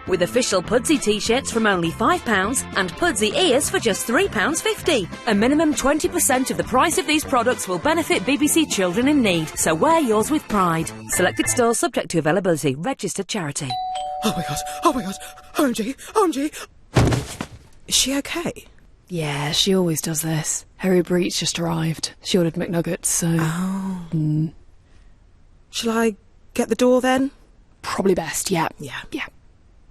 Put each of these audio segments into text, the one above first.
With official Pudsey t-shirts from only £5 and Pudsey ears for just £3.50. A minimum 20% of the price of these products will benefit BBC Children in Need, so wear yours with pride. Selected stores subject to availability. Registered charity. Oh my god, OMG. Is she okay? Yeah, she always does this. Harry Breach just arrived. She ordered McNuggets, so... Oh. Shall I get the door then? Probably best, yeah.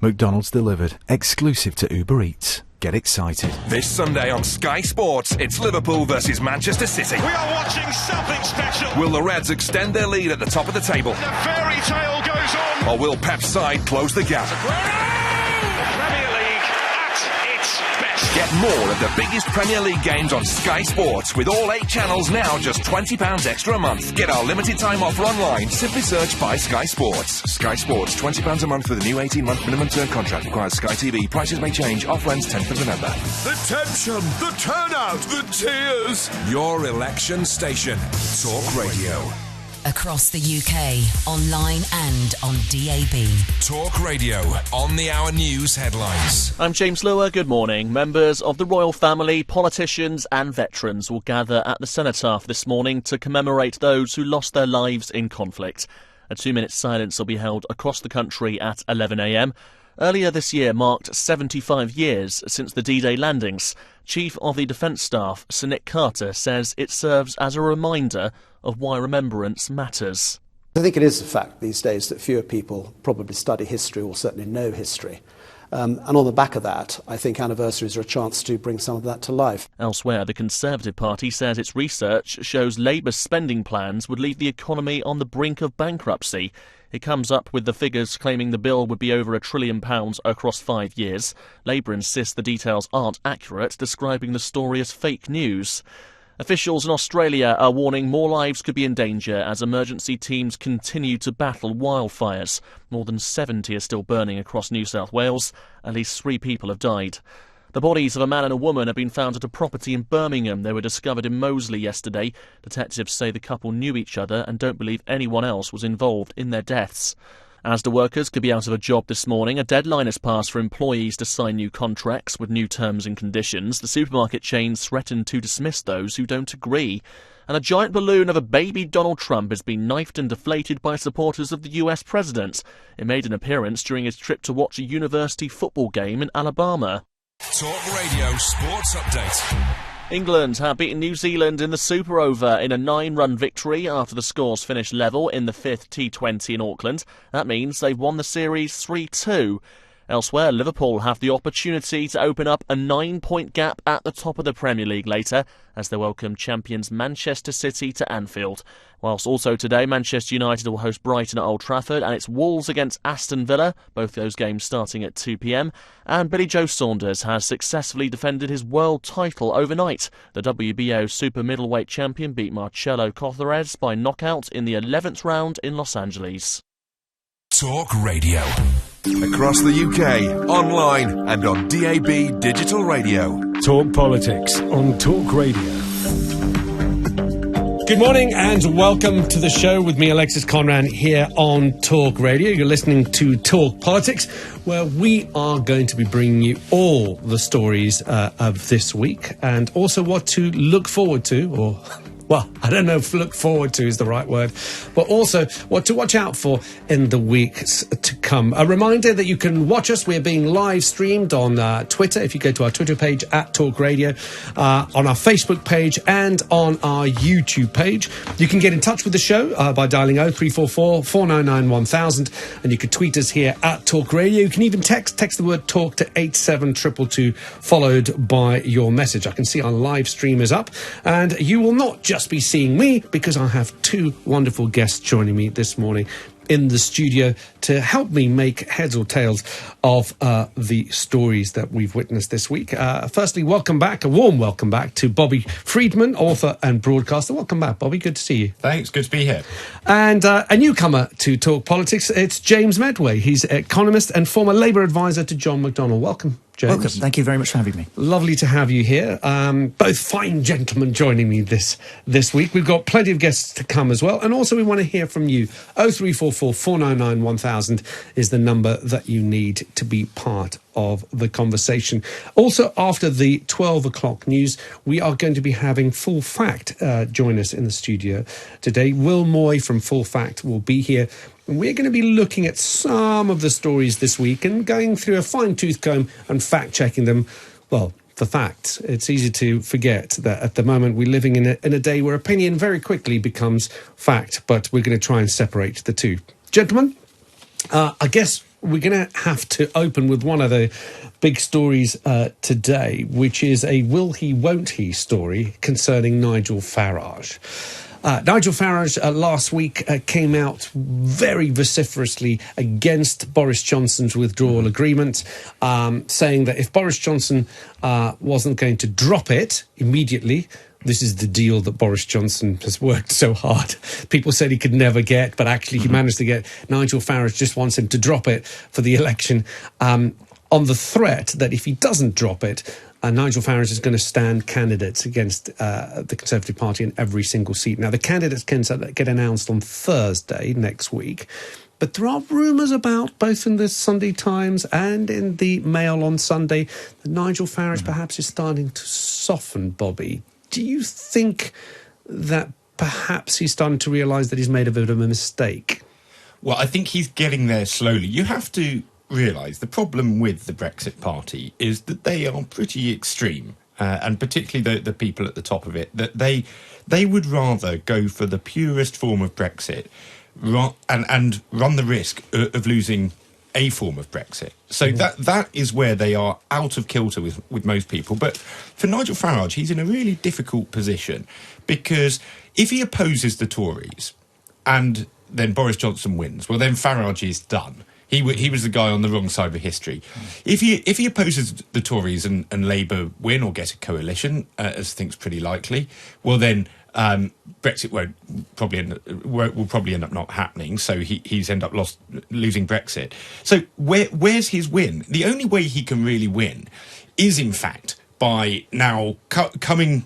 McDonald's delivered, exclusive to Uber Eats. Get excited. This Sunday on Sky Sports, it's Liverpool versus Manchester City. We are watching something special. Will the Reds extend their lead at the top of the table? The fairy tale goes on. Or will Pep's side close the gap? The Premier League at its best. Get more of the biggest Premier League games on Sky Sports with all 8 channels now just £20 extra a month. Get our limited time offer online. Simply search by Sky Sports. Sky Sports, £20 a month with a new 18-month minimum term contract. Requires Sky TV. Prices may change. Offer ends 10th of November. The tension, the turnout, the tears. Your election station. Talk Radio. Across the UK, online and on DAB. Talk Radio, on the hour news headlines. I'm James Lower, good morning. Members of the royal family, politicians and veterans will gather at the Cenotaph this morning to commemorate those who lost their lives in conflict. A 2-minute silence will be held across the country at 11 a.m. Earlier this year marked 75 years since the D-Day landings. Chief of the Defence Staff, Sir Nick Carter, says it serves as a reminder of why remembrance matters. I think it is a fact these days that fewer people probably study history or certainly know history. And on the back of that, I think anniversaries are a chance to bring some of that to life. Elsewhere, the Conservative Party says its research shows Labour's spending plans would leave the economy on the brink of bankruptcy. It comes up with the figures claiming the bill would be over £1 trillion across 5 years. Labour insists the details aren't accurate, describing the story as fake news. Officials in Australia are warning more lives could be in danger as emergency teams continue to battle wildfires. More than 70 are still burning across New South Wales. At least 3 people have died. The bodies of a man and a woman have been found at a property in Birmingham. They were discovered in Moseley yesterday. Detectives say the couple knew each other and don't believe anyone else was involved in their deaths. Asda workers could be out of a job this morning. A deadline has passed for employees to sign new contracts with new terms and conditions. The supermarket chains threaten to dismiss those who don't agree. And a giant balloon of a baby Donald Trump has been knifed and deflated by supporters of the US president. It made an appearance during his trip to watch a university football game in Alabama. Talk Radio Sports Update. England have beaten New Zealand in the Super Over in a 9-run victory after the scores finished level in the 5th T20 in Auckland. That means they've won the series 3-2. Elsewhere, Liverpool have the opportunity to open up a 9-point gap at the top of the Premier League later as they welcome champions Manchester City to Anfield. Whilst also today, Manchester United will host Brighton at Old Trafford and it's Wolves against Aston Villa, both those games starting at 2 p.m. And Billy Joe Saunders has successfully defended his world title overnight. The WBO super middleweight champion beat Marcelo Cortez by knockout in the 11th round in Los Angeles. Talk Radio. Across the UK, online and on DAB Digital Radio. Talk Politics on Talk Radio. Good morning and welcome to the show with me, Alexis Conran, here on Talk Radio. You're listening to Talk Politics, where we are going to be bringing you all the stories of this week and also what to look forward to, or... well, I don't know if look forward to is the right word, but also what to watch out for in the weeks to come. A reminder that you can watch us. We're being live streamed on Twitter. If you go to our Twitter page at Talk Radio, on our Facebook page and on our YouTube page. You can get in touch with the show by dialing 0344 499 1000, and you can tweet us here at Talk Radio. You can even text the word talk to 87222 followed by your message. I can see our live stream is up, and you will not just be seeing me because I have 2 wonderful guests joining me this morning in the studio to help me make heads or tails of the stories that we've witnessed this week. Firstly, a warm welcome back to Bobby Friedman, author and broadcaster. Welcome back, Bobby. Good to see you. Thanks. Good to be here. And a newcomer to Talk Politics, it's James Meadway. He's economist and former Labour advisor to John McDonnell. Welcome. James. Welcome. Thank you very much for having me. Lovely to have you here. Both fine gentlemen joining me this week. We've got plenty of guests to come as well. And also we want to hear from you. 0344 499 1000 is the number that you need to be part of the conversation. Also, after the 12 o'clock news, we are going to be having Full Fact join us in the studio today. Will Moy from Full Fact will be here. And we're going to be looking at some of the stories this week and going through a fine-tooth comb and fact-checking them. Well, for facts. It's easy to forget that at the moment we're living in a day where opinion very quickly becomes fact, but we're going to try and separate the two. Gentlemen, I guess we're going to have to open with one of the big stories today, which is a will he, won't he story concerning Nigel Farage. Nigel Farage last week came out very vociferously against Boris Johnson's withdrawal agreement, saying that if Boris Johnson wasn't going to drop it immediately, this is the deal that Boris Johnson has worked so hard. People said he could never get, but actually he managed to get. Nigel Farage just wants him to drop it for the election on the threat that if he doesn't drop it, Nigel Farage is going to stand candidates against the Conservative Party in every single seat. Now, the candidates can get announced on Thursday next week, but there are rumours about, both in the Sunday Times and in the Mail on Sunday, that Nigel Farage perhaps is starting to soften, Bobby. Do you think that perhaps he's starting to realise that he's made a bit of a mistake? Well, I think he's getting there slowly. You have to realise the problem with the Brexit Party is that they are pretty extreme, and particularly the people at the top of it, that they would rather go for the purest form of Brexit and run the risk of losing a form of Brexit. So that is where they are out of kilter with most people. But for Nigel Farage, he's in a really difficult position, because if he opposes the Tories and then Boris Johnson wins, well, then Farage is done. He was the guy on the wrong side of history. If he opposes the Tories and Labour win or get a coalition, as I think is pretty likely, well then Brexit will probably end up not happening. So he's end up losing Brexit. So where's his win? The only way he can really win is, in fact, by now coming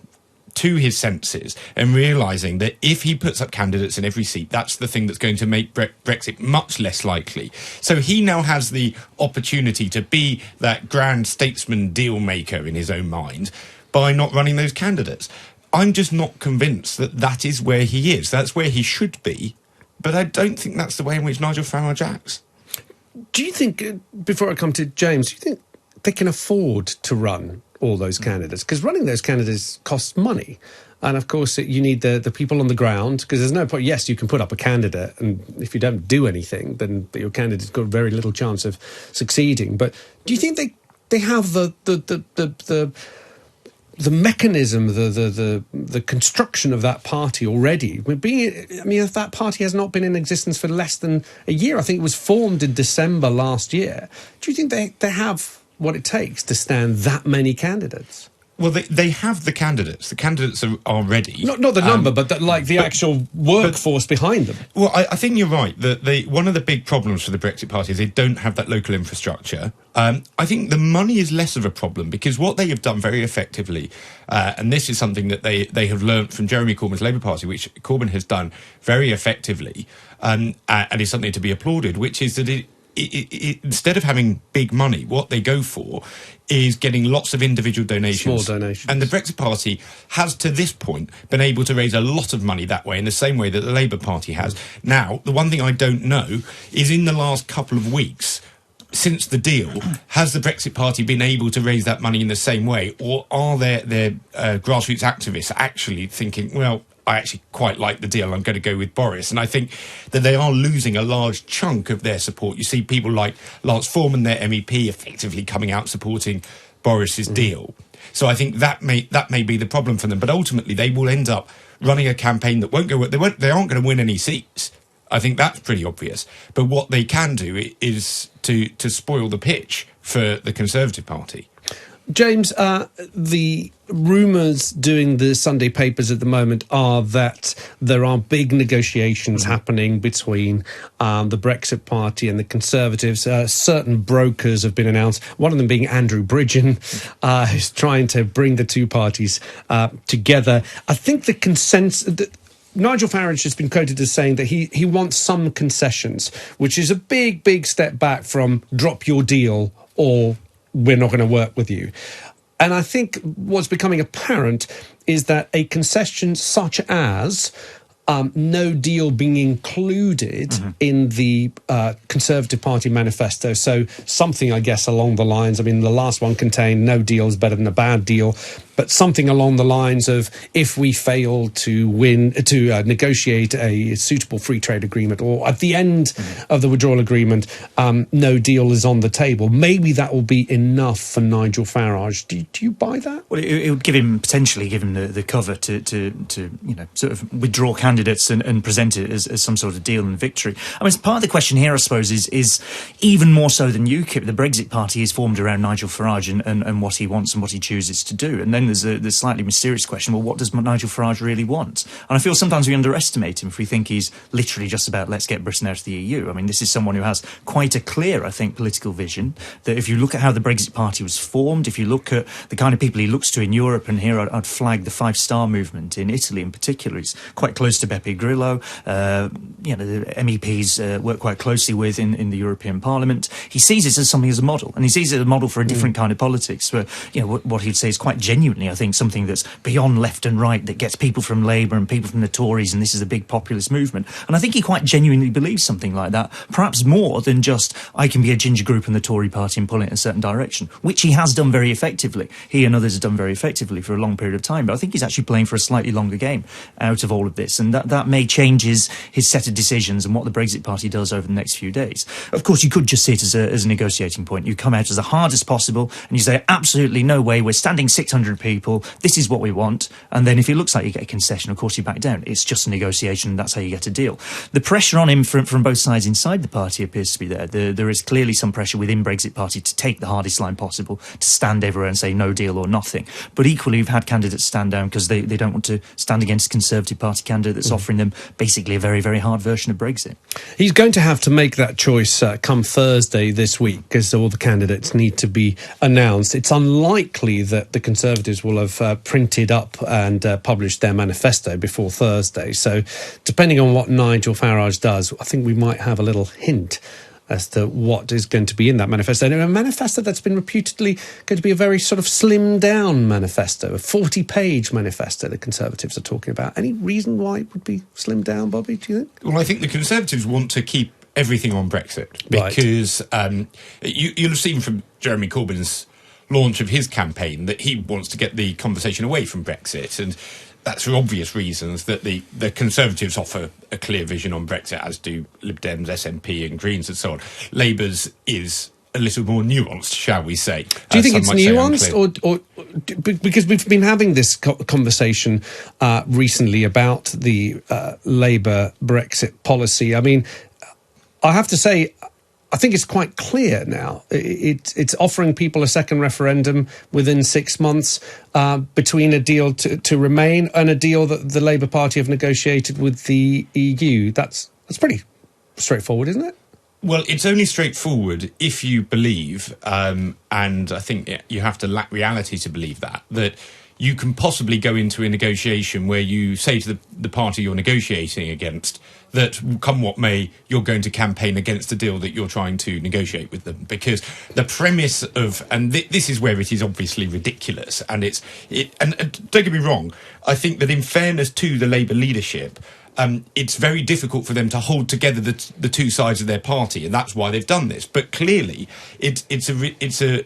to his senses and realising that if he puts up candidates in every seat, that's the thing that's going to make Brexit much less likely. So he now has the opportunity to be that grand statesman deal maker in his own mind by not running those candidates. I'm just not convinced that is where he is. That's where he should be, but I don't think that's the way in which Nigel Farage acts. Do you think, before I come to James, do you think they can afford to run all those candidates? Because running those candidates costs money, and of course you need the people on the ground, because there's no point. Yes, you can put up a candidate, and if you don't do anything, then your candidate's got very little chance of succeeding. But do you think they have the mechanism, the construction of that party already? If that party has not been in existence for less than a year, I think it was formed in December last year. Do you think they have what it takes to stand that many candidates? Well, they have the candidates. The candidates are ready. Not the number, but the actual workforce behind them. Well, I think you're right. That one of the big problems for the Brexit Party is they don't have that local infrastructure. I think the money is less of a problem, because what they have done very effectively, and this is something that they have learnt from Jeremy Corbyn's Labour Party, which Corbyn has done very effectively, and is something to be applauded, which is that instead of having big money, what they go for is getting lots of individual donations. Small donations. And the Brexit Party has, to this point, been able to raise a lot of money that way, in the same way that the Labour Party has. Now, the one thing I don't know is, in the last couple of weeks, since the deal, has the Brexit Party been able to raise that money in the same way? Or are their grassroots activists actually thinking, well, I actually quite like the deal, I'm going to go with Boris? And I think that they are losing a large chunk of their support. You see people like Lance Foreman, their MEP, effectively coming out supporting Boris's deal. So I think that may be the problem for them. But ultimately, they will end up running a campaign that won't go. They aren't going to win any seats. I think that's pretty obvious. But what they can do is to spoil the pitch for the Conservative Party. James, the rumours doing the Sunday papers at the moment are that there are big negotiations happening between the Brexit Party and the Conservatives. Certain brokers have been announced, one of them being Andrew Bridgen, who's trying to bring the two parties together. I think the consensus... Nigel Farage has been quoted as saying that he wants some concessions, which is a big, big step back from drop your deal or we're not going to work with you. And I think what's becoming apparent is that a concession such as no deal being included in the Conservative Party manifesto. So something, I guess, along the lines, I mean, the last one contained no deal is better than a bad deal, but something along the lines of if we fail to negotiate a suitable free trade agreement, or at the end of the withdrawal agreement, no deal is on the table. Maybe that will be enough for Nigel Farage. Do you buy that? Well, it would potentially give him the cover to sort of withdraw candidates and present it as some sort of deal and victory. I mean, part of the question here, I suppose, is even more so than UKIP, the Brexit Party is formed around Nigel Farage and what he wants and what he chooses to do. And then there's the slightly mysterious question, well, what does Nigel Farage really want? And I feel sometimes we underestimate him if we think he's literally just about let's get Britain out of the EU. I mean, this is someone who has quite a clear, I think, political vision, that if you look at how the Brexit Party was formed, if you look at the kind of people he looks to in Europe, and here I'd flag the Five Star movement in Italy in particular. He's quite close to Beppe Grillo. The MEPs work quite closely with in the European Parliament. He sees it as something as a model, and he sees it as a model for a different kind of politics, where, what he'd say is quite genuinely, I think, something that's beyond left and right, that gets people from Labour and people from the Tories, and this is a big populist movement. And I think he quite genuinely believes something like that, perhaps more than just, I can be a ginger group in the Tory party and pull it in a certain direction, which he has done very effectively. He and others have done very effectively for a long period of time, but I think he's actually playing for a slightly longer game out of all of this, and that may change his set of decisions and what the Brexit Party does over the next few days. Of course, you could just see it as a negotiating point. You come out as the hard as possible and you say, absolutely no way, we're standing 600 people, this is what we want, and then if it looks like you get a concession, of course you back down. It's just a negotiation, and that's how you get a deal. The pressure on him from both sides inside the party appears to be there. There is clearly some pressure within Brexit Party to take the hardest line possible, to stand everywhere and say no deal or nothing. But equally, we've had candidates stand down because they don't want to stand against a Conservative Party candidate that's offering them basically a very, very hard version of Brexit. He's going to have to make that choice come Thursday this week, because all the candidates need to be announced. It's unlikely that the Conservatives will have printed up and published their manifesto before Thursday. So depending on what Nigel Farage does, I think we might have a little hint as to what is going to be in that manifesto. And a manifesto that's been reputedly going to be a very sort of slimmed down manifesto, a 40-page manifesto the Conservatives are talking about. Any reason why it would be slimmed down, Bobby, do you think? Well, I think the Conservatives want to keep everything on Brexit, because you'll have seen from Jeremy Corbyn's launch of his campaign that he wants to get the conversation away from Brexit, and that's for obvious reasons, that the Conservatives offer a clear vision on Brexit, as do Lib Dems, SNP and Greens and so on. Labour's is a little more nuanced, shall we say. Do you think it's nuanced, or because we've been having this conversation recently about the Labour Brexit policy? I mean, I have to say, I think it's quite clear now. It's offering people a second referendum within 6 months between a deal to remain and a deal that the Labour Party have negotiated with the EU. That's pretty straightforward, isn't it? Well, it's only straightforward if you believe, and I think you have to lack reality to believe that you can possibly go into a negotiation where you say to the party you're negotiating against that, come what may, you're going to campaign against a deal that you're trying to negotiate with them. Because the premise of, and this is where it is obviously ridiculous, and and don't get me wrong, I think that in fairness to the Labour leadership, it's very difficult for them to hold together the two sides of their party, and that's why they've done this. But clearly, it's a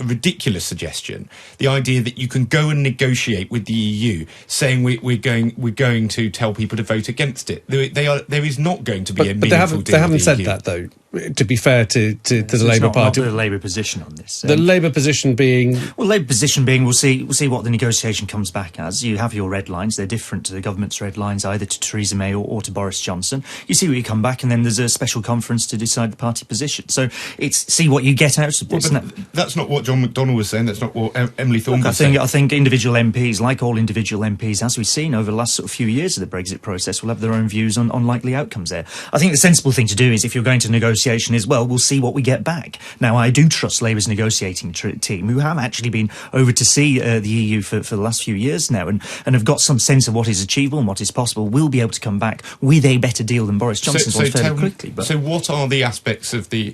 ridiculous suggestion. The idea that you can go and negotiate with the EU, saying we're going to tell people to vote against it. There is not going to be a meaningful deal. They haven't said that, though. to be fair to the Labour Party. Not the Labour position on this. The Labour position being... Well, Labour position being, we'll see what the negotiation comes back as. You have your red lines. They're different to the government's red lines, either to Theresa May or to Boris Johnson. You see what you come back, and then there's a special conference to decide the party position. So it's see what you get out of this. That's not what John McDonnell was saying. That's not what Emily Thornberry was saying. I think individual MPs, like all individual MPs, as we've seen over the last sort of few years of the Brexit process, will have their own views on likely outcomes there. I think the sensible thing to do is, if you're going to negotiation, is, well, we'll see what we get back. Now, I do trust Labour's negotiating team, who have actually been over to see the EU for the last few years now, and have got some sense of what is achievable and what is possible, will be able to come back with a better deal than Boris Johnson's one fairly quickly. So what are the aspects of the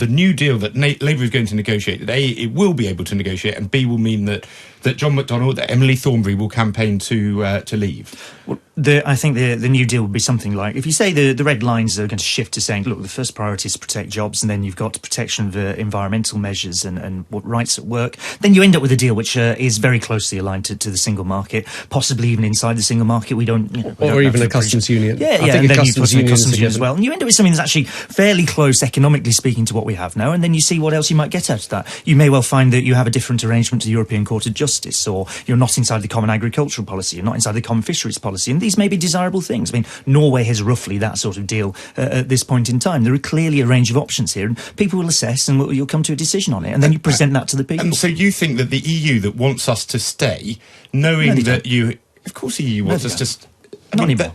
new deal that Labour is going to negotiate, that A, it will be able to negotiate, and B, will mean that John McDonnell, that Emily Thornberry will campaign to leave? Well, I think the new deal would be something like, if you say the red lines are going to shift to saying, look, the first priority is to protect jobs, and then you've got protection of environmental measures and what rights at work, then you end up with a deal which is very closely aligned to the single market, possibly even inside the single market. We don't, or even a customs union. Yeah, and then you put in a customs union as well, and you end up with something that's actually fairly close economically speaking to what we have now, and then you see what else you might get out of that. You may well find that you have a different arrangement to the European Court of Justice, or you're not inside the common agricultural policy, you're not inside the common fisheries policy, and these may be desirable things. I mean, Norway has roughly that sort of deal at this point in time. There are clearly a range of options here, and people will assess, and you'll come to a decision on it, and then you present that to the people. And so you think that the EU that wants us to stay, knowing that you... Of course the EU wants us to... Not anymore.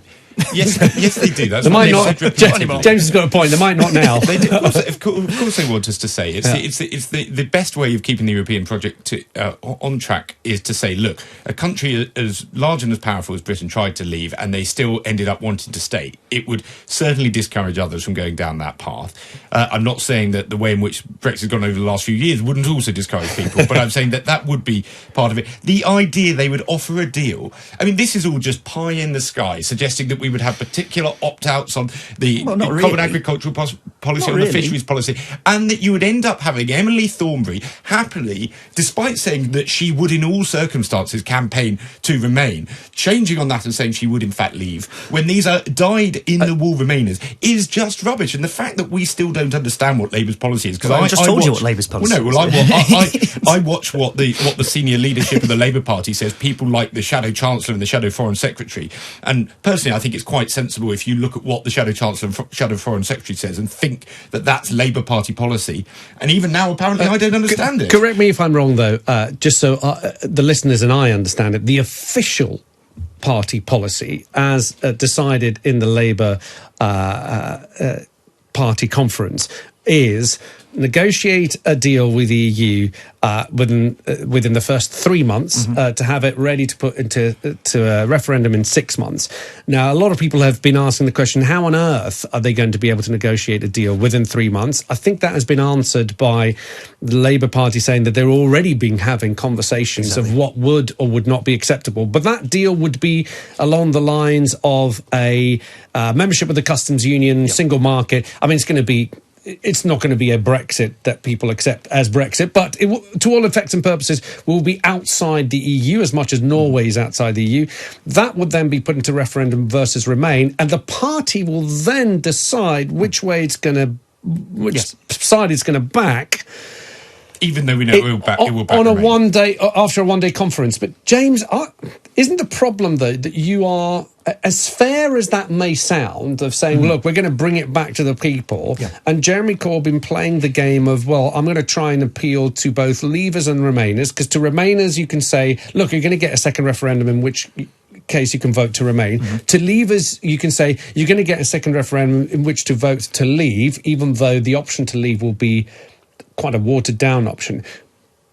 Yes, they do. That's they might not. James has got a point. They might not now. They do. Of course, they want us to say it's the best way of keeping the European project on track is to say, look, a country as large and as powerful as Britain tried to leave, and they still ended up wanting to stay. It would certainly discourage others from going down that path. I'm not saying that the way in which Brexit has gone over the last few years wouldn't also discourage people, but I'm saying that would be part of it. The idea they would offer a deal. I mean, this is all just pie in the sky, suggesting that we would have particular opt-outs on the common agricultural policy, on the fisheries policy, and that you would end up having Emily Thornberry happily, despite saying that she would in all circumstances campaign to remain, changing on that and saying she would in fact leave, when these are dyed-in-the-wool Remainers, is just rubbish. And the fact that we still don't understand what Labour's policy is, because I just told you what Labour's policy is. I watch what the senior leadership of the Labour Party says, people like the Shadow Chancellor and the Shadow Foreign Secretary, and personally I think it's quite sensible if you look at what the Shadow Chancellor and Shadow Foreign Secretary says and think that that's Labour Party policy. And even now, apparently, I don't understand it. Correct me if I'm wrong, though, just so the listeners and I understand it. The official party policy, as decided in the Labour Party conference, is negotiate a deal with the EU within the first 3 months, to have it ready to put into a referendum in 6 months. Now, a lot of people have been asking the question, how on earth are they going to be able to negotiate a deal within 3 months? I think that has been answered by the Labour Party saying that they're already been having conversations of what would or would not be acceptable. But that deal would be along the lines of a membership of the customs union, single market. I mean, it's not going to be a Brexit that people accept as Brexit, but it will, to all effects and purposes, will be outside the EU as much as Norway is outside the EU. That would then be put into referendum versus Remain, and the party will then decide which way it's going to, side it's going to back. Even though we know it will back on Remain. After a one-day conference. But James, isn't the problem though that you are, as fair as that may sound, of saying, look, we're going to bring it back to the people, and Jeremy Corbyn playing the game of, well, I'm going to try and appeal to both Leavers and Remainers, because to Remainers you can say, look, you're going to get a second referendum in which case you can vote to remain. To Leavers you can say you're going to get a second referendum in which to vote to leave, even though the option to leave will be quite a watered-down option.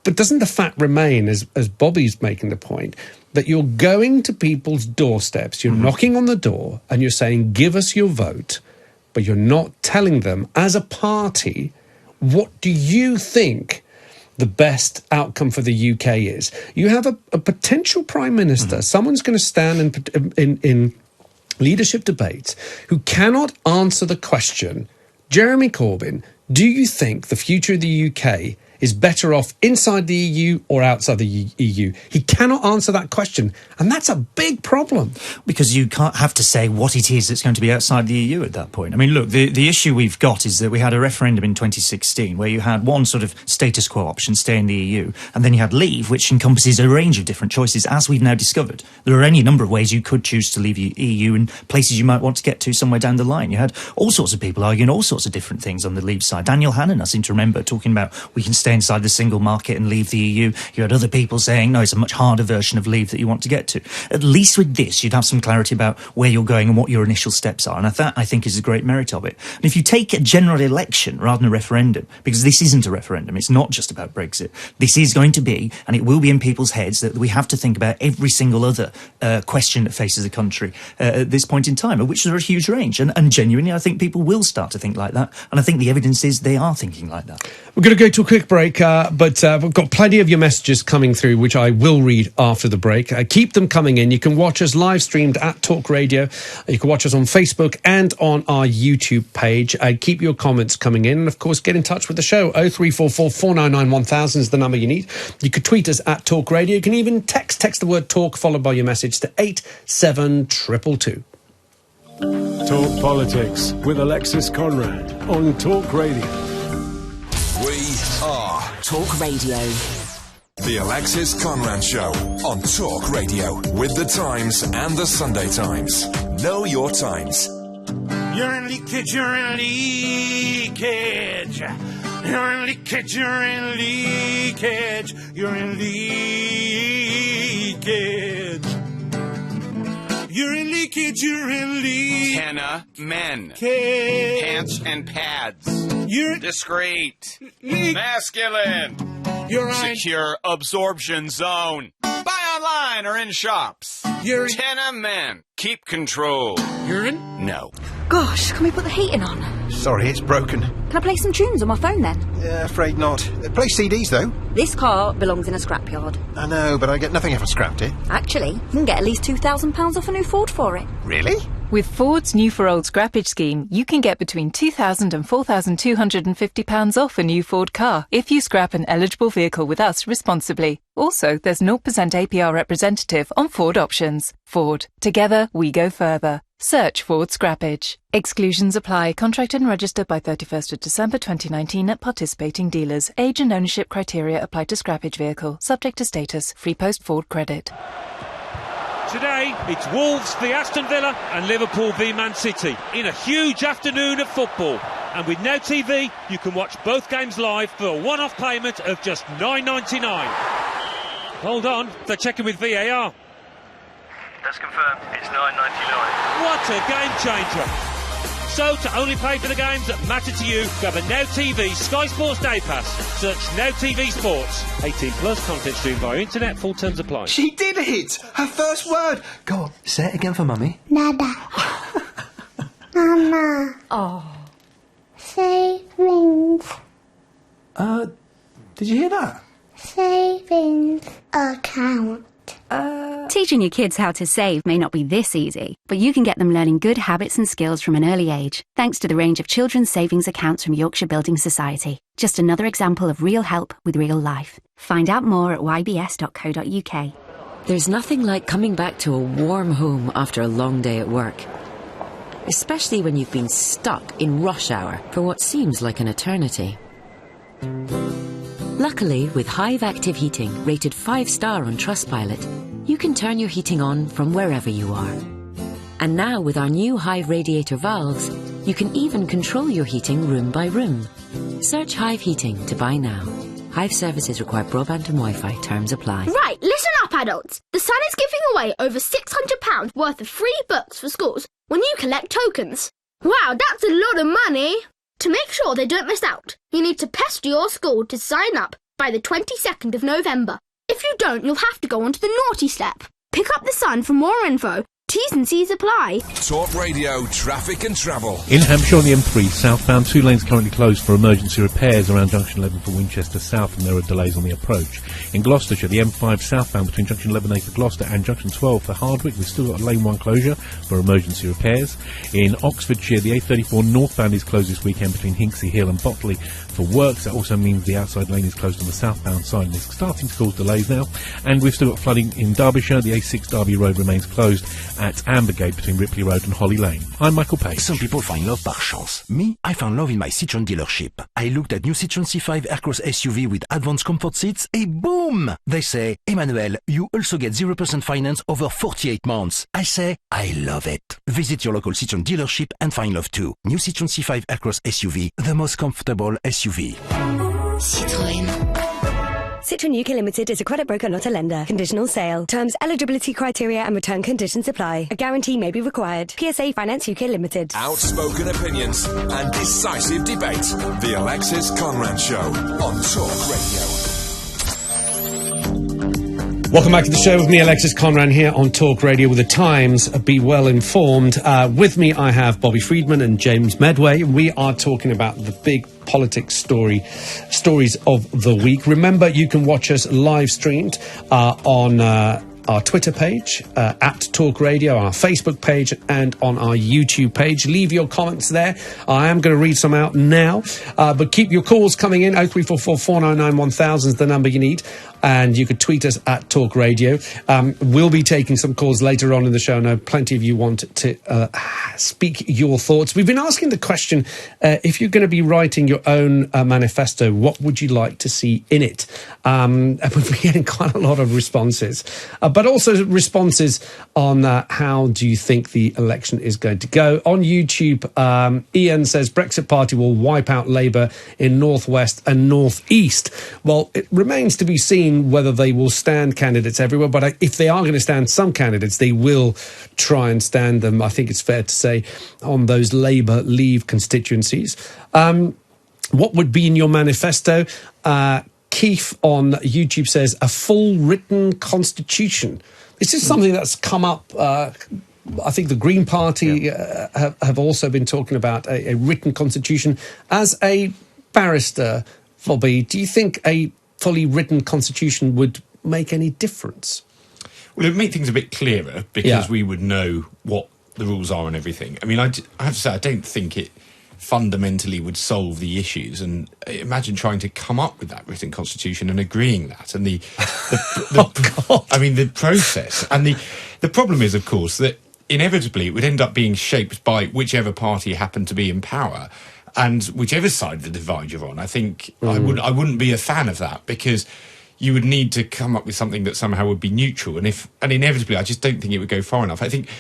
But doesn't the fact remain, as Bobby's making the point, that you're going to people's doorsteps, you're knocking on the door, and you're saying, give us your vote, but you're not telling them, as a party, what do you think the best outcome for the UK is? You have a potential Prime Minister, someone's going to stand in leadership debates who cannot answer the question, Jeremy Corbyn, Do you think the future of the UK is better off inside the EU or outside the EU? He cannot answer that question, and that's a big problem. Because you can't have to say what it is that's going to be outside the EU at that point. I mean, look, the issue we've got is that we had a referendum in 2016 where you had one sort of status quo option, stay in the EU, and then you had leave, which encompasses a range of different choices, as we've now discovered. There are any number of ways you could choose to leave the EU and places you might want to get to somewhere down the line. You had all sorts of people arguing all sorts of different things on the leave side. Daniel Hannan, I seem to remember, talking about we can stay inside the single market and leave the EU. You had other people saying, no, it's a much harder version of leave that you want to get to. At least with this, you'd have some clarity about where you're going and what your initial steps are. And that, I think, is a great merit of it. And if you take a general election rather than a referendum, because this isn't a referendum, it's not just about Brexit. This is going to be, and it will be in people's heads, that we have to think about every single other question that faces the country at this point in time, of which there are a huge range. And genuinely, I think people will start to think like that. And I think the evidence is they are thinking like that. We're going to go to a quick break, but we've got plenty of your messages coming through, which I will read after the break. Keep them coming in. You can watch us live streamed at Talk Radio. You can watch us on Facebook and on our YouTube page. Keep your comments coming in. And, of course, get in touch with the show. 0344 499 1000 is the number you need. You could tweet us at Talk Radio. You can even text the word talk followed by your message to 87222. Talk Politics with Alexis Conran on Talk Radio. We are Talk Radio. The Alexis Conran Show on Talk Radio with the Times and the Sunday Times. Know your times. You're in leakage, you're in leakage. You're in leakage, you're in leakage. You're in leakage. You're in leakage, you're in leakage. Henna men. Cage. Pants and pads. You're discreet. Masculine. You're secure absorption zone. Buy online or in shops. You're Tenna men. Keep control. Urine? No. Gosh, can we put the heating on? Sorry, it's broken. Can I play some tunes on my phone then? Afraid not. Play CDs though. This car belongs in a scrapyard. I know, but I get nothing if I scrapped it. Actually, you can get at least £2,000 off a new Ford for it. Really? With Ford's New for Old scrappage scheme, you can get between £2,000 and £4,250 off a new Ford car if you scrap an eligible vehicle with us responsibly. Also, there's 0% APR representative on Ford options. Ford. Together, we go further. Search Ford Scrappage. Exclusions apply. Contracted and registered by 31st of December 2019 at participating dealers. Age and ownership criteria apply to scrappage vehicle. Subject to status. Free post Ford credit. Today, it's Wolves v Aston Villa and Liverpool v Man City in a huge afternoon of football. And with Now TV, you can watch both games live for a one-off payment of just $9.99. Hold on, they're checking with VAR. That's confirmed. It's $9.99. What a game changer. So, to only pay for the games that matter to you, grab a Now TV Sky Sports Day Pass. Search Now TV Sports. 18 plus, content streamed via internet, full terms apply. She did it! Her first word! Go on, say it again for Mummy. Nada. Mama. Oh. Savings. Did you hear that? Savings account. Teaching your kids how to save may not be this easy, but you can get them learning good habits and skills from an early age, thanks to the range of children's savings accounts from Yorkshire Building Society. Just another example of real help with real life. Find out more at ybs.co.uk. There's nothing like coming back to a warm home after a long day at work. Especially when you've been stuck in rush hour for what seems like an eternity. Luckily, with Hive Active Heating, rated 5-star on Trustpilot, you can turn your heating on from wherever you are. And now with our new Hive radiator valves, you can even control your heating room by room. Search Hive Heating to buy now. Hive services require broadband and Wi-Fi. Terms apply. Right, listen up, adults. The Sun is giving away over £600 worth of free books for schools when you collect tokens. Wow, that's a lot of money. To make sure they don't miss out, you need to pester your school to sign up by the 22nd of November. If you don't, you'll have to go on to the naughty step. Pick up the Sun for more info T's and C's apply. Talk Radio Traffic and Travel. In Hampshire on the M3 southbound, 2 lanes currently closed for emergency repairs around Junction 11 for Winchester South, and there are delays on the approach. In Gloucestershire, the M5 southbound between Junction 11A for Gloucester and Junction 12 for Hardwick, we've still got a lane 1 closure for emergency repairs. In Oxfordshire, the A34 northbound is closed this weekend between Hinksey Hill and Botley for works. That also means the outside lane is closed on the southbound side, and it's starting to cause delays now. And we've still got flooding in Derbyshire. The A6 Derby Road remains closed at Ambergate between Ripley Road and Holly Lane. I'm Michael Page. Some people find love par chance. Me, I found love in my Citroën dealership. I looked at new Citroën C5 Aircross SUV with advanced comfort seats, and boom! They say, Emmanuel, you also get 0% finance over 48 months. I say, I love it. Visit your local Citroën dealership and find love too. New Citroën C5 Aircross SUV, the most comfortable SUV. Citroën. Citroën UK Limited is a credit broker, not a lender. Conditional sale. Terms, eligibility criteria and return conditions apply. A guarantee may be required. PSA Finance UK Limited. Outspoken opinions and decisive debate. The Alexis Conran Show on Talk Radio. Welcome back to the show with me, Alexis Conran, here on Talk Radio with the Times. Be well informed. With me, I have Bobby Friedman and James Meadway. We are talking about the big politics stories of the week. Remember, you can watch us live streamed on our Twitter page, at Talk Radio, our Facebook page, and on our YouTube page. Leave your comments there. I am going to read some out now, but keep your calls coming in. 0344 499 1000 is the number you need. And you could tweet us at Talk Radio. We'll be taking some calls later on in the show. I know plenty of you want to speak your thoughts. We've been asking the question, if you're going to be writing your own manifesto, what would you like to see in it? And we've been getting quite a lot of responses, but also responses on how do you think the election is going to go. On YouTube, Ian says Brexit Party will wipe out Labour in North West and North East. Well, it remains to be seen whether they will stand candidates everywhere, but if they are going to stand some candidates, they will try and stand them, I think it's fair to say, on those Labour Leave constituencies. What would be in your manifesto? Keith on YouTube says a full written constitution. This is something that's come up. I think the Green Party have also been talking about a written constitution. As a barrister, Bobby, do you think a fully written constitution would make any difference? Well, it would make things a bit clearer because we would know what the rules are and everything. I mean, I have to say, I don't think it fundamentally would solve the issues. And imagine trying to come up with that written constitution and agreeing that. And the process. And the problem is, of course, that inevitably it would end up being shaped by whichever party happened to be in power. And whichever side of the divide you're on, I think I wouldn't be a fan of that, because you would need to come up with something that somehow would be neutral. And inevitably, I just don't think it would go far enough. I think,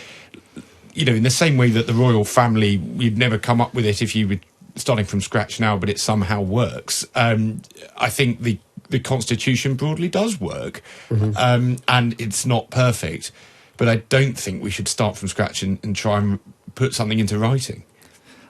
in the same way that the royal family, you'd never come up with it if you were starting from scratch now, but it somehow works. I think the Constitution broadly does work, and it's not perfect. But I don't think we should start from scratch and try and put something into writing.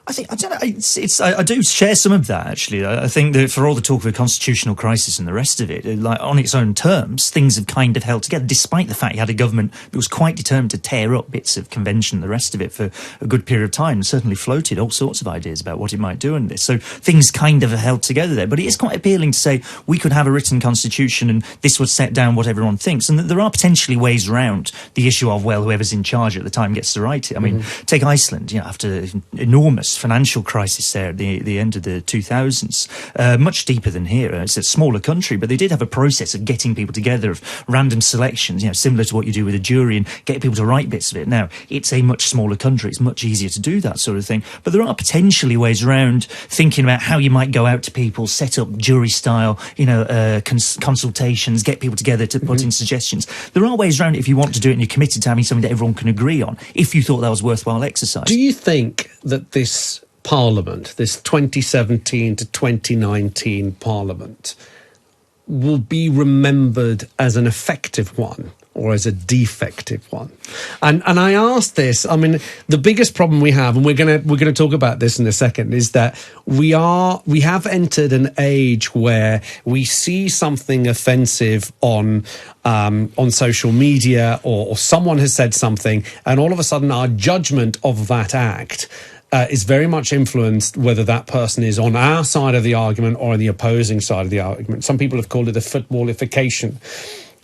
I do share some of that, actually. I think that for all the talk of a constitutional crisis and the rest of it, like on its own terms, things have kind of held together, despite the fact you had a government that was quite determined to tear up bits of convention and the rest of it for a good period of time, and certainly floated all sorts of ideas about what it might do in this. So things kind of held together there. But it is quite appealing to say we could have a written constitution and this would set down what everyone thinks. And that there are potentially ways around the issue of, well, whoever's in charge at the time gets to write it. I mean, take Iceland, after enormous financial crisis there at the end of the 2000s, much deeper than here. It's a smaller country, but they did have a process of getting people together, of random selections, similar to what you do with a jury, and get people to write bits of it. Now, it's a much smaller country. It's much easier to do that sort of thing. But there are potentially ways around thinking about how you might go out to people, set up jury-style, consultations, get people together to put in suggestions. There are ways around it if you want to do it and you're committed to having something that everyone can agree on, if you thought that was worthwhile exercise. Do you think that this Parliament, this 2017 to 2019 Parliament, will be remembered as an effective one? or as a defective one? And I asked this. I mean, the biggest problem we have, and we're gonna talk about this in a second, is that we have entered an age where we see something offensive on social media, or someone has said something, and all of a sudden our judgment of that act is very much influenced whether that person is on our side of the argument or on the opposing side of the argument. Some people have called it the footballification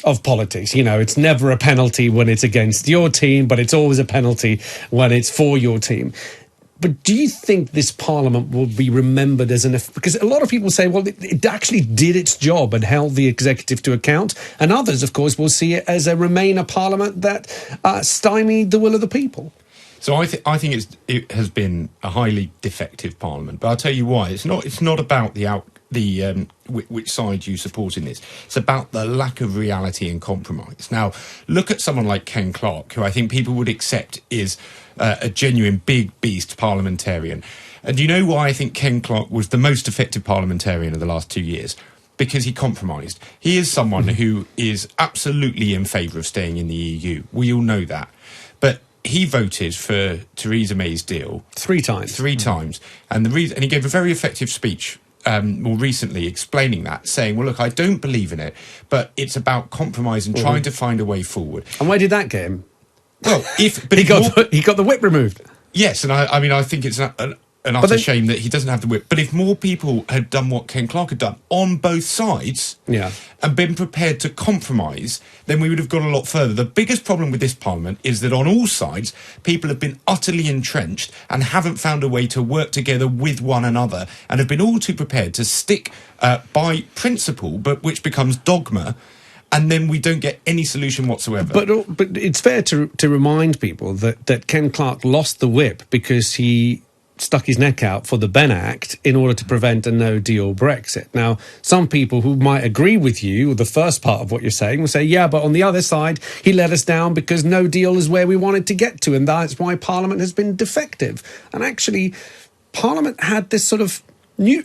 of politics. You know, it's never a penalty when it's against your team, but it's always a penalty when it's for your team. But do you think this Parliament will be remembered as because a lot of people say, well, it actually did its job and held the executive to account, and others, of course, will see it as a Remainer Parliament that stymied the will of the people. So I think it has been a highly defective Parliament, but I'll tell you why. It's not about which side you support in this. It's about the lack of reality and compromise. Now, look at someone like Ken Clarke, who I think people would accept is a genuine big beast parliamentarian. And do you know why I think Ken Clarke was the most effective parliamentarian of the last 2 years? Because he compromised. He is someone who is absolutely in favour of staying in the EU. We all know that. But he voted for Theresa May's deal 3 times. 3 times, and he gave a very effective speech more recently explaining that, saying, "Well, look, I don't believe in it, but it's about compromise and trying to find a way forward." And where did that get him? Well, he got the whip removed. Yes, and I mean, I think it's an utter shame that he doesn't have the whip. But if more people had done what Ken Clarke had done on both sides, and been prepared to compromise, then we would have gone a lot further. The biggest problem with this Parliament is that on all sides, people have been utterly entrenched and haven't found a way to work together with one another, and have been all too prepared to stick by principle, but which becomes dogma. And then we don't get any solution whatsoever. But it's fair to remind people that Ken Clarke lost the whip because he stuck his neck out for the Benn Act in order to prevent a no-deal Brexit. Now, some people who might agree with you, or the first part of what you're saying, will say, yeah, but on the other side, he let us down because no deal is where we wanted to get to, and that's why Parliament has been defective. And actually, Parliament had this sort of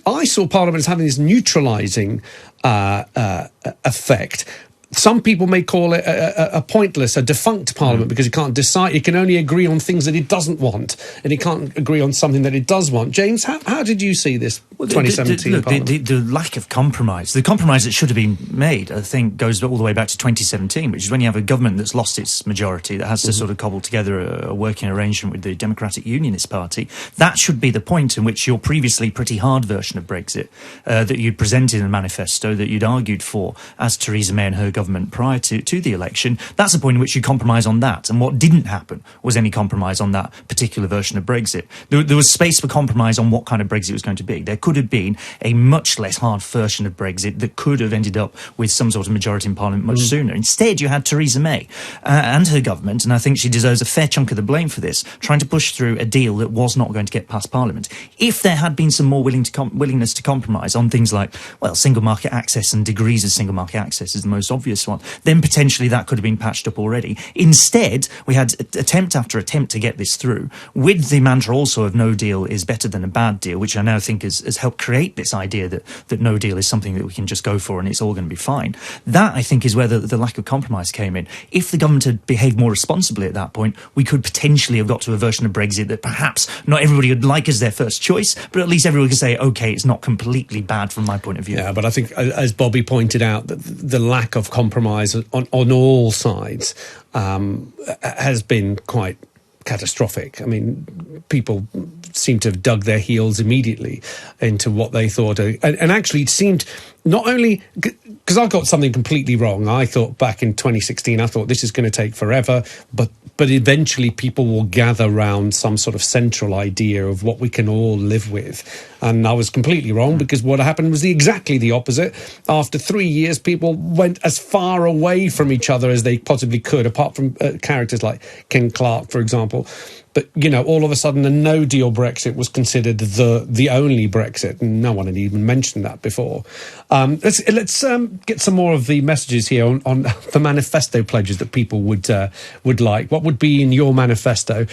I saw Parliament as having this neutralising effect. Some people may call it a pointless, a defunct Parliament, because it can't decide. It can only agree on things that it doesn't want, and it can't agree on something that it does want. James, how did you see this 2017 Parliament? The lack of compromise, the compromise that should have been made, I think, goes all the way back to 2017, which is when you have a government that's lost its majority, that has to sort of cobble together a working arrangement with the Democratic Unionist Party. That should be the point in which your previously pretty hard version of Brexit, that you'd presented in the manifesto, that you'd argued for as Theresa May and her government prior to the election, that's the point in which you compromise on that. And what didn't happen was any compromise on that particular version of Brexit. There was space for compromise on what kind of Brexit was going to be. There could have been a much less hard version of Brexit that could have ended up with some sort of majority in Parliament much sooner. Instead, you had Theresa May and her government, and I think she deserves a fair chunk of the blame for this, trying to push through a deal that was not going to get past Parliament. If there had been some more willingness to compromise on things like, well, single market access and degrees of single market access is the most obvious one, then potentially that could have been patched up already. Instead, we had attempt after attempt to get this through, with the mantra also of no deal is better than a bad deal, which I now think has helped create this idea that no deal is something that we can just go for and it's all going to be fine. That, I think, is where the lack of compromise came in. If the government had behaved more responsibly at that point, we could potentially have got to a version of Brexit that perhaps not everybody would like as their first choice, but at least everyone could say, OK, it's not completely bad from my point of view. Yeah, but I think, as Bobby pointed out, the lack of compromise on all sides has been quite catastrophic. I mean, people seem to have dug their heels immediately into what they thought. And actually, it seemed not only... Because I got something completely wrong. I thought back in 2016, I thought this is going to take forever, but eventually people will gather round some sort of central idea of what we can all live with. And I was completely wrong, because what happened was exactly the opposite. After 3 years, people went as far away from each other as they possibly could, apart from characters like Ken Clarke, for example. But, you know, all of a sudden a no-deal Brexit was considered the only Brexit, and no one had even mentioned that before. Let's get some more of the messages here on the manifesto pledges that people would like. What would be in your manifesto?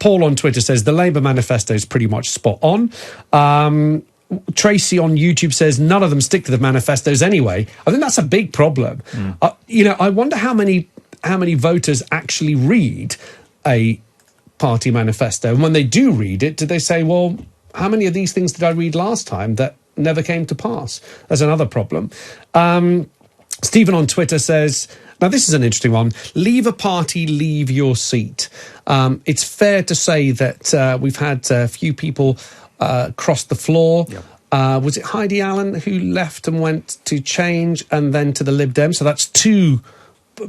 Paul on Twitter says the Labour manifesto is pretty much spot on. Tracy on YouTube says none of them stick to the manifestos anyway. I think that's a big problem. I wonder how many how many voters actually read a party manifesto. And when they do read it, do they say, well, how many of these things did I read last time that never came to pass? That's another problem. Stephen on Twitter says, now this is an interesting one. Leave a party, leave your seat. It's fair to say that we've had a few people cross the floor. Yep. Was it Heidi Allen who left and went to Change and then to the Lib Dem? So that's two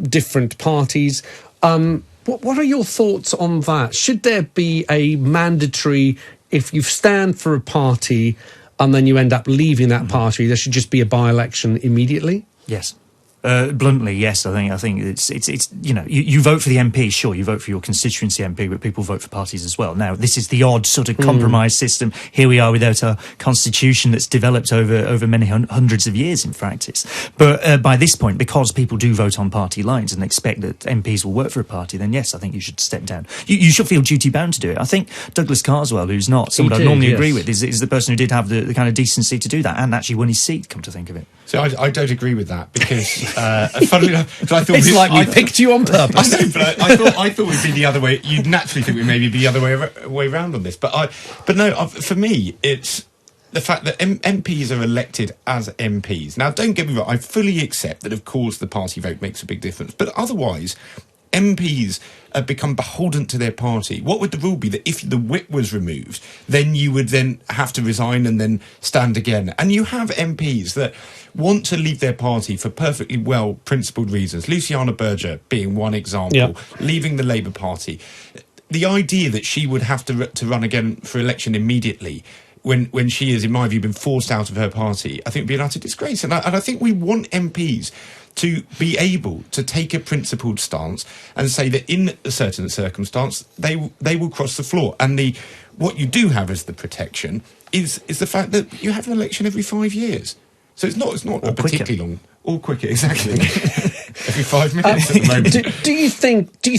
different parties. What are your thoughts on that? Should there be a mandatory, if you stand for a party and then you end up leaving that party, there should just be a by-election immediately? Yes. Bluntly, yes. I think it's you vote for the MP, sure, you vote for your constituency MP, but people vote for parties as well. Now, this is the odd sort of compromise system. Here we are without a constitution that's developed over many hundreds of years in practice. But by this point, because people do vote on party lines and expect that MPs will work for a party, then yes, I think you should step down. You should feel duty bound to do it. I think Douglas Carswell, who's not someone I normally agree with, is the person who did have the kind of decency to do that and actually won his seat, come to think of it. So I don't agree with that because, funnily enough, I thought it's like we picked you on purpose. I know, but I thought we'd be the other way. You'd naturally think we maybe be the other way around on this, but no. For me, it's the fact that MPs are elected as MPs. Now, don't get me wrong. I fully accept that, of course, the party vote makes a big difference, but otherwise, MPs have become beholden to their party. What would the rule be? That if the whip was removed, then you would then have to resign and then stand again. And you have MPs that want to leave their party for perfectly well-principled reasons. Luciana Berger being one example, leaving the Labour Party. The idea that she would have to run again for election immediately when she has, in my view, been forced out of her party, I think would be an utter disgrace. And I think we want MPs to be able to take a principled stance and say that in a certain circumstance they will cross the floor. And what you do have as the protection is the fact that you have an election every 5 years. So it's not a particularly long, or quicker, exactly. Every 5 minutes at the moment. Do you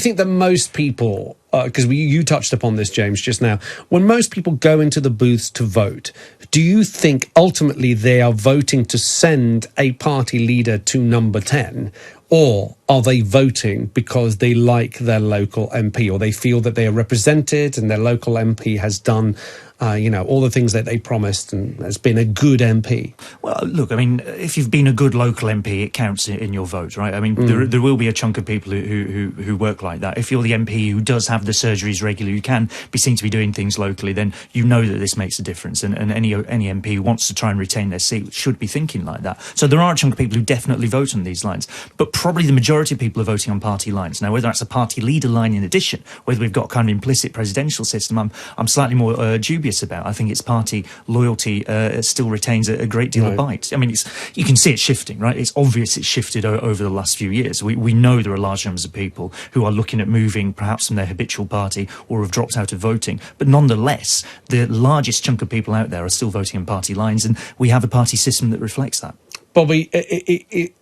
think that most people, because you touched upon this, James, just now, when most people go into the booths to vote, do you think ultimately they are voting to send a party leader to number 10, or are they voting because they like their local MP, or they feel that they are represented and their local MP has done all the things that they promised and has been a good MP? Well, look, I mean, if you've been a good local MP, it counts in your vote, right? I mean, there will be a chunk of people who work like that. If you're the MP who does have the surgeries regularly, you can be seen to be doing things locally, then you know that this makes a difference. And any MP who wants to try and retain their seat should be thinking like that. So there are a chunk of people who definitely vote on these lines. But probably the majority of people are voting on party lines. Now, whether that's a party leader line in addition, whether we've got kind of implicit presidential system, I'm slightly more dubious about. I think its party loyalty still retains a great deal of bite. I mean, you can see it shifting, right? It's obvious it's shifted over the last few years. We know there are large numbers of people who are looking at moving perhaps from their habitual party or have dropped out of voting. But nonetheless, the largest chunk of people out there are still voting on party lines, and we have a party system that reflects that. Bobby,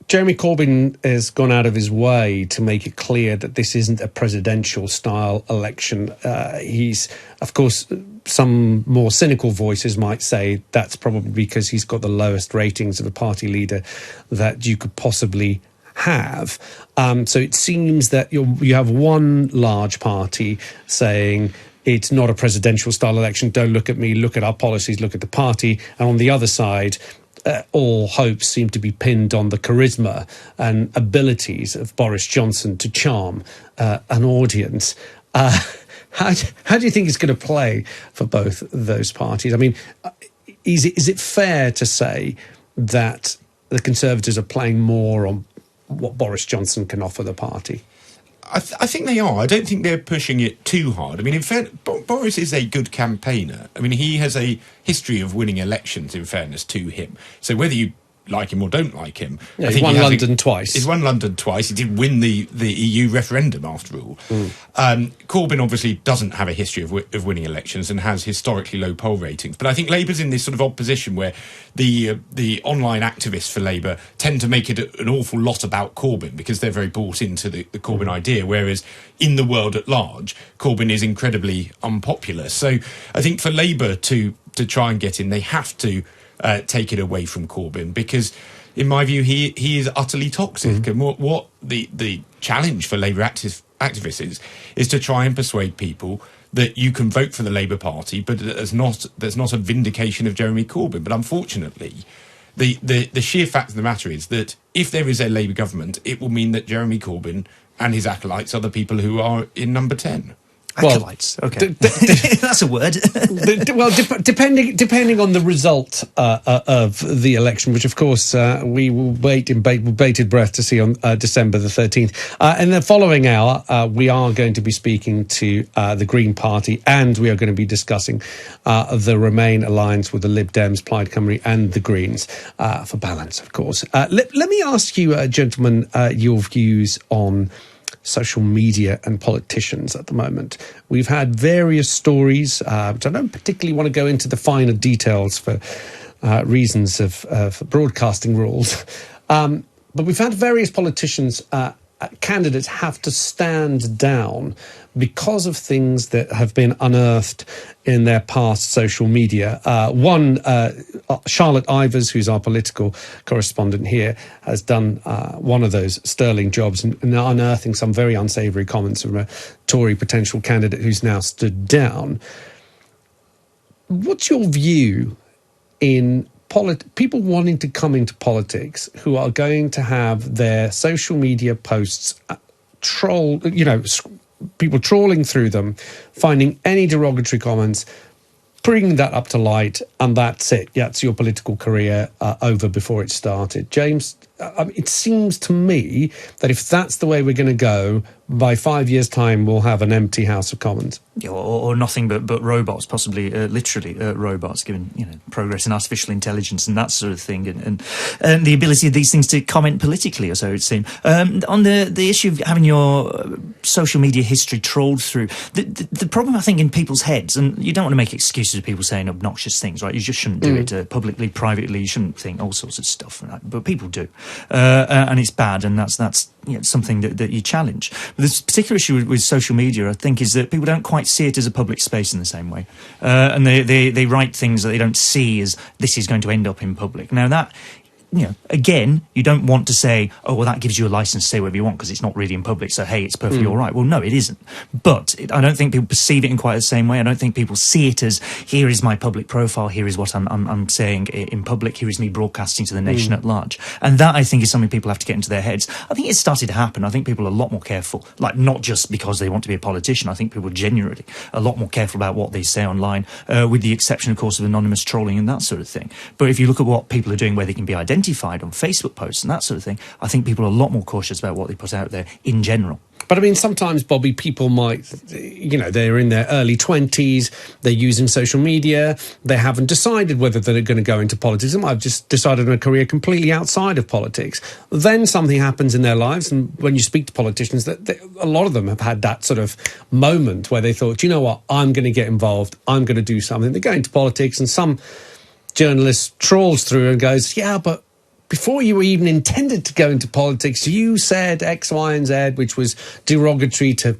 Jeremy Corbyn has gone out of his way to make it clear that this isn't a presidential-style election. He's, of course, some more cynical voices might say that's probably because he's got the lowest ratings of a party leader that you could possibly have. So it seems that you have one large party saying it's not a presidential-style election, don't look at me, look at our policies, look at the party. And on the other side, all hopes seem to be pinned on the charisma and abilities of Boris Johnson to charm an audience. How do you think it's going to play for both those parties? I mean, is it fair to say that the Conservatives are playing more on what Boris Johnson can offer the party? I think they are. I don't think they're pushing it too hard. I mean, in fact, Boris is a good campaigner. I mean, he has a history of winning elections, in fairness to him. So whether you like him or don't like him... Yeah, I think he won London twice. He's won London twice. He did win the EU referendum, after all. Corbyn obviously doesn't have a history of winning elections and has historically low poll ratings. But I think Labour's in this sort of opposition where the online activists for Labour tend to make it an awful lot about Corbyn because they're very bought into the Corbyn idea, whereas in the world at large, Corbyn is incredibly unpopular. So I think for Labour to try and get in, they have to take it away from Corbyn, because in my view he is utterly toxic. And what the challenge for Labour activists is to try and persuade people that you can vote for the Labour Party, but there's not a vindication of Jeremy Corbyn. But unfortunately, the sheer fact of the matter is that if there is a Labour government, it will mean that Jeremy Corbyn and his acolytes are the people who are in number 10. Acolytes, okay. That's a word. Depending on the result of the election, which of course we will wait in bated breath to see on December the 13th. In the following hour, we are going to be speaking to the Green Party, and we are going to be discussing the Remain alliance with the Lib Dems, Plaid Cymru and the Greens, for balance, of course. Let me ask you, gentlemen, your views on social media and politicians at the moment. We've had various stories, which I don't particularly want to go into the finer details for reasons of broadcasting rules. But we've had various politicians, candidates have to stand down because of things that have been unearthed in their past social media. One, Charlotte Ivers, who's our political correspondent here, has done one of those sterling jobs in unearthing some very unsavoury comments from a Tory potential candidate who's now stood down. What's your view in people wanting to come into politics who are going to have their social media posts people trawling through them, finding any derogatory comments, bringing that up to light, and that's it. Yeah, it's your political career over before it started. James, it seems to me that if that's the way we're going to go, by 5 years' time, we'll have an empty House of Commons. Yeah, or nothing but robots, possibly literally robots, given progress in artificial intelligence and that sort of thing, and the ability of these things to comment politically, or so it would seem. On the issue of having your social media history trawled through, the problem, I think, in people's heads, and you don't want to make excuses of people saying obnoxious things, right? You just shouldn't do it publicly, privately. You shouldn't think all sorts of stuff, right? But people do, and it's bad, and that's something that you challenge. This particular issue with social media, I think, is that people don't quite see it as a public space in the same way. And they write things that they don't see as this is going to end up in public. Now that, again, you don't want to say, oh, well, that gives you a license to say whatever you want because it's not really in public, so, hey, it's perfectly all right. Well, no, it isn't. But I don't think people perceive it in quite the same way. I don't think people see it as, here is my public profile, here is what I'm saying in public, here is me broadcasting to the nation at large. And that, I think, is something people have to get into their heads. I think it's started to happen. I think people are a lot more careful, like, not just because they want to be a politician. I think people are genuinely a lot more careful about what they say online, with the exception, of course, of anonymous trolling and that sort of thing. But if you look at what people are doing where they can be identified on Facebook posts and that sort of thing, I think people are a lot more cautious about what they put out there in general. But I mean, sometimes, Bobby, people might, they're in their early 20s, they're using social media, they haven't decided whether they're going to go into politics. They might have just decided on a career completely outside of politics. Then something happens in their lives, and when you speak to politicians, a lot of them have had that sort of moment where they thought, you know what, I'm going to get involved, I'm going to do something. They go into politics, and some journalist trawls through and goes, yeah, but before you were even intended to go into politics, you said X, Y, and Z, which was derogatory to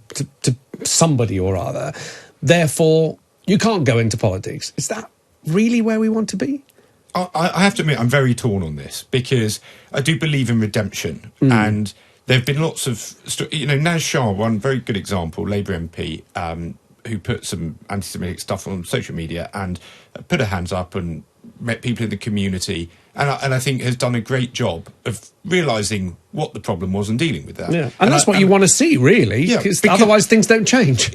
somebody or other. Therefore, you can't go into politics. Is that really where we want to be? I have to admit, I'm very torn on this, because I do believe in redemption. And there have been lots of... Naz Shah, one very good example, Labour MP, who put some anti-Semitic stuff on social media and put her hands up and met people in the community, and I think has done a great job of realising what the problem was and dealing with that. Yeah, and that's what you want to see, really, because otherwise things don't change.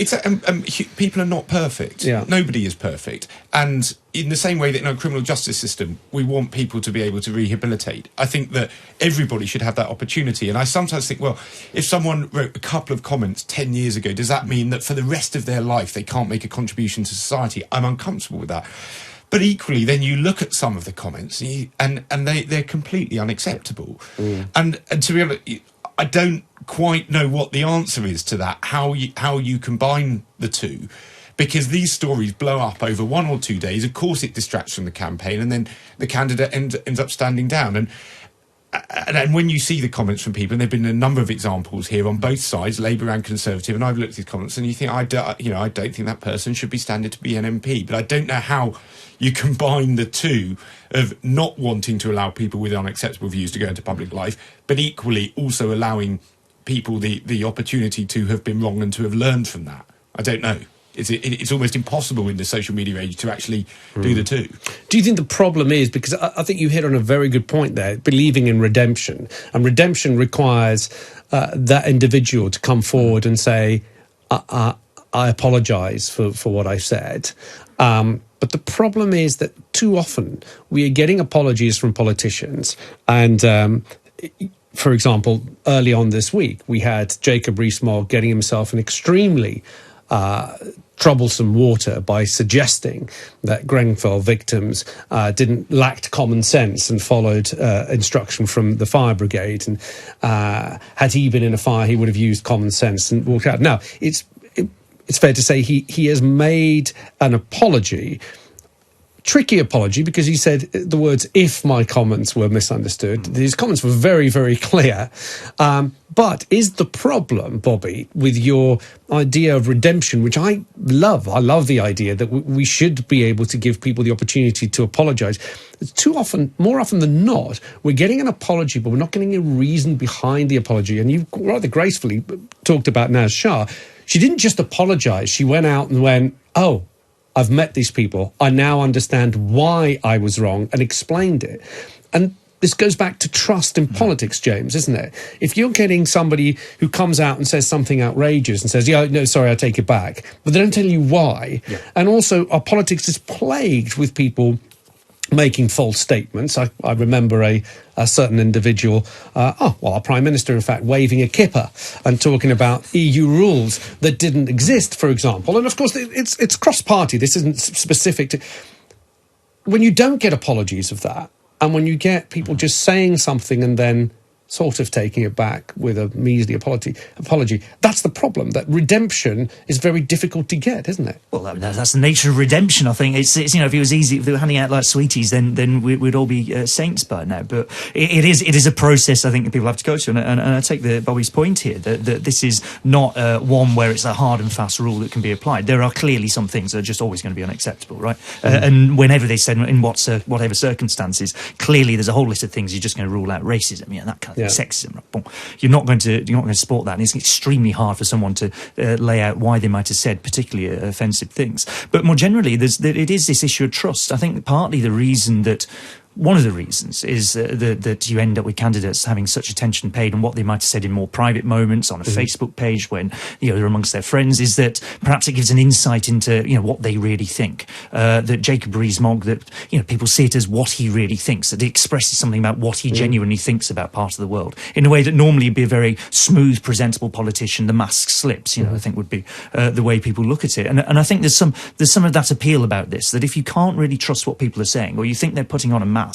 People are not perfect. Yeah. Nobody is perfect. And in the same way that in our criminal justice system, we want people to be able to rehabilitate, I think that everybody should have that opportunity. And I sometimes think, well, if someone wrote a couple of comments 10 years ago, does that mean that for the rest of their life they can't make a contribution to society? I'm uncomfortable with that. But equally, then you look at some of the comments and they're completely unacceptable. And to be honest, I don't quite know what the answer is to that, how you combine the two. Because these stories blow up over 1 or 2 days. Of course, it distracts from the campaign, and then the candidate ends up standing down. And and when you see the comments from people, and there have been a number of examples here on both sides, Labour and Conservative, and I've looked at these comments, and you think, I don't think that person should be standing to be an MP, but I don't know how you combine the two of not wanting to allow people with unacceptable views to go into public life, but equally also allowing people the opportunity to have been wrong and to have learned from that. I don't know. It's almost impossible in the social media age to actually do the two. Do you think the problem is, because I think you hit on a very good point there, believing in redemption, and redemption requires that individual to come forward and say, I apologise for what I said. But the problem is that too often we are getting apologies from politicians, and for example, early on this week, we had Jacob Rees-Mogg getting himself an extremely troublesome water by suggesting that Grenfell victims lacked common sense and followed instruction from the fire brigade, and had he been in a fire, he would have used common sense and walked out. Now, it's fair to say he has made an apology. Tricky apology, because he said the words, if my comments were misunderstood. His comments were very, very clear. But is the problem, Bobby, with your idea of redemption, which I love the idea that we should be able to give people the opportunity to apologise. More often than not, we're getting an apology, but we're not getting a reason behind the apology. And you rather gracefully talked about Naz Shah. She didn't just apologise. She went out and went, oh, I've met these people. I now understand why I was wrong, and explained it. And this goes back to trust in politics, James, isn't it? If you're getting somebody who comes out and says something outrageous and says, yeah, no, sorry, I take it back, but they don't tell you why. Yeah. And also, our politics is plagued with people making false statements. I remember a certain individual, our Prime Minister, in fact, waving a kipper and talking about EU rules that didn't exist, for example. And of course, it's cross-party. This isn't specific to... When you don't get apologies of that, and when you get people just saying something and then sort of taking it back with a measly apology, that's the problem. That redemption is very difficult to get, isn't it? Well, that's the nature of redemption. I think it's if it was easy, if they were handing out like sweeties, then we'd all be saints by now. But it is a process, I think, that people have to go to. And I take Bobby's point here that this is not one where it's a hard and fast rule that can be applied. There are clearly some things that are just always going to be unacceptable, right? And whenever they said in whatever circumstances, clearly there's a whole list of things you're just going to rule out: racism, that kind of sexism. You're not going to support that, and it's extremely hard for someone to lay out why they might have said particularly offensive things. But more generally, it is this issue of trust. I think partly the reason that. One of the reasons is that you end up with candidates having such attention paid on what they might have said in more private moments on a Facebook page when they're amongst their friends, is that perhaps it gives an insight into what they really think. That Jacob Rees-Mogg, that people see it as what he really thinks, that he expresses something about what he genuinely thinks about part of the world in a way that normally would be a very smooth, presentable politician. The mask slips, I think would be the way people look at it. And I think there's some of that appeal about this, that if you can't really trust what people are saying, or you think they're putting on a mask,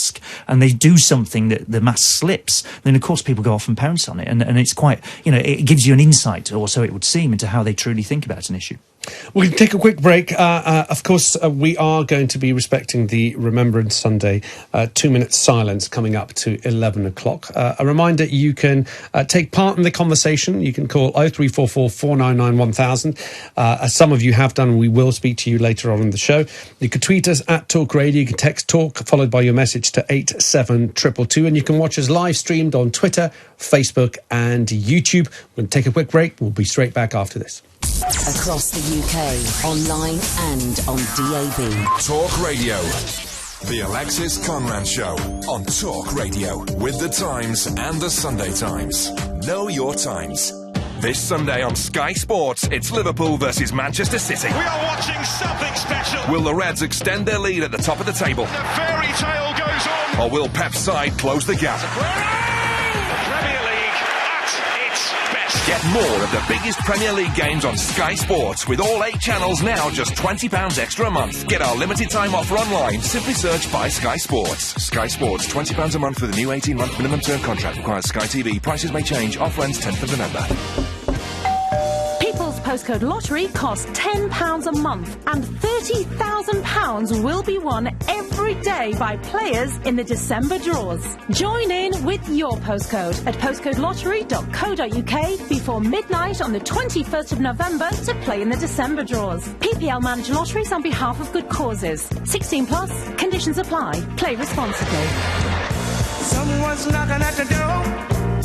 and they do something that the mask slips, then of course people go off and pounce on it, and it's quite, it gives you an insight, or so it would seem, into how they truly think about an issue. We're going to take a quick break. Of course, we are going to be respecting the Remembrance Sunday 2-minute silence coming up to 11 o'clock. A reminder, you can take part in the conversation. You can call 0344 499 1000. As some of you have done, we will speak to you later on in the show. You can tweet us at Talk Radio. You can text Talk, followed by your message, to 87222. And you can watch us live streamed on Twitter, Facebook and YouTube. We're going to take a quick break. We'll be straight back after this. Across the UK, online and on DAB. Talk Radio. The Alexis Conran Show on Talk Radio, with the Times and the Sunday Times. Know your times. This Sunday on Sky Sports, it's Liverpool versus Manchester City. We are watching something special. Will the Reds extend their lead at the top of the table? The fairy tale goes on. Or will Pep's side close the gap? The Premier League at its best. Get more of the biggest Premier League games on Sky Sports, with all 8 channels now just £20 extra a month. Get our limited time offer online. Simply search by Sky Sports. Sky Sports, £20 a month for the new 18-month minimum term contract. Requires Sky TV. Prices may change. Offer ends 10th of November. postcode lottery costs £10 a month, and £30,000 will be won every day by players in the December draws. Join in with your postcode at postcodelottery.co.uk before midnight on the 21st of November to play in the December draws. PPL manage lotteries on behalf of good causes. 16 plus, conditions apply. Play responsibly. Someone's knocking at the door.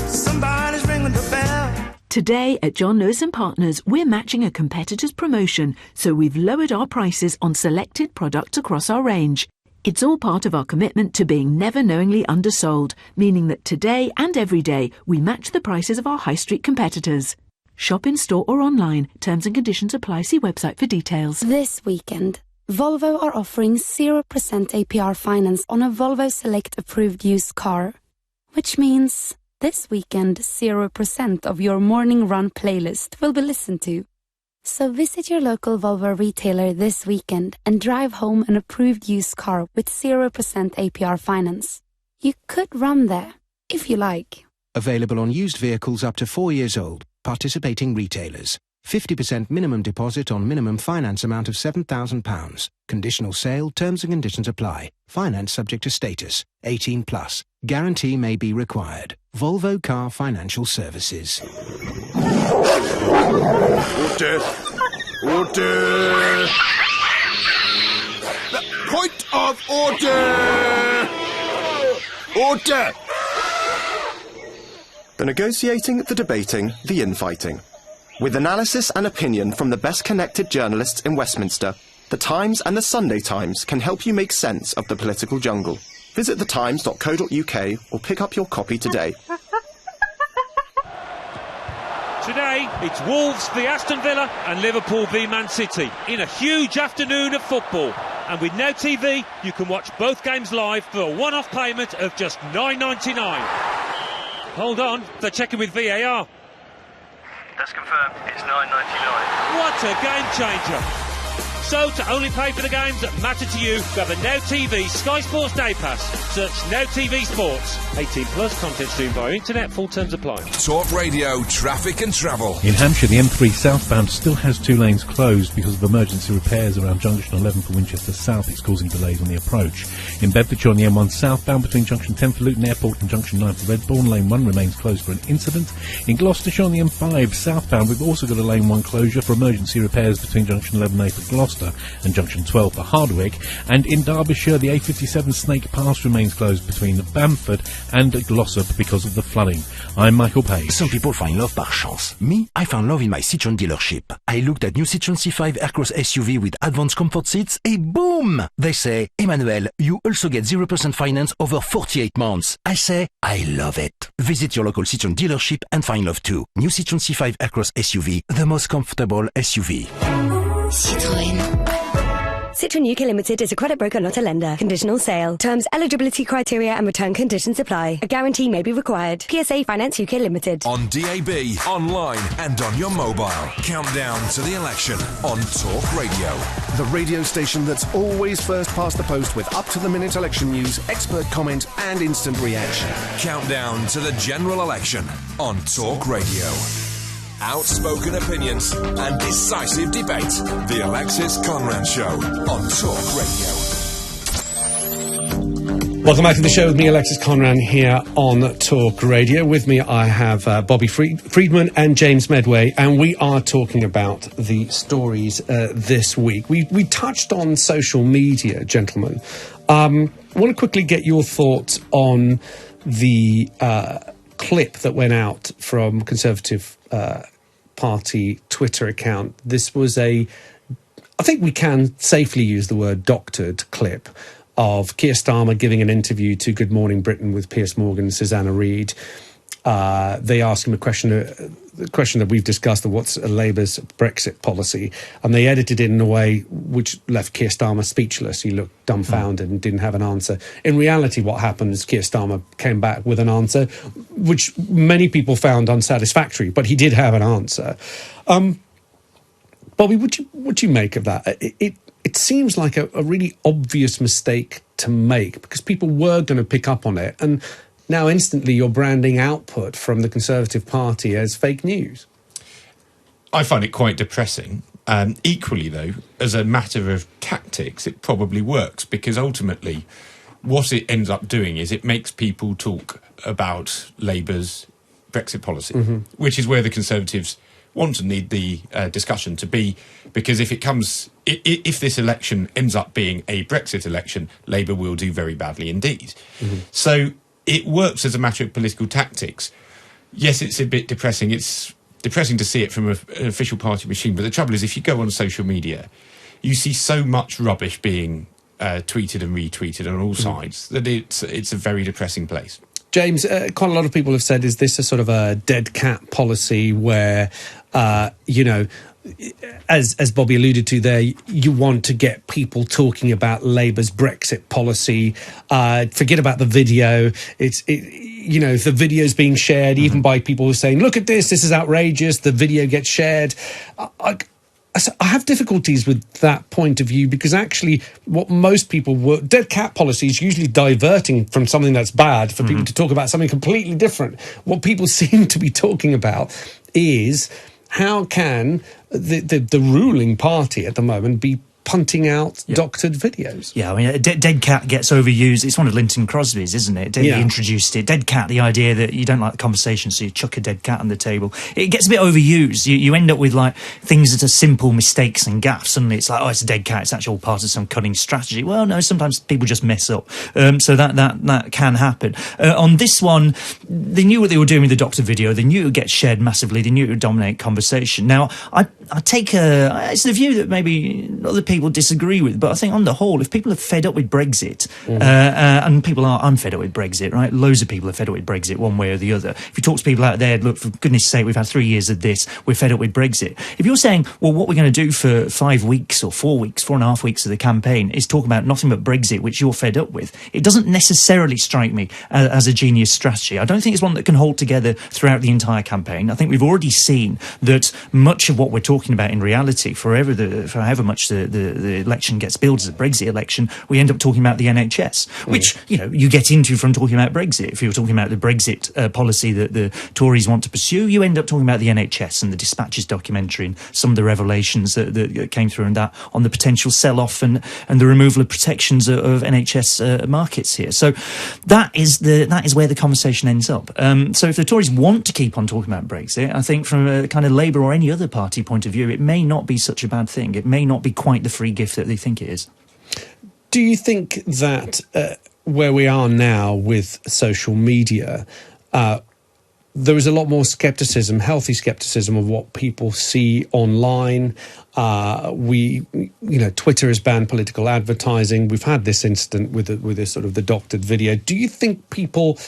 Somebody's ringing the bell. Today at John Lewis & Partners, we're matching a competitor's promotion, so we've lowered our prices on selected products across our range. It's all part of our commitment to being never knowingly undersold, meaning that today and every day we match the prices of our high street competitors. Shop in store or online. Terms and conditions apply. See website for details. This weekend, Volvo are offering 0% APR finance on a Volvo Select approved used car, which means this weekend 0% of your morning run playlist will be listened to. So visit your local Volvo retailer this weekend and drive home an approved used car with 0% APR finance. You could run there, if you like. Available on used vehicles up to 4 years old. Participating retailers. 50% minimum deposit on minimum finance amount of £7,000. Conditional sale, terms and conditions apply. Finance subject to status. 18 plus. Guarantee may be required. Volvo Car Financial Services. Order! Order! Point of order! Order! The negotiating, the debating, the infighting. With analysis and opinion from the best connected journalists in Westminster, The Times and the Sunday Times can help you make sense of the political jungle. Visit thetimes.co.uk or pick up your copy today. Today, it's Wolves v Aston Villa and Liverpool v Man City in a huge afternoon of football. And with Now TV, you can watch both games live for a one-off payment of just $9.99. Hold on, they're checking with VAR. That's confirmed. It's $9.99. What a game changer. So, to only pay for the games that matter to you, grab a Now TV Sky Sports Day Pass. Search Now TV Sports. 18 plus, content streamed via internet, full terms apply. Talk Radio, traffic and travel. In Hampshire, the M3 southbound still has 2 lanes closed because of emergency repairs around junction 11 for Winchester South. It's causing delays on the approach. In Bedfordshire, on the M1 southbound between junction 10 for Luton Airport and junction 9 for Redbourne, lane 1 remains closed for an incident. In Gloucestershire, on the M5 southbound, we've also got a lane 1 closure for emergency repairs between junction 11A for Gloucester and junction 12 for Hardwick. And in Derbyshire, the A57 Snake Pass remains closed between Bamford and Glossop because of the flooding. I'm Michael Page. Some people find love par chance. Me, I found love in my Citroën dealership. I looked at new Citroën C5 Aircross SUV with advanced comfort seats, and boom! They say, Emmanuel, you also get 0% finance over 48 months. I say, I love it. Visit your local Citroën dealership and find love too. New Citroën C5 Aircross SUV, the most comfortable SUV. Citroën. Citroën UK Limited is a credit broker, not a lender. Conditional sale. Terms, eligibility criteria and return conditions apply. A guarantee may be required. PSA Finance UK Limited. On DAB, online and on your mobile. Countdown to the election on Talk Radio. The radio station that's always first past the post with up-to-the-minute election news, expert comment and instant reaction. Countdown to the general election on Talk Radio. Outspoken opinions and decisive debate. The Alexis Conran Show on Talk Radio. Welcome back to the show with me, Alexis Conran, here on Talk Radio. With me, I have Bobby Friedman and James Meadway, and we are talking about the stories this week. We touched on social media, gentlemen. I want to quickly get your thoughts on the clip that went out from Conservative Party Twitter account. This was I think we can safely use the word doctored clip of Keir Starmer giving an interview to Good Morning Britain with Piers Morgan and Susanna Reid. They asked him a question, the question that we've discussed of what's Labour's Brexit policy, and they edited it in a way which left Keir Starmer speechless. He looked dumbfounded and didn't have an answer. In reality, what happened is Keir Starmer came back with an answer which many people found unsatisfactory, but he did have an answer. Bobby, what do you make of that? It seems like a really obvious mistake to make because people were going to pick up on it, and now instantly you're branding output from the Conservative Party as fake news. I find it quite depressing. Equally, though, as a matter of tactics, it probably works, because ultimately what it ends up doing is it makes people talk about Labour's Brexit policy, which is where the Conservatives want and need the discussion to be, because if this election ends up being a Brexit election, Labour will do very badly indeed. So it works as a matter of political tactics. Yes, it's a bit depressing. It's depressing to see it from an official party machine, but the trouble is, if you go on social media, you see so much rubbish being tweeted and retweeted on all sides that it's a very depressing place. James, quite a lot of people have said, is this a sort of a dead cat policy where, as Bobby alluded to there, you want to get people talking about Labour's Brexit policy, forget about the video. If the video's being shared, even by people who are saying, look at this is outrageous, the video gets shared. I have difficulties with that point of view, because actually what most people dead cat policy is usually diverting from something that's bad for people to talk about something completely different. What people seem to be talking about is how can the ruling party at the moment be punting out doctored videos. Yeah, I mean, dead cat gets overused. It's one of Linton Crosby's, isn't it? He introduced it. Dead cat, the idea that you don't like the conversation, so you chuck a dead cat on the table. It gets a bit overused. You end up with, like, things that are simple mistakes and gaffes. Suddenly it's like, oh, it's a dead cat. It's actually all part of some cunning strategy. Well, no, sometimes people just mess up. So that can happen. On this one, they knew what they were doing with the doctor video. They knew it would get shared massively. They knew it would dominate conversation. Now, I take it's the view that maybe other people disagree with, but I think on the whole, if people are fed up with Brexit, and people are unfed up with Brexit, right? Loads of people are fed up with Brexit one way or the other. If you talk to people out there, look, for goodness sake, we've had 3 years of this, we're fed up with Brexit. If you're saying, well, what we're going to do for 5 weeks or 4 weeks, 4.5 weeks of the campaign is talk about nothing but Brexit, which you're fed up with, it doesn't necessarily strike me as a genius strategy. I don't think it's one that can hold together throughout the entire campaign. I think we've already seen that much of what we're talking about in reality, for however much the election gets billed as a Brexit election, we end up talking about the NHS, which, you get into from talking about Brexit. If you're talking about the Brexit policy that the Tories want to pursue, you end up talking about the NHS and the Dispatches documentary and some of the revelations that came through and that on the potential sell-off and the removal of protections of NHS markets here. So that is where the conversation ends up. So if the Tories want to keep on talking about Brexit, I think from a kind of Labour or any other party point of view, it may not be such a bad thing. It may not be quite the free gift that they think it is. Do you think that where we are now with social media, there is a lot more scepticism, healthy scepticism of what people see online? Twitter has banned political advertising. We've had this incident with this sort of the doctored video. Do you think people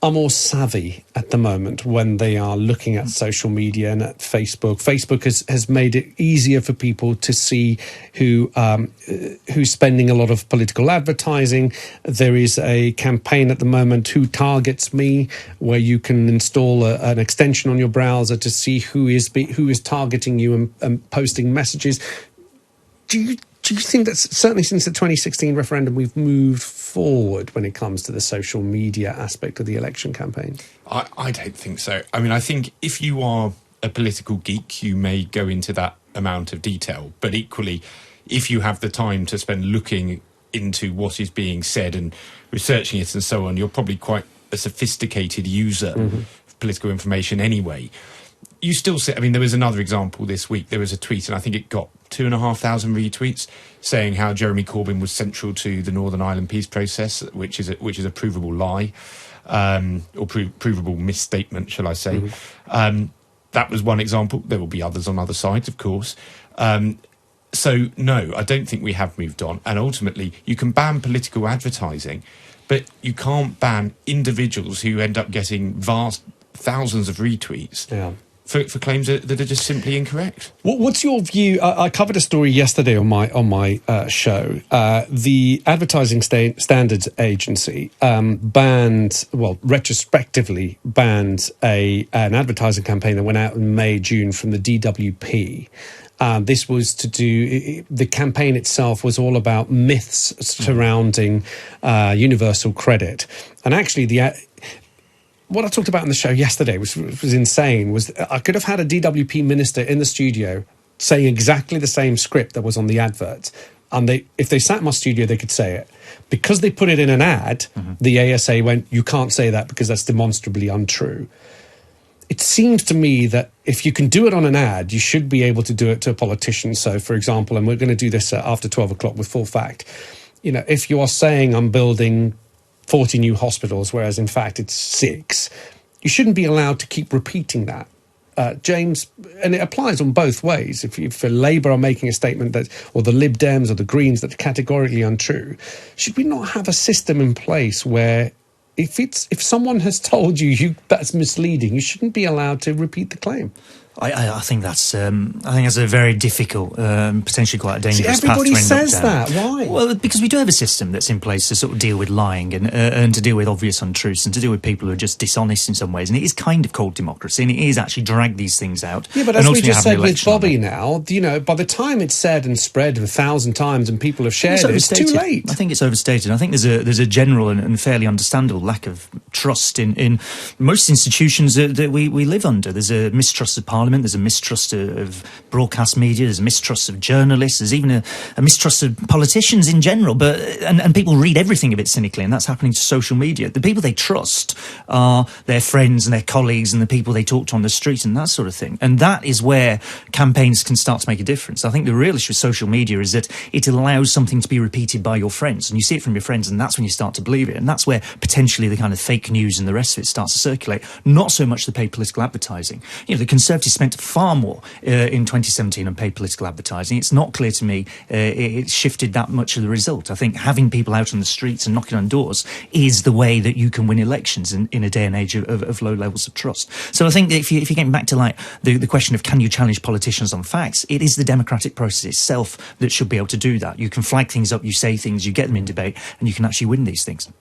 are more savvy at the moment when they are looking at social media and at Facebook? Facebook has made it easier for people to see who's spending a lot of political advertising. There is a campaign at the moment, Who Targets Me, where you can install an extension on your browser to see who is targeting you and posting messages. Do you think that certainly since the 2016 referendum we've moved forward when it comes to the social media aspect of the election campaign? I don't think so. I mean, I think if you are a political geek, you may go into that amount of detail. But equally, if you have the time to spend looking into what is being said and researching it and so on, you're probably quite a sophisticated user of political information anyway. You still see, I mean, there was another example this week. There was a tweet, and I think it got 2,500 retweets, saying how Jeremy Corbyn was central to the Northern Ireland peace process, which is a provable lie, or provable misstatement, shall I say. That was one example. There will be others on other sides, of course. So, no, I don't think we have moved on. And ultimately, you can ban political advertising, but you can't ban individuals who end up getting vast thousands of retweets. For claims that are just simply incorrect. What's your view? I covered a story yesterday on my show. The Advertising Standards Agency retrospectively banned an advertising campaign that went out in May, June from the DWP. This was to do, the campaign itself was all about myths surrounding universal credit. And actually what I talked about in the show yesterday, which was insane, was I could have had a DWP minister in the studio saying exactly the same script that was on the advert. And if they sat in my studio, they could say it. Because they put it in an ad, the ASA went, you can't say that because that's demonstrably untrue. It seems to me that if you can do it on an ad, you should be able to do it to a politician. So, for example, and we're going to do this after 12 o'clock with Full Fact, you know, if you are saying I'm building 40 new hospitals, whereas in fact it's 6, you shouldn't be allowed to keep repeating that. James, and it applies on both ways. If Labour are making a statement that, or the Lib Dems or the Greens, that's categorically untrue, should we not have a system in place where if someone has told you that's misleading, you shouldn't be allowed to repeat the claim? I think that's a very difficult, potentially quite a dangerous path to everybody end says up down. that. Why? Well, because we do have a system that's in place to sort of deal with lying and to deal with obvious untruths and to deal with people who are just dishonest in some ways. And it is kind of called democracy, and it is actually drag these things out. Yeah, but as we just said with Bobby now, you know, by the time it's said and spread 1,000 times and people have shared it's too late. I think it's overstated. I think there's a general and fairly understandable lack of trust in most institutions that we live under. There's a mistrust of Parliament. There's a mistrust of broadcast media. There's a mistrust of journalists. There's even a mistrust of politicians in general. But and people read everything a bit cynically, and that's happening to social media. The people they trust are their friends and their colleagues and the people they talk to on the street and that sort of thing. And that is where campaigns can start to make a difference. I think the real issue with social media is that it allows something to be repeated by your friends, and you see it from your friends, and that's when you start to believe it. And that's where potentially the kind of fake news and the rest of it starts to circulate. Not so much the paid political advertising. You know, the Conservatives spent far more in 2017 on paid political advertising. It's not clear to me it shifted that much of the result. I think having people out on the streets and knocking on doors is the way that you can win elections in a day and age of low levels of trust. So I think that if you're getting back to like the question of can you challenge politicians on facts, it is the democratic process itself that should be able to do that. You can flag things up, you say things, you get them in debate, and you can actually win these things.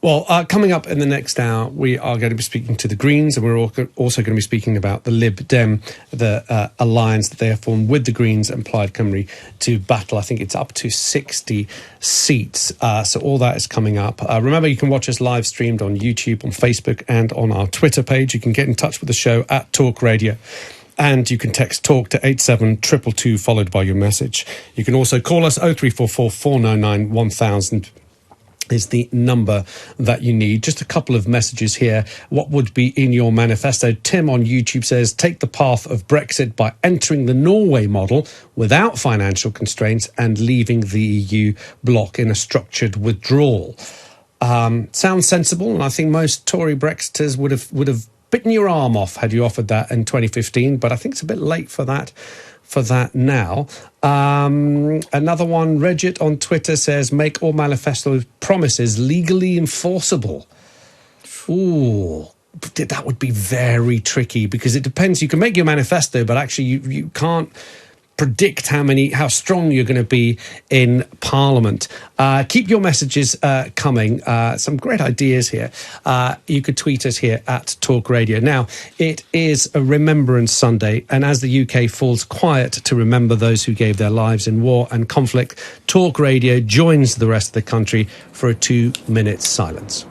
Well, coming up in the next hour, we are going to be speaking to the Greens, and we're also going to be speaking about the Lib Dem, the alliance that they have formed with the Greens and Plaid Cymru to battle. I think it's up to 60 seats. So all that is coming up. Remember, you can watch us live streamed on YouTube, on Facebook, and on our Twitter page. You can get in touch with the show at Talk Radio. And you can text TALK to 87222 followed by your message. You can also call us 0344 499 1000. Is the number that you need. Just a couple of messages here. What would be in your manifesto? Tim on YouTube says, take the path of Brexit by entering the Norway model without financial constraints and leaving the EU bloc in a structured withdrawal. Sounds sensible, and I think most Tory Brexiters would have bitten your arm off had you offered that in 2015, but I think it's a bit late for that now. Another one, Regit on Twitter says, make all manifesto promises legally enforceable. Ooh, that would be very tricky because it depends. You can make your manifesto, but actually you can't predict how strong you're going to be in Parliament. Keep your messages coming. Some great ideas here. You could tweet us here at Talk Radio. Now, it is a Remembrance Sunday, and as the UK falls quiet to remember those who gave their lives in war and conflict, Talk Radio joins the rest of the country for a 2-minute silence.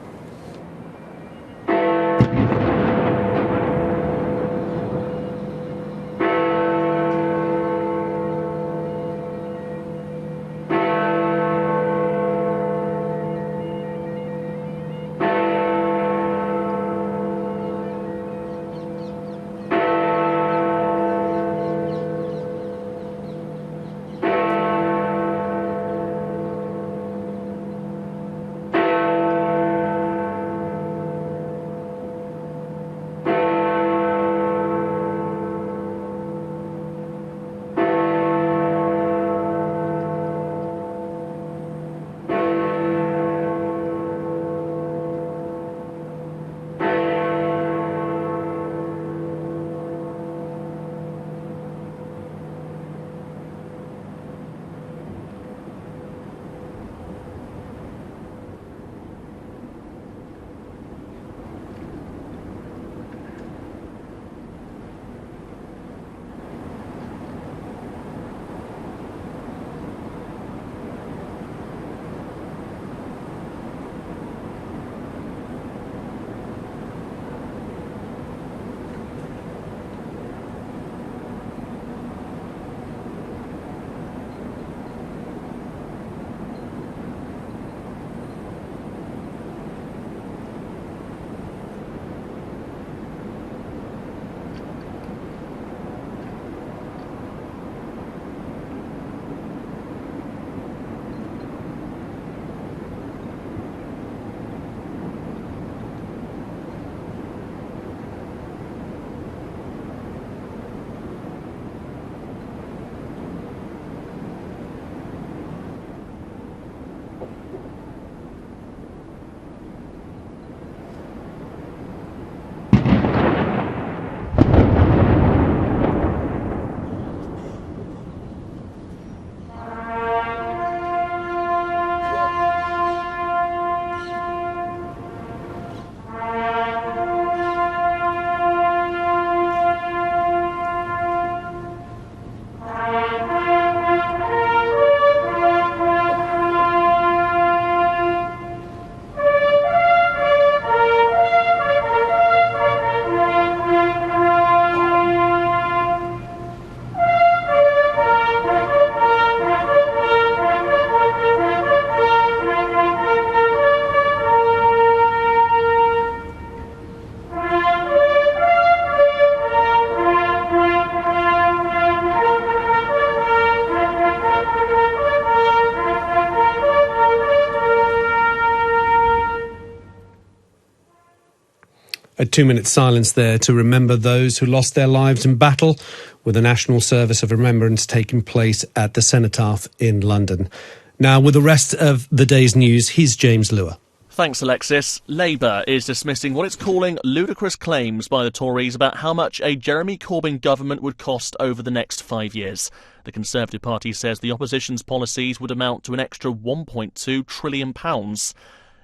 A 2-minute silence there to remember those who lost their lives in battle, with a national service of remembrance taking place at the Cenotaph in London. Now, with the rest of the day's news, here's James Lewis. Thanks, Alexis. Labour is dismissing what it's calling ludicrous claims by the Tories about how much a Jeremy Corbyn government would cost over the next 5 years. The Conservative Party says the opposition's policies would amount to an extra £1.2 trillion.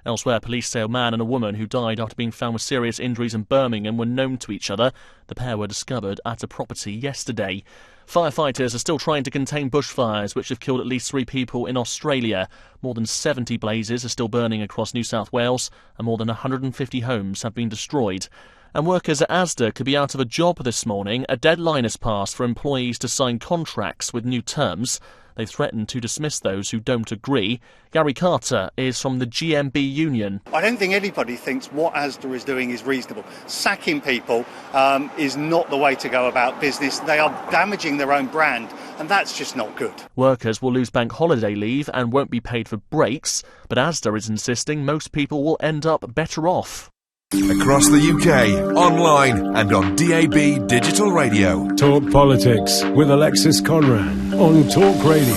Elsewhere, police say a man and a woman who died after being found with serious injuries in Birmingham were known to each other. The pair were discovered at a property yesterday. Firefighters are still trying to contain bushfires, which have killed at least 3 people in Australia. More than 70 blazes are still burning across New South Wales, and more than 150 homes have been destroyed. And workers at Asda could be out of a job this morning. A deadline has passed for employees to sign contracts with new terms. They've threatened to dismiss those who don't agree. Gary Carter is from the GMB union. I don't think anybody thinks what Asda is doing is reasonable. Sacking people is not the way to go about business. They are damaging their own brand, and that's just not good. Workers will lose bank holiday leave and won't be paid for breaks, but Asda is insisting most people will end up better off. Across the UK, online and on DAB Digital Radio. Talk Politics with Alexis Conran on Talk Radio.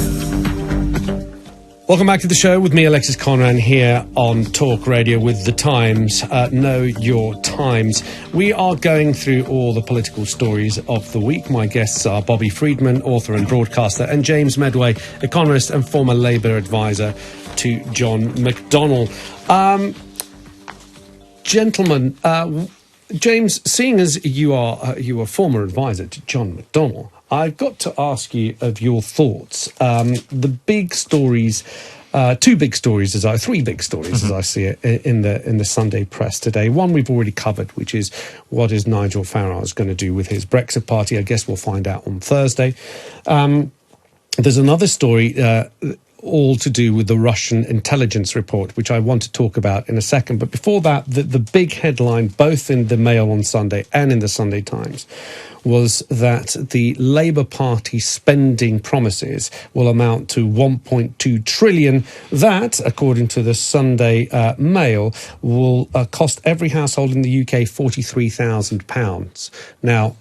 Welcome back to the show with me, Alexis Conran, here on Talk Radio with The Times. Know Your Times. We are going through all the political stories of the week. My guests are Bobby Friedman, author and broadcaster, and James Meadway, economist and former Labour advisor to John McDonnell. Gentlemen, James, seeing as you are former advisor to John McDonnell, I've got to ask you of your thoughts. The big stories, 3 big stories, as I see it in the Sunday press today. One we've already covered, which is what is Nigel Farage going to do with his Brexit party? I guess we'll find out on Thursday. There's another story. All to do with the Russian intelligence report, which I want to talk about in a second. But before that, the big headline, both in the Mail on Sunday and in the Sunday Times, was that the Labour Party spending promises will amount to 1.2 trillion. That, according to the Sunday Mail, will cost every household in the UK £43,000. Now,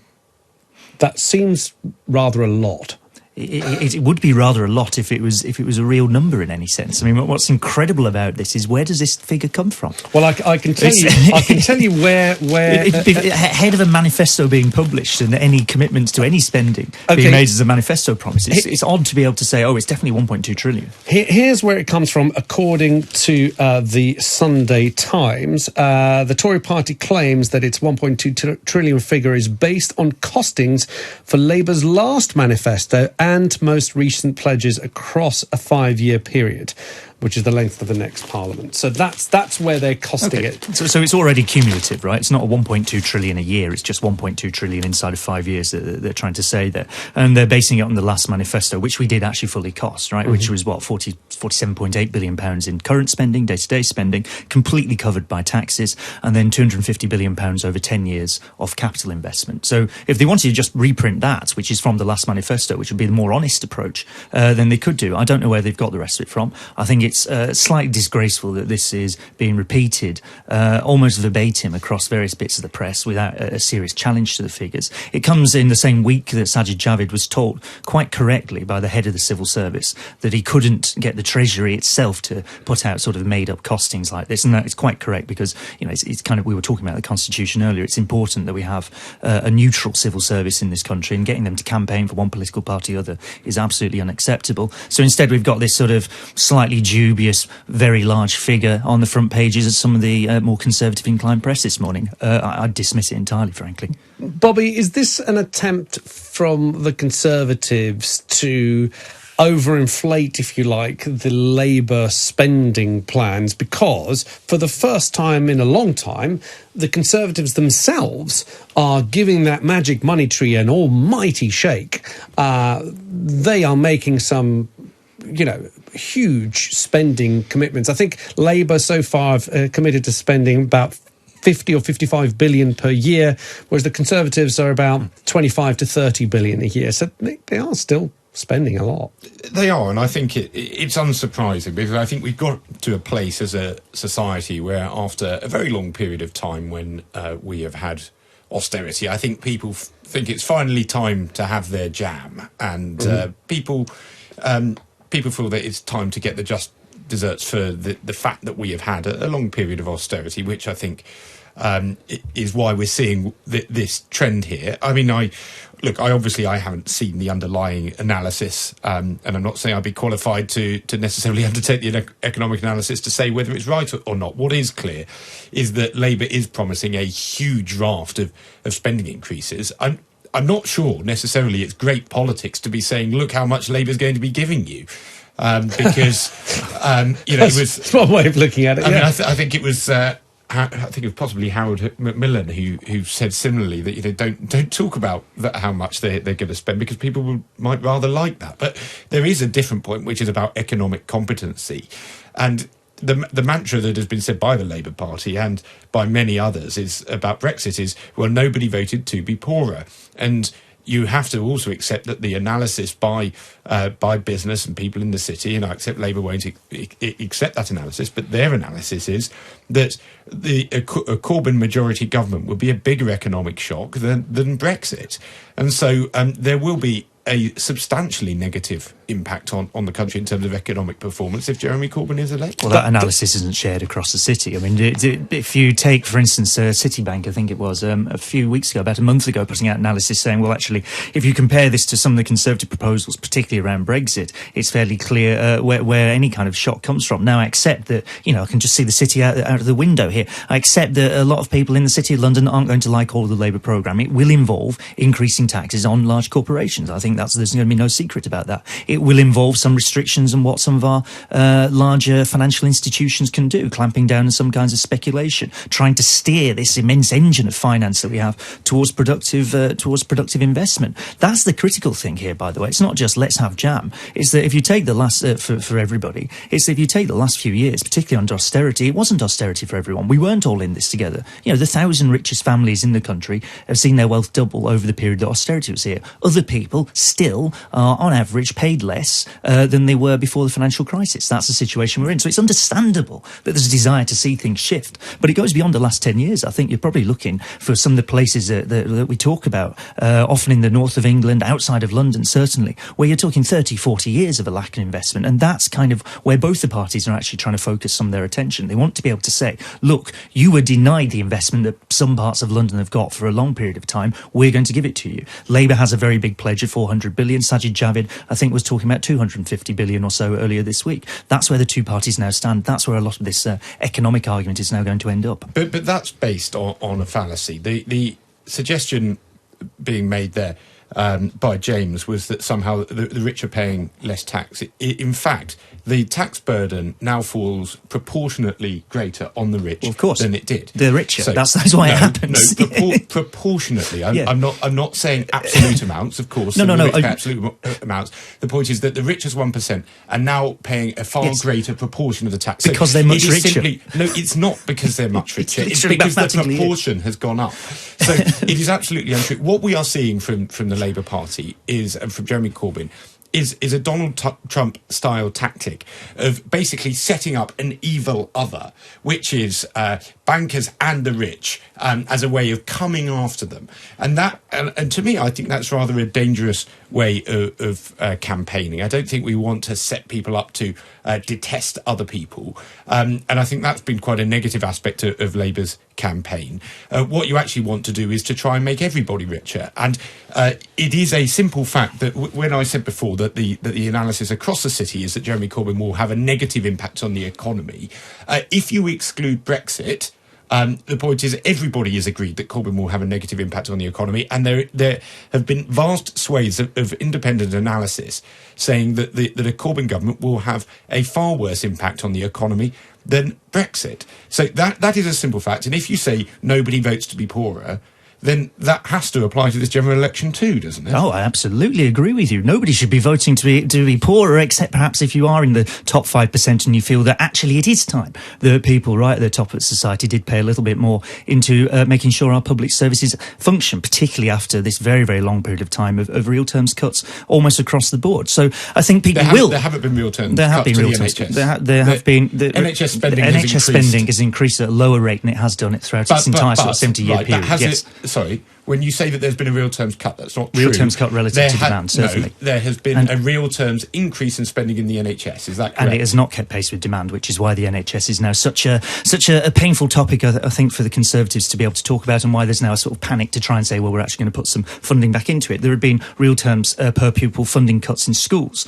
that seems rather a lot. It would be rather a lot if it was a real number in any sense. I mean, what's incredible about this is, where does this figure come from? Well, I can tell you. I can tell you where ahead of a manifesto being published and any commitments to any spending being made as a manifesto promise. It's odd to be able to say, oh, it's definitely 1.2 trillion. Here's where it comes from, according to the Sunday Times. The Tory party claims that its 1.2 trillion figure is based on costings for Labour's last manifesto and most recent pledges across a 5-year period, which is the length of the next Parliament. So that's where they're costing it. So it's already cumulative, right? It's not a 1.2 trillion a year. It's just 1.2 trillion inside of 5 years that they're trying to say there. And they're basing it on the last manifesto, which we did actually fully cost, right? Mm-hmm. Which was, 47.8 billion pounds in current spending, day-to-day spending, completely covered by taxes, and then 250 billion pounds over 10 years of capital investment. So if they wanted to just reprint that, which is from the last manifesto, which would be the more honest approach, then they could do. I don't know where they've got the rest of it from. I think it's slightly disgraceful that this is being repeated almost verbatim across various bits of the press without a serious challenge to the figures. It comes in the same week that Sajid Javid was told quite correctly by the head of the civil service that he couldn't get the Treasury itself to put out sort of made-up costings like this. And that is quite correct, because it's kind of, we were talking about the Constitution earlier. It's important that we have a neutral civil service in this country, and getting them to campaign for one political party or other is absolutely unacceptable. So instead we've got this sort of slightly dubious, very large figure on the front pages of some of the more conservative inclined press this morning. I'd dismiss it entirely, frankly. Bobby, is this an attempt from the Conservatives to overinflate, if you like, the Labour spending plans? Because for the first time in a long time, the Conservatives themselves are giving that magic money tree an almighty shake. They are making some, huge spending commitments. I think Labour so far have committed to spending about 50 or 55 billion per year, whereas the Conservatives are about 25 to 30 billion a year. So they are still spending a lot. They are, and I think it's unsurprising, because I think we've got to a place as a society where, after a very long period of time when we have had austerity, I think people think it's finally time to have their jam, and people feel that it's time to get the just desserts for the fact that we have had a long period of austerity, which I think is why we're seeing this trend here. I mean, I haven't seen the underlying analysis, and I'm not saying I'd be qualified to necessarily undertake the economic analysis to say whether it's right or not. What is clear is that Labour is promising a huge raft of spending increases. I'm not sure necessarily it's great politics to be saying, look how much Labour's going to be giving you. Because it was. It's one way of looking at it. I mean, I think it was. I think it was possibly Howard Macmillan who said similarly that don't talk about how much they're going to spend, because people might rather like that. But there is a different point, which is about economic competency, and the mantra that has been said by the Labour Party and by many others is about Brexit is, well, nobody voted to be poorer, and you have to also accept that the analysis by business and people in the city, and I accept Labour won't accept that analysis, but their analysis is that a Corbyn majority government would be a bigger economic shock than Brexit. And so there will be a substantially negative impact on the country in terms of economic performance if Jeremy Corbyn is elected. Well, that analysis isn't shared across the city. I mean, if you take, for instance, Citibank, I think it was a few weeks ago, about a month ago, putting out analysis saying, well, actually, if you compare this to some of the Conservative proposals, particularly around Brexit, it's fairly clear where any kind of shock comes from. Now, I accept that, I can just see the city out of the window here. I accept that a lot of people in the City of London aren't going to like all of the Labour programme. It will involve increasing taxes on large corporations. I think there's going to be no secret about that. It will involve some restrictions on what some of our larger financial institutions can do, clamping down on some kinds of speculation, trying to steer this immense engine of finance that we have towards productive investment. That's the critical thing here, by the way. It's not just let's have jam. It's that if you take the last for everybody, it's that if you take the last few years, particularly under austerity, it wasn't austerity for everyone. We weren't all in this together. The 1,000 richest families in the country have seen their wealth double over the period that austerity was here. Other people still are, on average, paid less than they were before the financial crisis. That's the situation we're in. So it's understandable that there's a desire to see things shift. But it goes beyond the last 10 years. I think you're probably looking for some of the places that we talk about, often in the north of England, outside of London, certainly, where you're talking 30, 40 years of a lack of investment. And that's kind of where both the parties are actually trying to focus some of their attention. They want to be able to say, look, you were denied the investment that some parts of London have got for a long period of time. We're going to give it to you. Labour has a very big pledge of 400 billion. Sajid Javid, I think, was talking about 250 billion or so earlier this week. That's where the two parties now stand. That's where a lot of this economic argument is now going to end up. But that's based on a fallacy. The suggestion being made there by James was that somehow the rich are paying less tax. In fact, the tax burden now falls proportionately greater on the rich than it did. The richer. So, that's why it happens. Proportionately. I'm not saying absolute amounts, of course. No. Absolute amounts. The point is that the richest 1% are now paying a far greater proportion of the tax. Because they're much richer. No, it's not because they're much richer. It's because the proportion has gone up. So it is absolutely untrue. What we are seeing from the Labour Party is, and from Jeremy Corbyn, is a Donald Trump style tactic of basically setting up an evil other, which is bankers and the rich, as a way of coming after them. And that, and to me, I think that's rather a dangerous way of campaigning. I don't think we want to set people up to detest other people. And I think that's been quite a negative aspect of Labour's campaign. What you actually want to do is to try and make everybody richer. And it is a simple fact that when I said before that the analysis across the city is that Jeremy Corbyn will have a negative impact on the economy, if you exclude Brexit, the point is everybody has agreed that Corbyn will have a negative impact on the economy, and there have been vast swathes of independent analysis saying that a Corbyn government will have a far worse impact on the economy than Brexit. So that is a simple fact. And if you say nobody votes to be poorer, then that has to apply to this general election too, doesn't it? Oh, I absolutely agree with you. Nobody should be voting to be poorer, except perhaps if you are in the top 5% and you feel that actually it is time that people right at the top of society did pay a little bit more into making sure our public services function, particularly after this very, very long period of time of real terms cuts almost across the board. So I think people will. There haven't been real terms There have cuts been to real the terms. NHS. There have been. The NHS spending NHS spending has increased at a lower rate than it has done it throughout its entire sort of 70-year period. Sorry, when you say that there's been a real terms cut, that's not true. Real terms cut relative to demand, certainly. No, there has been a real terms increase in spending in the NHS. Is that correct? And it has not kept pace with demand, which is why the NHS is now such a painful topic, I think, for the Conservatives to be able to talk about, and why there's now a sort of panic to try and say, well, we're actually going to put some funding back into it. There have been real terms per pupil funding cuts in schools,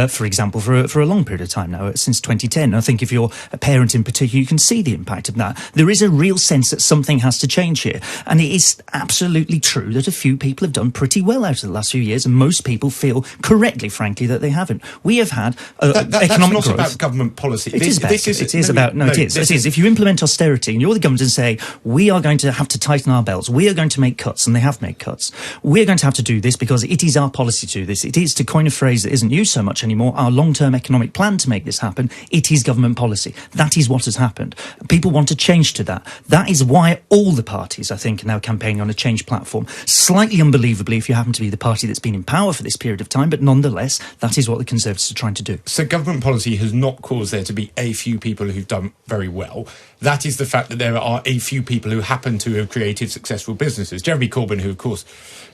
for example, for a long period of time now, since 2010. I think if you're a parent in particular, you can see the impact of that. There is a real sense that something has to change here. And it is absolutely true that a few people have done pretty well out of the last few years, and most people feel correctly, frankly, that they haven't. We have had economic that's not growth. About government policy. It is about. It is. If you implement austerity and you're the government and say, we are going to have to tighten our belts, we are going to make cuts, and they have made cuts, we're going to have to do this because it is our policy to do this. It is, to coin a phrase that isn't used so much anymore, our long-term economic plan to make this happen. It is government policy. That is what has happened. People want to change to that. That is why all the parties, I think, are now campaigning on a change platform. Slightly unbelievably, if you happen to be the party that's been in power for this period of time, but nonetheless, that is what the Conservatives are trying to do. So government policy has not caused there to be a few people who've done very well. That is the fact that there are a few people who happen to have created successful businesses. Jeremy Corbyn, who, of course,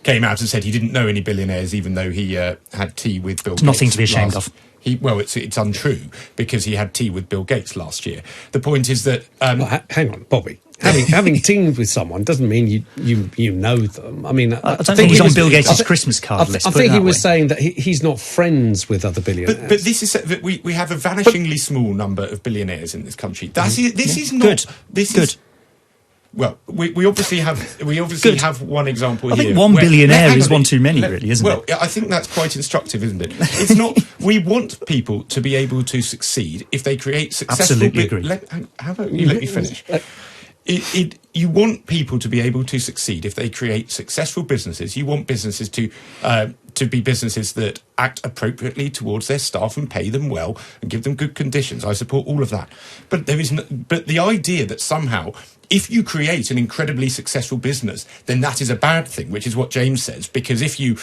came out and said he didn't know any billionaires, even though he had tea with Bill Gates. Nothing to be ashamed of. It's untrue, because he had tea with Bill Gates last year. The point is that... hang on, Bobby. Having teamed with someone doesn't mean you know them. I mean, I don't think he's on Bill Gates' Christmas card list. I think he was saying that he's not friends with other billionaires. But this is that we have a vanishingly small number of billionaires in this country. This is not good. This is. Well, we obviously have one example here. I think one billionaire is one too many, really, isn't it? Well, I think that's quite instructive, isn't it? It's not. We want people to be able to succeed if they create successful... Absolutely agree. How about you let me finish? You want people to be able to succeed if they create successful businesses. You want businesses to be businesses that act appropriately towards their staff and pay them well and give them good conditions. I support all of that. But but the idea that somehow, if you create an incredibly successful business, then that is a bad thing, which is what James says. Because if you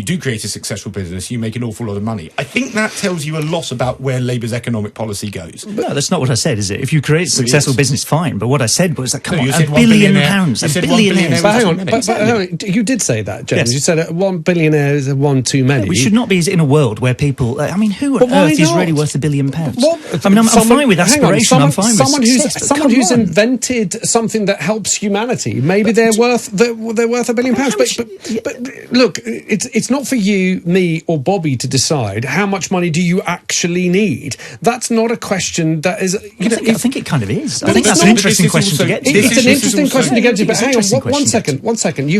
do create a successful business, you make an awful lot of money. I think that tells you a lot about where Labour's economic policy goes. No, that's not what I said, is it? If you create a successful business, fine. But what I said was that, come on, £1 billion pounds. £1 billion. But hang on, but you did say that, James. Yes. You said $1 billionaire is one too many. We should not be in a world where people... I mean, who on earth is really worth £1 billion? Well, I mean, I'm fine with aspiration. I'm fine with success. Someone who's invented something that helps humanity. Maybe they're worth £1 billion. But look, it's not for you, me, or Bobby to decide how much money do you actually need. That's not a question that is. I think it kind of is. I think that's an interesting question to get to. It's an interesting question to get to. But hang on, one second. We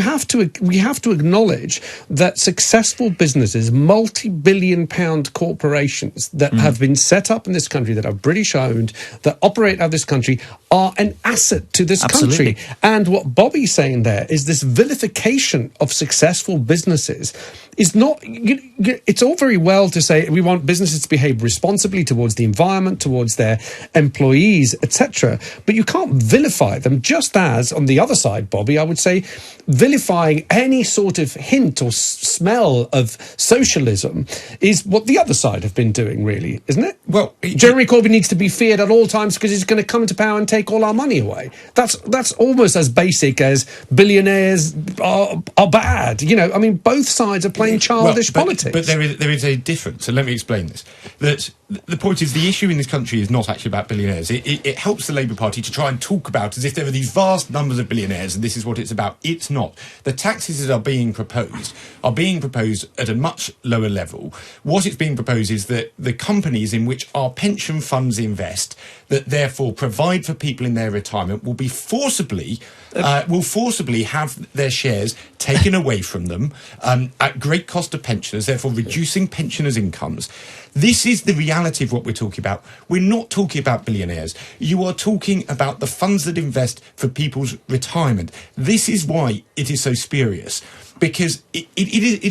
have to acknowledge that successful businesses, multi-billion-pound corporations that have been set up in this country, that are British owned, that operate out of this country, are an asset to this country. And what Bobby's saying there is this vilification of successful businesses is not... It's all very well to say we want businesses to behave responsibly towards the environment, towards their employees, etc. But you can't vilify them, just as, on the other side, Bobby, I would say, vilifying any sort of hint or smell of socialism is what the other side have been doing, really, isn't it? Well, Jeremy Corbyn needs to be feared at all times because he's going to come into power and take all our money away. That's almost as basic as billionaires are bad. I mean, both sides are playing childish politics. But there is a difference, and let me explain this. That the point is, the issue in this country is not actually about billionaires. It helps the Labour Party to try and talk about as if there are these vast numbers of billionaires and this is what it's about. It's not. The taxes that are being proposed at a much lower level. What it's being proposed is that the companies in which our pension funds invest, that therefore provide for people in their retirement, will forcibly have their shares taken away from them at great cost to pensioners, therefore reducing pensioners' incomes. This is the reality reality of what we're talking about. We're not talking about billionaires. You are talking about the funds that invest for people's retirement. This is why it is so spurious, because it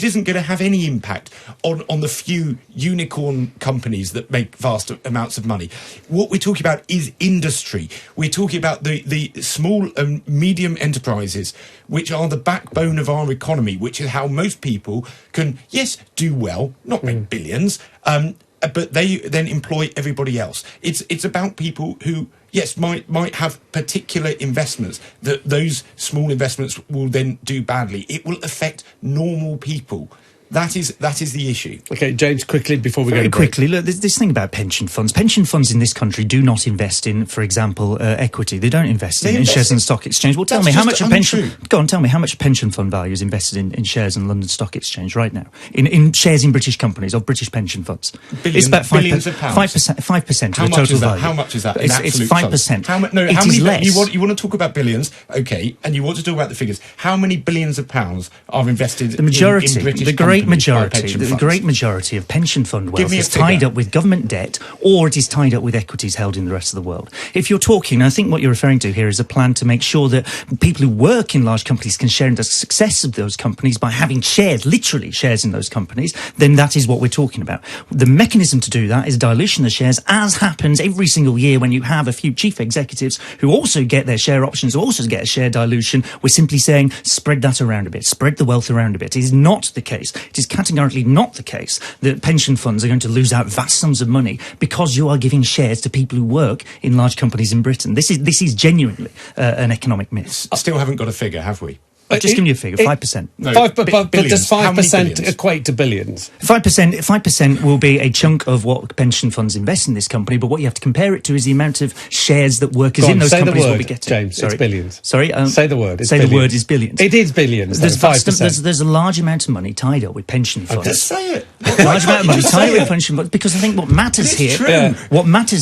isn't going to have any impact on the few unicorn companies that make vast amounts of money. What we're talking about is industry. We're talking about the small and medium enterprises, which are the backbone of our economy, which is how most people can, yes, do well, not make billions, but they then employ everybody else. It's about people who, yes, might have particular investments, that those small investments will then do badly. It will affect normal people. That is the issue. Okay, James, quickly before we Very go to break. quickly, look, this thing about pension funds. Pension funds in this country do not invest in, for example, equity. They don't invest in shares in the stock exchange. Well, tell me how much a pension. Go on, tell me how much a pension fund value is invested in shares in London Stock Exchange right now. In shares in British companies or British pension funds. It's about billions of pounds. 5% of the total value. How much is that? It's 5%. How many? Less. You want to talk about billions, okay? And you want to talk about the figures. How many billions of pounds are invested? The majority, in British the great majority. The great majority of pension fund wealth is tied up with government debt, or it is tied up with equities held in the rest of the world. If you're talking, I think what you're referring to here is a plan to make sure that people who work in large companies can share in the success of those companies by having shares, literally shares in those companies, then that is what we're talking about. The mechanism to do that is dilution of shares, as happens every single year when you have a few chief executives who also get their share options, who also get a share dilution. We're simply saying, spread that around a bit, spread the wealth around a bit. It is not the case. It is categorically not the case that pension funds are going to lose out vast sums of money because you are giving shares to people who work in large companies in Britain. This is genuinely an economic myth. Still haven't got a figure, have we? I've just given you a figure, 5%. No, but does 5% equate to billions? 5% will be a chunk of what pension funds invest in this company, but what you have to compare it to is the amount of shares that workers in those companies will be getting. James, Sorry. it's billions. Sorry? Say the word. Say the word is billions. It is billions. There's 5%. There's a large amount of money tied up with pension funds. Just say it. A large amount of money tied up with pension funds, because I think what matters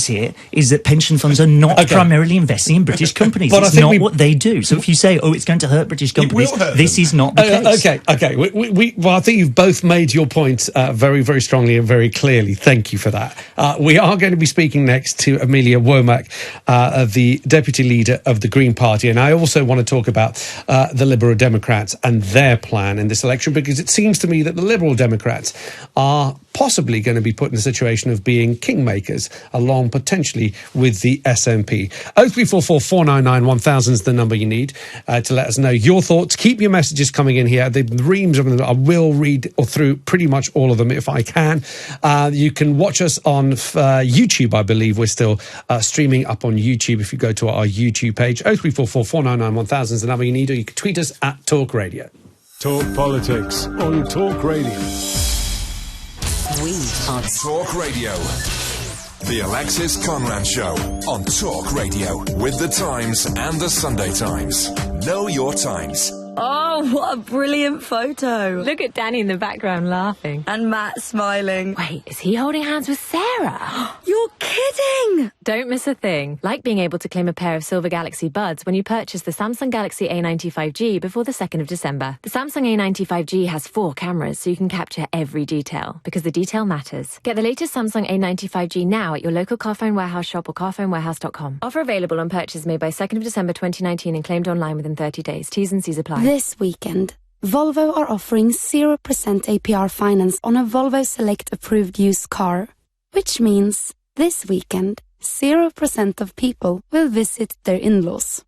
here is that pension funds are not primarily investing in British companies. It's not what they do. So if you say, it's going to hurt British companies, this is not the case. Okay. Well, I think you've both made your point very, very strongly and very clearly. Thank you for that. We are going to be speaking next to Amelia Womack, the deputy leader of the Green Party, and I also want to talk about the Liberal Democrats and their plan in this election, because it seems to me that the Liberal Democrats are possibly going to be put in a situation of being kingmakers, along potentially with the SNP. 0344 499 1000 is the number you need to let us know your thoughts. Keep your messages coming in here. The reams of them, I will read through pretty much all of them if I can. You can watch us on YouTube, I believe. We're still streaming up on YouTube if you go to our YouTube page. 0344 499 1000 is the number you need, or you can tweet us at Talk Radio. Talk politics on Talk Radio. We are Talk Radio. The Alexis Conran Show on Talk Radio, with the Times and the Sunday Times. Know your times. Oh, what a brilliant photo. Look at Danny in the background laughing. And Matt smiling. Wait, is he holding hands with Sarah? You're kidding! Don't miss a thing. Like being able to claim a pair of Silver Galaxy Buds when you purchase the Samsung Galaxy A95G before the 2nd of December. The Samsung A95G has 4 cameras, so you can capture every detail, because the detail matters. Get the latest Samsung A95G now at your local Carphone Warehouse shop or carphonewarehouse.com. Offer available on purchase made by 2nd of December 2019 and claimed online within 30 days. T's and C's apply. This weekend, Volvo are offering 0% APR finance on a Volvo Select approved used car. Which means, this weekend, 0% of people will visit their in-laws.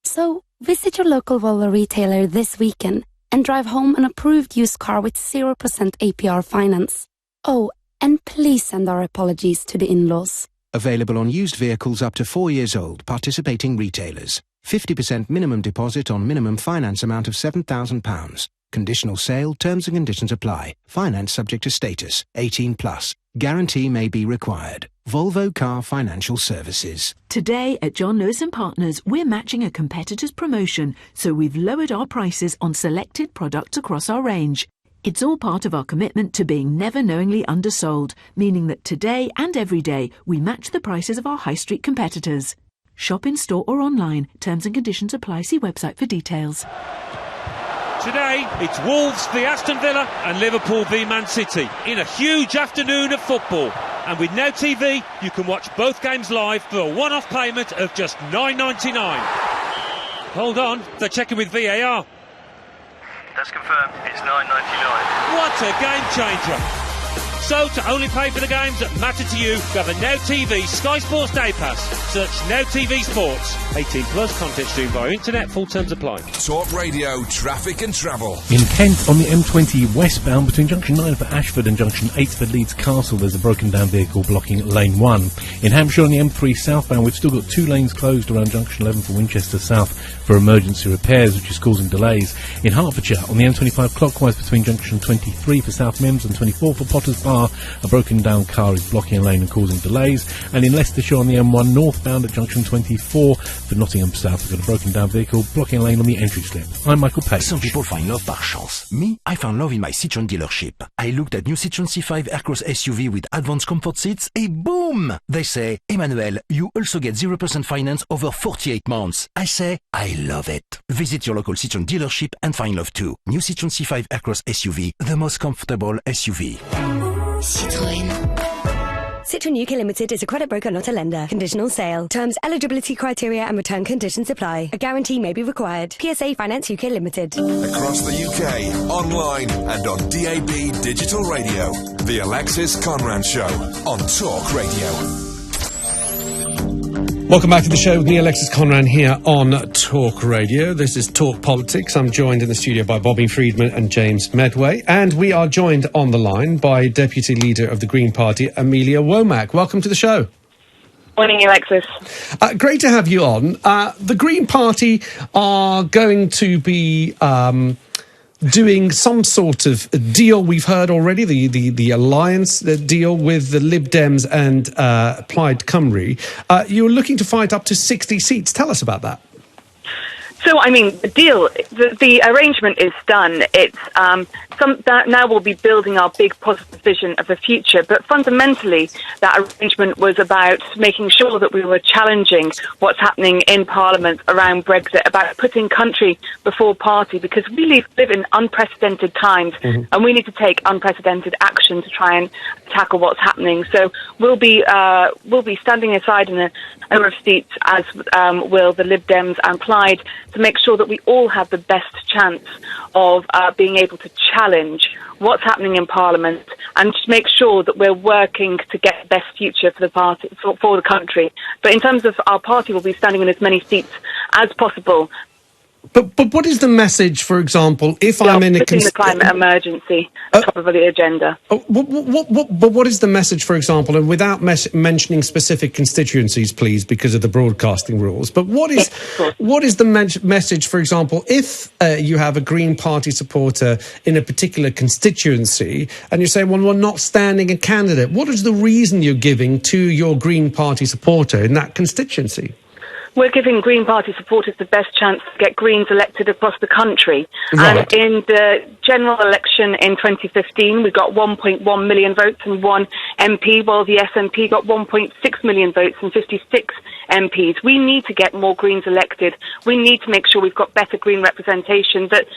So, visit your local Volvo retailer this weekend and drive home an approved used car with 0% APR finance. Oh, and please send our apologies to the in-laws. Available on used vehicles up to 4 years old, participating retailers. 50% minimum deposit on minimum finance amount of £7,000. Conditional sale, terms and conditions apply. Finance subject to status, 18+. Guarantee may be required. Volvo Car Financial Services. Today at John Lewis & Partners, we're matching a competitor's promotion, so we've lowered our prices on selected products across our range. It's all part of our commitment to being never knowingly undersold, meaning that today and every day we match the prices of our high street competitors. Shop in store or online. Terms and conditions apply. See website for details. Today, it's Wolves v Aston Villa and Liverpool v Man City in a huge afternoon of football. And with Now TV, you can watch both games live for a one-off payment of just $9.99. Hold on, they're checking with VAR. That's confirmed. It's $9.99. What a game changer! So, to only pay for the games that matter to you, grab a Now TV Sky Sports Day Pass. Search Now TV Sports. 18 plus, content streamed via internet, full terms apply. Talk Radio, traffic and travel. In Kent, on the M20 westbound between junction 9 for Ashford and junction 8 for Leeds Castle, there's a broken down vehicle blocking lane 1. In Hampshire, on the M3 southbound, we've still got 2 lanes closed around junction 11 for Winchester South for emergency repairs, which is causing delays. In Hertfordshire, on the M25 clockwise between junction 23 for South Mems and 24 for Potters Bar, a broken down car is blocking a lane and causing delays. And in Leicestershire, on the M1 northbound at junction 24 for Nottingham South, we've got a broken down vehicle blocking a lane on the entry slip. I'm Michael Page. Some people find love par chance. Me, I found love in my Citroën dealership. I looked at new Citroën C5 Aircross SUV with advanced comfort seats, and boom! They say, Emmanuel, you also get 0% finance over 48 months. I say, I love it. Visit your local Citroën dealership and find love too. New Citroën C5 Aircross SUV, the most comfortable SUV. Citroën. Citroën UK Limited is a credit broker, not a lender. Conditional sale. Terms, eligibility criteria and return conditions apply. A guarantee may be required. PSA Finance UK Limited. Across the UK, online and on DAB Digital Radio. The Alexis Conran Show on Talk Radio. Welcome back to the show with me, Alexis Conran, here on Talk Radio. This is Talk Politics. I'm joined in the studio by Bobby Friedman and James Meadway. And we are joined on the line by Deputy Leader of the Green Party, Amelia Womack. Welcome to the show. Morning, Alexis. Great to have you on. The Green Party are going to be doing some sort of deal. We've heard already the alliance deal with the Lib Dems and Plaid Cymru. You're looking to fight up to 60 seats. Tell us about that. So, I mean, the deal, the arrangement is done. It's that now we'll be building our big positive vision of the future. But fundamentally, that arrangement was about making sure that we were challenging what's happening in Parliament around Brexit, about putting country before party, because we live in unprecedented times, and we need to take unprecedented action to try and tackle what's happening. So we'll be standing aside in a number of seats, as will the Lib Dems and Plaid, to make sure that we all have the best chance of being able to challenge what's happening in Parliament and to make sure that we're working to get the best future for the party, for the country. But in terms of our party, we'll be standing in as many seats as possible. But what is the message, for example, if I'm in a... putting the climate emergency at the top of the agenda. But what is the message, for example, and without mentioning specific constituencies, please, because of the broadcasting rules, but what is the message, for example, if you have a Green Party supporter in a particular constituency and you say, well, we're not standing a candidate, what is the reason you're giving to your Green Party supporter in that constituency? We're giving Green Party supporters the best chance to get Greens elected across the country. Right. And in the general election in 2015, we got 1.1 million votes and 1 MP, while the SNP got 1.6 million votes and 56 MPs. We need to get more Greens elected. We need to make sure we've got better Green representation that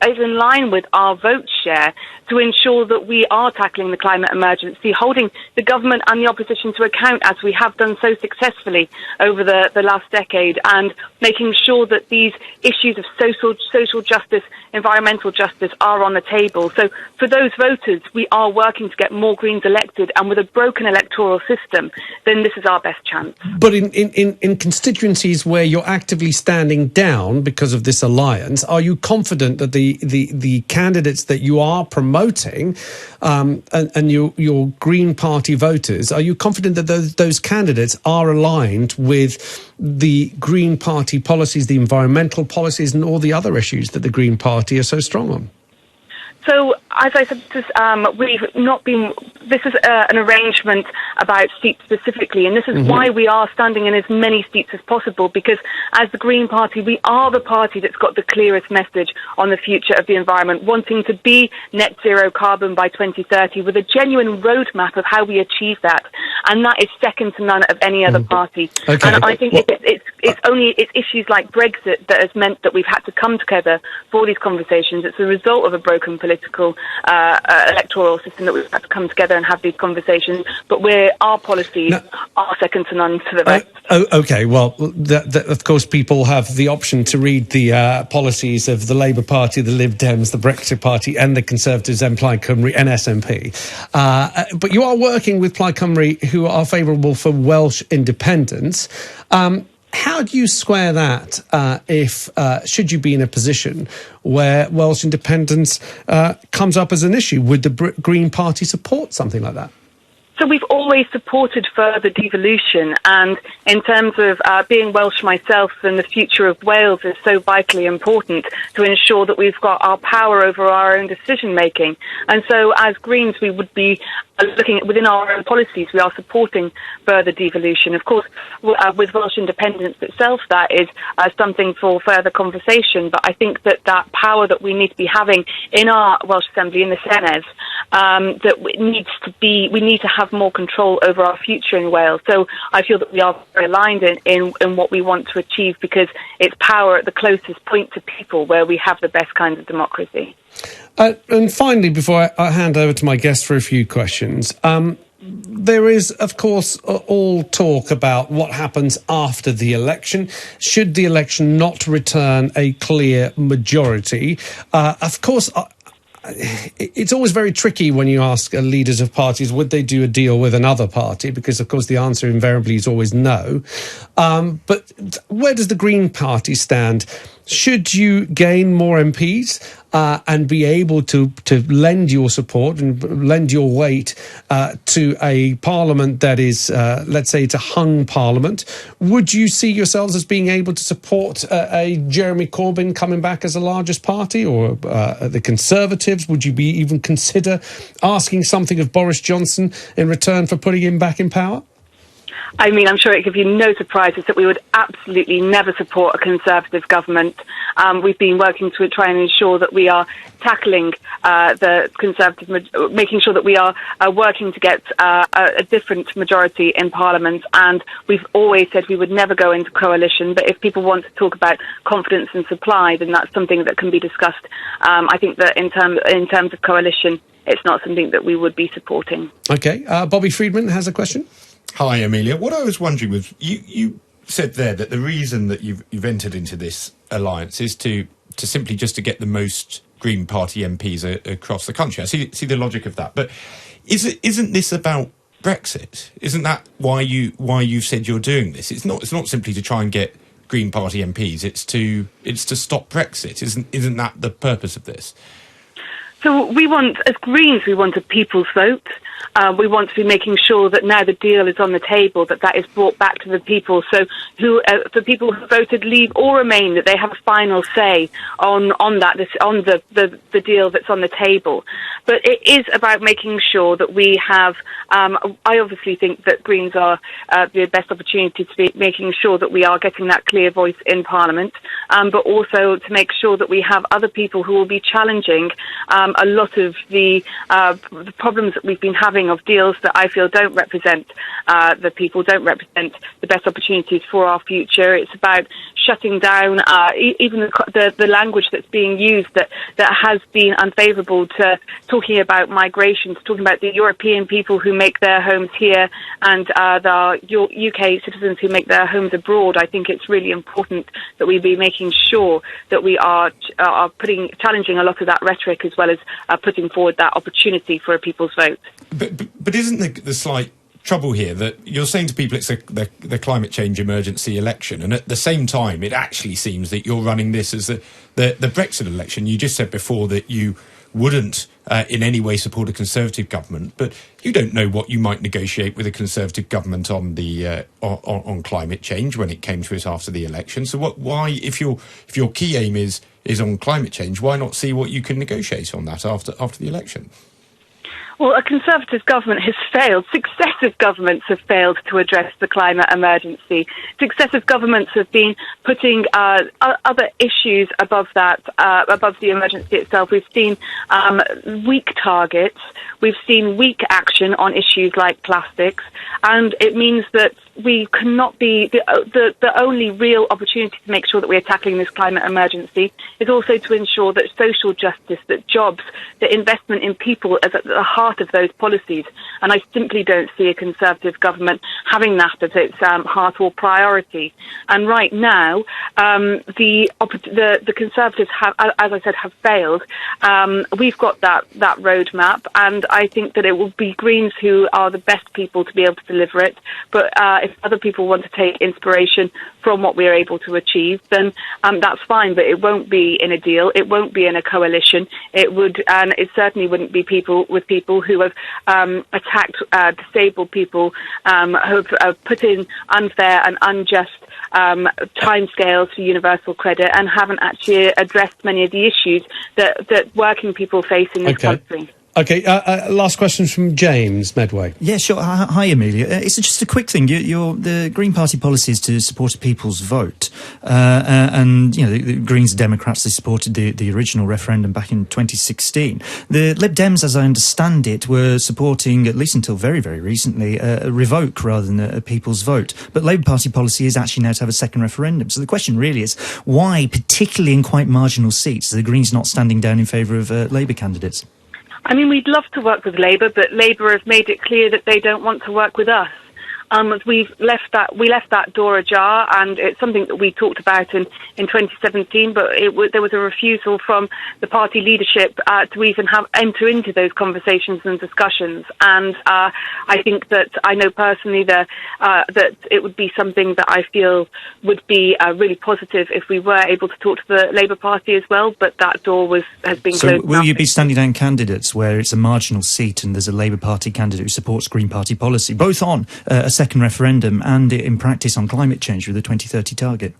is in line with our vote share to ensure that we are tackling the climate emergency, holding the government and the opposition to account, as we have done so successfully over the last decade, and making sure that these issues of social justice, environmental justice are on the table. So for those voters, we are working to get more Greens elected, and with a broken electoral system, then this is our best chance. But in constituencies where you're actively standing down because of this alliance, are you confident that the candidates that you are promoting and your Green Party voters, are you confident that those candidates are aligned with the Green Party policies, the environmental policies, and all the other issues that the Green Party are so strong on? So, as I said, we've not been... This is an arrangement about seats specifically, and this is why we are standing in as many seats as possible, because as the Green Party, we are the party that's got the clearest message on the future of the environment, wanting to be net zero carbon by 2030 with a genuine roadmap of how we achieve that, and that is second to none of any other party. Okay. And I think it's issues like Brexit that has meant that we've had to come together for these conversations. It's a result of a broken political electoral system that we've had to come together and have these conversations. But our policies are second to none to the rest. Okay, well, of course, people have the option to read the policies of the Labour Party, the Lib Dems, the Brexit Party and the Conservatives and Plaid Cymru and SNP. But you are working with Plaid Cymru, who are favourable for Welsh independence. How do you square that should you be in a position where Welsh independence comes up as an issue? Would the Green Party support something like that? So we've always supported further devolution, and in terms of being Welsh myself, and the future of Wales is so vitally important to ensure that we've got our power over our own decision making. And so as Greens, we would be looking at within our own policies, we are supporting further devolution. Of course, with Welsh independence itself, that is something for further conversation. But I think that power that we need to be having in our Welsh Assembly, in the Senedd, we need to have more control over our future in Wales. So I feel that we are very aligned in what we want to achieve, because it's power at the closest point to people where we have the best kind of democracy. And finally, before I hand over to my guest for a few questions, there is, of course, all talk about what happens after the election. Should the election not return a clear majority? Of course, it's always very tricky when you ask leaders of parties, would they do a deal with another party? Because, of course, the answer invariably is always no. But where does the Green Party stand? Should you gain more MPs and be able to lend your support and lend your weight to a parliament that is, let's say, it's a hung parliament, would you see yourselves as being able to support a Jeremy Corbyn coming back as the largest party, or the Conservatives? Would you even consider asking something of Boris Johnson in return for putting him back in power? I mean, I'm sure it gives you no surprises that we would absolutely never support a Conservative government. We've been working to try and ensure that we are tackling the Conservative, making sure that we are working to get a different majority in Parliament. And we've always said we would never go into coalition. But if people want to talk about confidence and supply, then that's something that can be discussed. I think that in terms of coalition, it's not something that we would be supporting. OK. Bobby Friedman has a question. Hi, Amelia. What I was wondering was, you said there that the reason that you've entered into this alliance is to simply just to get the most Green Party MPs across the country. I see the logic of that, but isn't this about Brexit? Isn't that why you've said you're doing this? It's not simply to try and get Green Party MPs. It's to stop Brexit. Isn't that the purpose of this? So as Greens, we want a people's vote. We want to be making sure that now the deal is on the table, that is brought back to the people. So for people who voted leave or remain, that they have a final say on the deal that's on the table. But it is about making sure that we have, I obviously think that Greens are the best opportunity to be making sure that we are getting that clear voice in Parliament, but also to make sure that we have other people who will be challenging a lot of the problems that we've been having of deals that I feel don't represent the people, don't represent the best opportunities for our future. It's about shutting down even the language that's being used that has been unfavourable to talking about migration, to talking about the European people who make their homes here and the UK citizens who make their homes abroad. I think it's really important that we be making sure that we are challenging a lot of that rhetoric, as well as putting forward that opportunity for a people's vote. But isn't the slight trouble here that you're saying to people it's the climate change emergency election, and at the same time it actually seems that you're running this as the Brexit election? You just said before that you wouldn't in any way support a Conservative government, but you don't know what you might negotiate with a Conservative government on the on climate change when it came to it after the election. So why, if your key aim is on climate change, why not see what you can negotiate on that after the election? Well, a Conservative government has failed. Successive governments have failed to address the climate emergency. Successive governments have been putting other issues above the emergency itself. We've seen weak targets. We've seen weak action on issues like plastics. And it means that we cannot be the only real opportunity to make sure that we are tackling this climate emergency is also to ensure that social justice, that jobs, that investment in people is at the heart of those policies. And I simply don't see a Conservative government having that as its heart or priority. And right now, the Conservatives have, as I said, have failed. We've got that roadmap, and I think that it will be Greens who are the best people to be able to deliver it. But if other people want to take inspiration from what we are able to achieve, then that's fine. But it won't be in a deal. It won't be in a coalition. It would, and it certainly wouldn't be people who have attacked disabled people, who have put in unfair and unjust timescales for universal credit, and haven't actually addressed many of the issues that working people face in this country. Okay, last question from James Meadway. Yeah, sure. Hi, Amelia. It's just a quick thing. The Green Party policy is to support a people's vote. And, the Greens and Democrats, they supported the original referendum back in 2016. The Lib Dems, as I understand it, were supporting, at least until very, very recently, a revoke rather than a people's vote. But Labour Party policy is actually now to have a second referendum. So the question really is, why, particularly in quite marginal seats, are the Greens not standing down in favour of Labour candidates? I mean, we'd love to work with Labour, but Labour have made it clear that they don't want to work with us. We left that door ajar, and it's something that we talked about in 2017, but there was a refusal from the party leadership to even enter into those conversations and discussions. And I think that I know personally that it would be something that I feel would be really positive if we were able to talk to the Labour Party as well, but that door has been closed. So will you be standing down candidates where it's a marginal seat and there's a Labour Party candidate who supports Green Party policy, both on a second referendum and in practice on climate change with the 2030 target?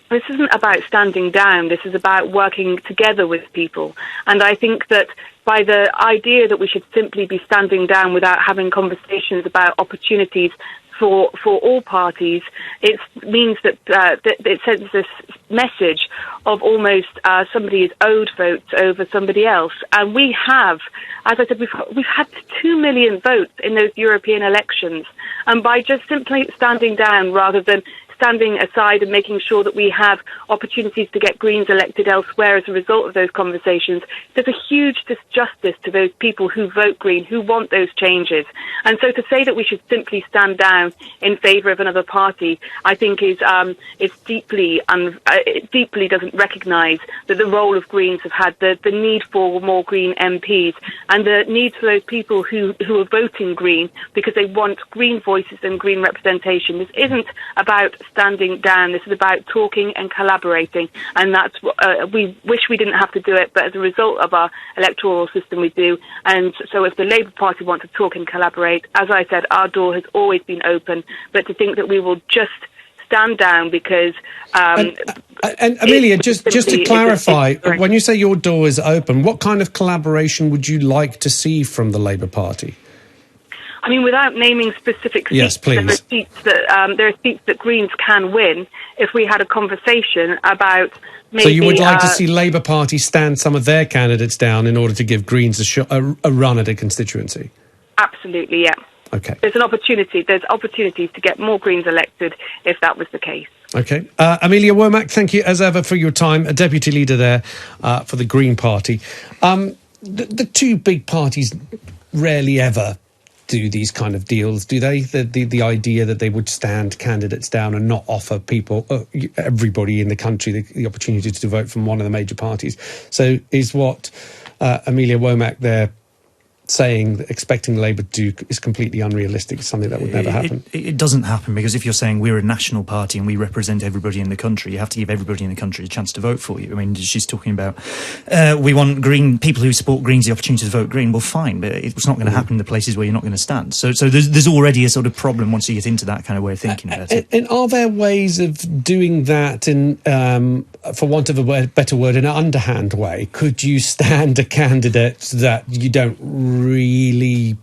This isn't about standing down. This is about working together with people. And I think that by the idea that we should simply be standing down without having conversations about opportunities for all parties, it means that it sends this message of almost somebody is owed votes over somebody else. And we have, as I said, we've had 2 million votes in those European elections. And by just simply standing down rather than standing aside and making sure that we have opportunities to get Greens elected elsewhere as a result of those conversations, there's a huge disjustice to those people who vote Green, who want those changes. And so to say that we should simply stand down in favour of another party, I think it deeply doesn't recognise that the role of Greens have had, the need for more Green MPs, and the need for those people who are voting Green because they want Green voices and Green representation. This isn't about standing down. This is about talking and collaborating, and that's we wish we didn't have to do it, but as a result of our electoral system we do. And so if the Labour Party want to talk and collaborate, as I said, our door has always been open, but to think that we will just stand down because and Amelia, just to clarify, when you say your door is open, what kind of collaboration would you like to see from the Labour Party? I mean, without naming specific seats, yes, please. There are seats that Greens can win if we had a conversation about maybe... So you would like to see Labour Party stand some of their candidates down in order to give Greens a run at a constituency? Absolutely, yeah. Okay. There's opportunities to get more Greens elected if that was the case. Okay. Amelia Womack, thank you as ever for your time, a deputy leader there for the Green Party. The two big parties rarely ever do these kind of deals, do they? The idea that they would stand candidates down and not offer people, everybody in the country, the opportunity to vote from one of the major parties. So is what Amelia Womack there saying that expecting Labour to do is completely unrealistic. It's something that would never happen. It doesn't happen, because if you're saying we're a national party and we represent everybody in the country, you have to give everybody in the country a chance to vote for you. I mean, she's talking about we want Green people who support Greens the opportunity to vote Green. Well, fine, but it's not going to happen in the places where you're not going to stand. So there's already a sort of problem once you get into that kind of way of thinking about it. And are there ways of doing that in, for want of a better word, in an underhand way? Could you stand a candidate that you don't really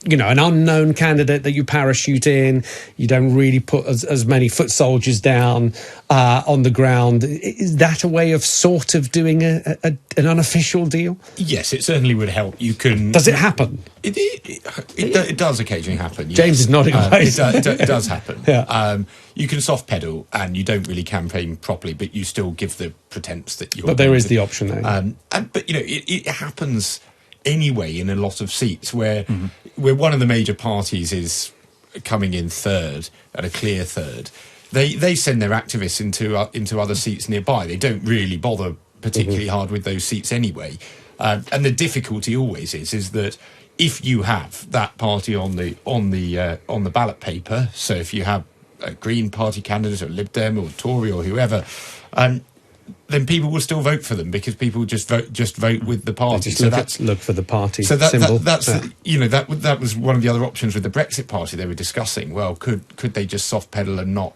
an unknown candidate that you parachute in. You don't really put as many foot soldiers down on the ground. Is that a way of sort of doing an unofficial deal? Yes, it certainly would help. You can. Does it happen? It does occasionally happen. Yes. James is nodding away. It does happen. Yeah. You can soft pedal, and you don't really campaign properly, but you still give the pretense that you're. But there is the option there. But it happens anyway in a lot of seats where one of the major parties is coming in third and a clear third. They send their activists into other seats nearby. They don't really bother particularly hard with those seats anyway. And the difficulty always is that if you have that party on the ballot paper, so if you have a Green Party candidate or Lib Dem or Tory or whoever, then people will still vote for them because people just vote with the party. They just look for the party symbol. That was one of the other options with the Brexit Party they were discussing. Well, could they just soft pedal and not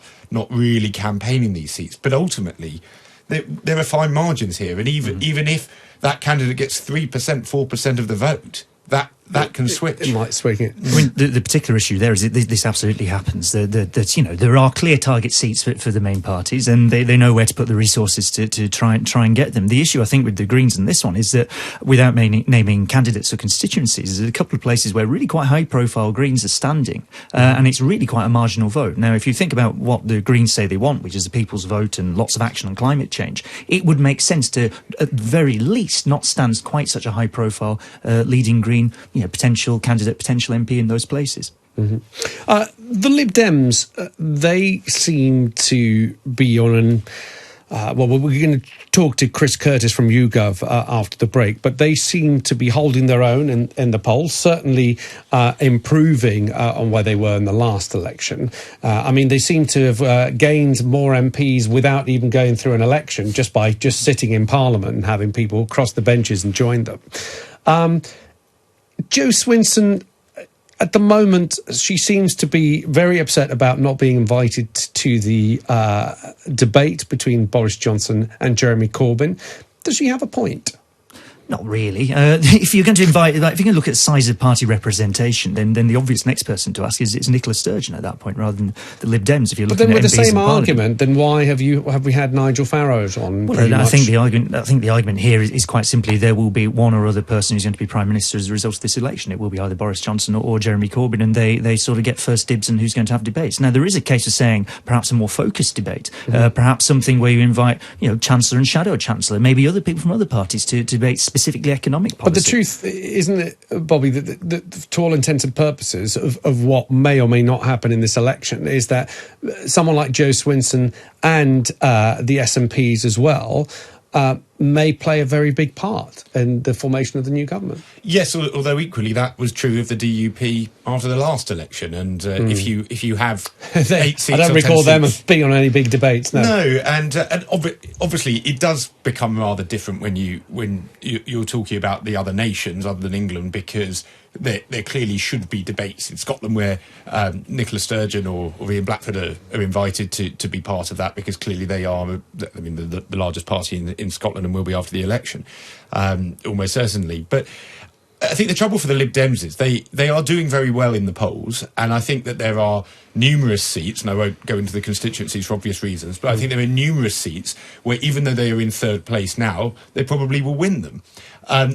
really campaign in these seats? But ultimately, there are fine margins here, and even if that candidate gets 3%, 4% of the vote, that can switch. It might swing it. I mean, the particular issue there is that this absolutely happens. That there are clear target seats for the main parties, and they know where to put the resources to try and get them. The issue, I think, with the Greens and this one is that without naming candidates or constituencies, there's a couple of places where really quite high-profile Greens are standing, and it's really quite a marginal vote. Now, if you think about what the Greens say they want, which is the people's vote and lots of action on climate change, it would make sense to, at the very least, not stand quite such a high-profile leading Green, potential candidate, potential MP in those places. The Lib Dems, they seem to be on an... we're going to talk to Chris Curtis from YouGov after the break, but they seem to be holding their own in the polls, certainly improving on where they were in the last election. They seem to have gained more MPs without even going through an election, just by sitting in Parliament and having people cross the benches and join them. Jo Swinson, at the moment, she seems to be very upset about not being invited to the debate between Boris Johnson and Jeremy Corbyn. Does she have a point? Not really. If you're going to invite, if you're going to look at the size of party representation, then the obvious next person to ask is Nicola Sturgeon at that point, rather than the Lib Dems. If you're looking at MPs with the same Parliament. argument, then why have we had Nigel Farage on? Well, I think the argument here is quite simply there will be one or other person who's going to be Prime Minister as a result of this election. It will be either Boris Johnson or Jeremy Corbyn, and they sort of get first dibs on who's going to have debates. Now, there is a case of saying perhaps a more focused debate, perhaps something where you invite Chancellor and Shadow Chancellor, maybe other people from other parties to debate specifically economic policy. But the truth, isn't it, Bobby, that to all intents and purposes of what may or may not happen in this election is that someone like Jo Swinson and the SNPs as well may play a very big part in the formation of the new government. Yes, although equally that was true of the DUP after the last election. And if you have 8 seats, I don't recall them as being on any big debates. No, and obviously it does become rather different when you're talking about the other nations other than England, because there clearly should be debates in Scotland where Nicola Sturgeon or Ian Blackford are invited to be part of that, because clearly they are, the largest party in Scotland and will be after the election, almost certainly. But I think the trouble for the Lib Dems is they are doing very well in the polls, and I think that there are numerous seats, and I won't go into the constituencies for obvious reasons, but I think there are numerous seats where even though they are in third place now, they probably will win them.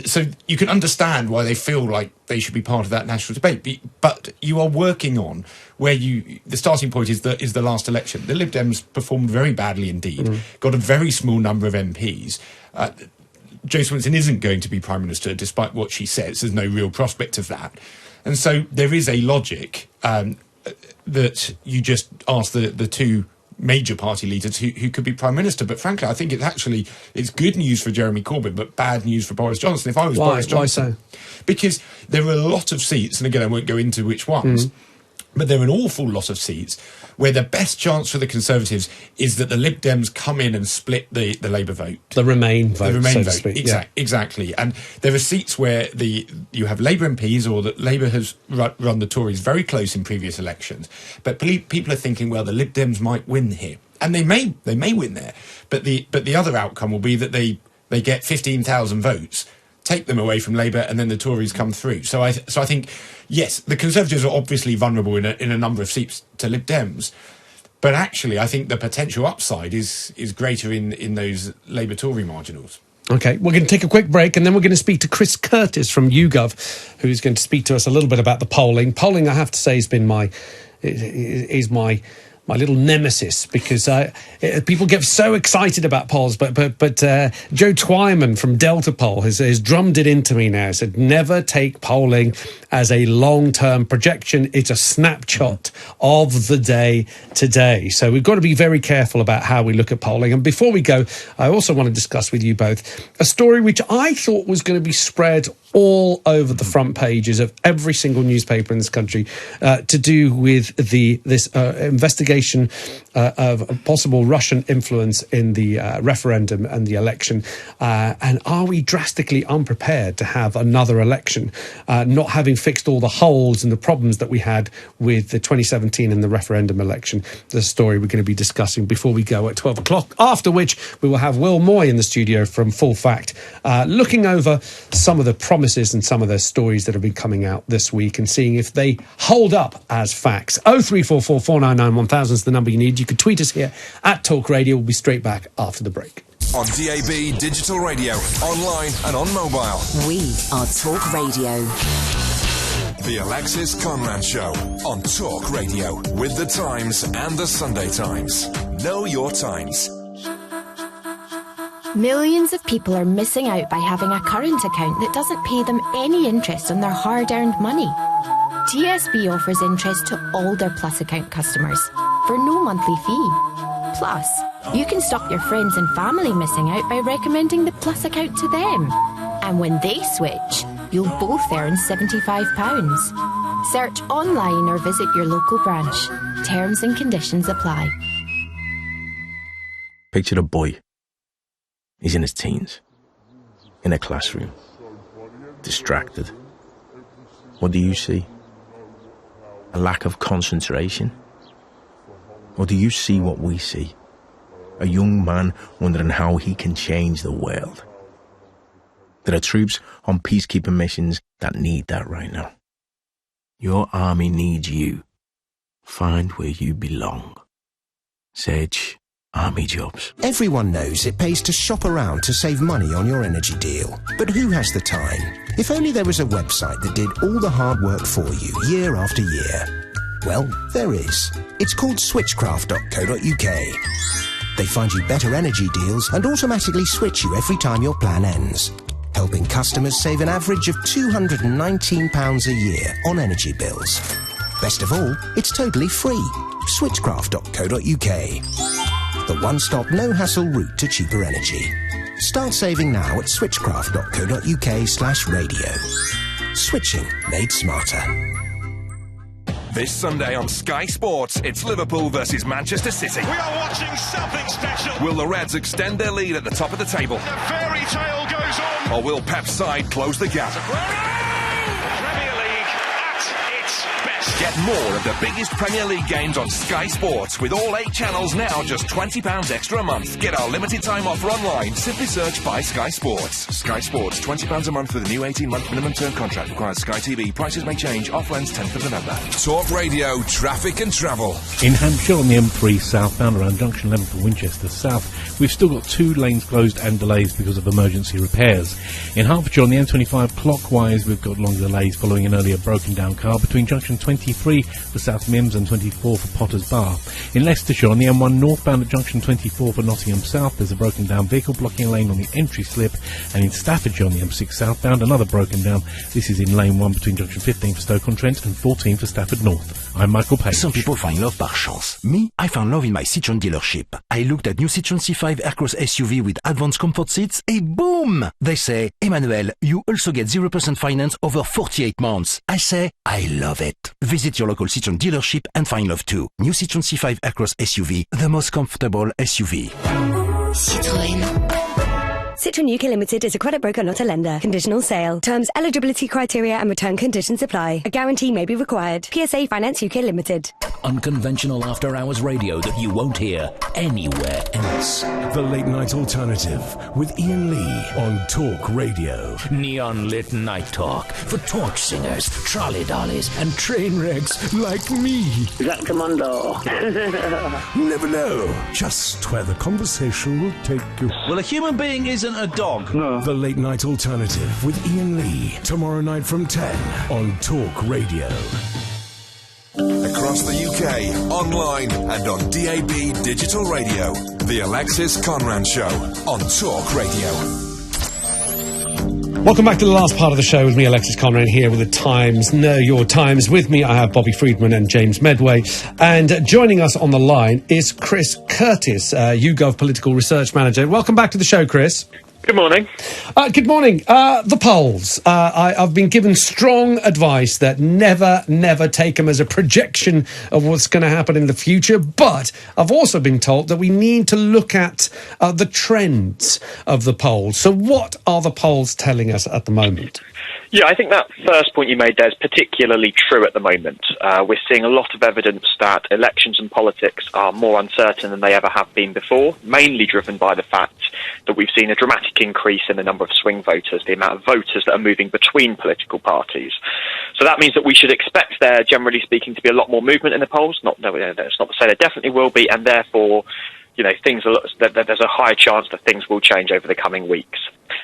So you can understand why they feel like they should be part of that national debate. But you are working on where the starting point is the last election. The Lib Dems performed very badly indeed, got a very small number of MPs. Jo Swinson isn't going to be Prime Minister, despite what she says. There's no real prospect of that. And so there is a logic that you just ask the two major party leaders who could be Prime Minister. But frankly, I think it's good news for Jeremy Corbyn, but bad news for Boris Johnson. If I was Boris Johnson... Why so? Because there are a lot of seats, and again, I won't go into which ones, but there are an awful lot of seats where the best chance for the Conservatives is that the Lib Dems come in and split the Labour vote. The Remain vote, so to speak. Exactly. And there are seats where you have Labour MPs, or that Labour has run the Tories very close in previous elections. But people are thinking, well, the Lib Dems might win here. And they may win there. But the other outcome will be that they get 15,000 votes take them away from Labour, and then the Tories come through. So I think, yes, the Conservatives are obviously vulnerable in a number of seats to Lib Dems, but actually I think the potential upside is greater in those Labour-Tory marginals. Okay, we're going to take a quick break, and then we're going to speak to Chris Curtis from YouGov, who's going to speak to us a little bit about the polling. Polling, I have to say, has been my little nemesis, because people get so excited about polls, but Joe Twyman from Delta Poll has drummed it into me now. Said never take polling as a long-term projection. It's a snapshot of the day today. So we've got to be very careful about how we look at polling. And before we go, I also want to discuss with you both a story which I thought was going to be spread all over the front pages of every single newspaper in this country, to do with this investigation of possible Russian influence in the referendum and the election. And are we drastically unprepared to have another election, not having fixed all the holes and the problems that we had with the 2017 and the referendum election? The story we're going to be discussing before we go at 12 o'clock, after which we will have Will Moy in the studio from Full Fact, looking over some of the promises and some of the stories that have been coming out this week and seeing if they hold up as facts. 0344 499 1000 is the number you need. You could tweet us here at Talk Radio. We'll be straight back after the break. On DAB, digital radio, online and on mobile. We are Talk Radio. The Alexis Conran Show on Talk Radio, with the Times and the Sunday Times. Know your times. Millions of people are missing out by having a current account that doesn't pay them any interest on their hard-earned money. TSB offers interest to all their Plus account customers for no monthly fee. Plus, you can stop your friends and family missing out by recommending the Plus account to them. And when they switch, you'll both earn £75. Search online or visit your local branch. Terms and conditions apply. Picture a boy. He's in his teens, in a classroom, distracted. What do you see? A lack of concentration? Or do you see what we see? A young man wondering how he can change the world. There are troops on peacekeeping missions that need that right now. Your army needs you. Find where you belong. Search Army jobs. Everyone knows it pays to shop around to save money on your energy deal. But who has the time? If only there was a website that did all the hard work for you year after year. Well, there is. It's called switchcraft.co.uk. They find you better energy deals and automatically switch you every time your plan ends, helping customers save an average of £219 a year on energy bills. Best of all, it's totally free. Switchcraft.co.uk. The one-stop, no-hassle route to cheaper energy. Start saving now at switchcraft.co.uk/radio. Switching made smarter. This Sunday on Sky Sports, it's Liverpool versus Manchester City. We are watching something special. Will the Reds extend their lead at the top of the table? The fairy tale goes on. Or will Pep's side close the gap? Premier League at its best. Get more of the biggest Premier League games on Sky Sports with all 8 channels now just £20 extra a month. Get our limited time offer online. Simply search by Sky Sports. Sky Sports, £20 a month with a new 18-month minimum term contract. Requires Sky TV. Prices may change. Offer ends 10th of November. Talk Radio, traffic and travel. In Hampshire on the M3 southbound around Junction 11 for Winchester South, we've still got 2 lanes closed and delays because of emergency repairs. In Hertfordshire on the M25 clockwise, we've got long delays following an earlier broken down car between Junction 23 for South Mims and 24 for Potters Bar. In Leicestershire on the M1 northbound at Junction 24 for Nottingham South, there's a broken down vehicle blocking a lane on the entry slip. And in Staffordshire on the M6 southbound, another broken down. This is in lane 1 between Junction 15 for Stoke-on-Trent and 14 for Stafford North. I'm Michael Page. Some people find love by chance. Me, I found love in my Citroën dealership. I looked at new Citroën C5 Aircross SUV with advanced comfort seats, and boom! They say, Emmanuel, you also get 0% finance over 48 months. I say, I love it. Visit your local Citroën dealership and find love too. New Citroën C5 Aircross SUV, the most comfortable SUV. Citroën. Citroen UK Limited is a credit broker, not a lender. Conditional sale. Terms, eligibility criteria and return conditions apply. A guarantee may be required. PSA Finance UK Limited. Unconventional after-hours radio that you won't hear anywhere else. The Late Night Alternative with Ian Lee on Talk Radio. Neon lit night talk for torch singers, trolley dollies, and train wrecks like me. Is that Commando? Never know just where the conversation will take you. Well, a human being isn't a dog. No. The Late Night Alternative with Ian Lee. Tomorrow night from 10 on Talk Radio. Across the UK, online and on DAB Digital Radio. The Alexis Conran Show on Talk Radio. Welcome back to the last part of the show with me, Alexis Conran, here with the Times. Know Your Times. With me, I have Bobby Friedman and James Meadway. And joining us on the line is Chris Curtis, YouGov Political Research Manager. Welcome back to the show, Chris. Good morning. Good morning. The polls. I've been given strong advice that never take them as a projection of what's going to happen in the future. But I've also been told that we need to look at the trends of the polls. So what are the polls telling us at the moment? Yeah, I think that first point you made there is particularly true at the moment. We're seeing a lot of evidence that elections and politics are more uncertain than they ever have been before, mainly driven by the fact that we've seen a dramatic increase in the number of swing voters, the amount of voters that are moving between political parties. So that means that we should expect there, generally speaking, to be a lot more movement in the polls. It's not to say there definitely will be, and therefore, there's a high chance that things will change over the coming weeks.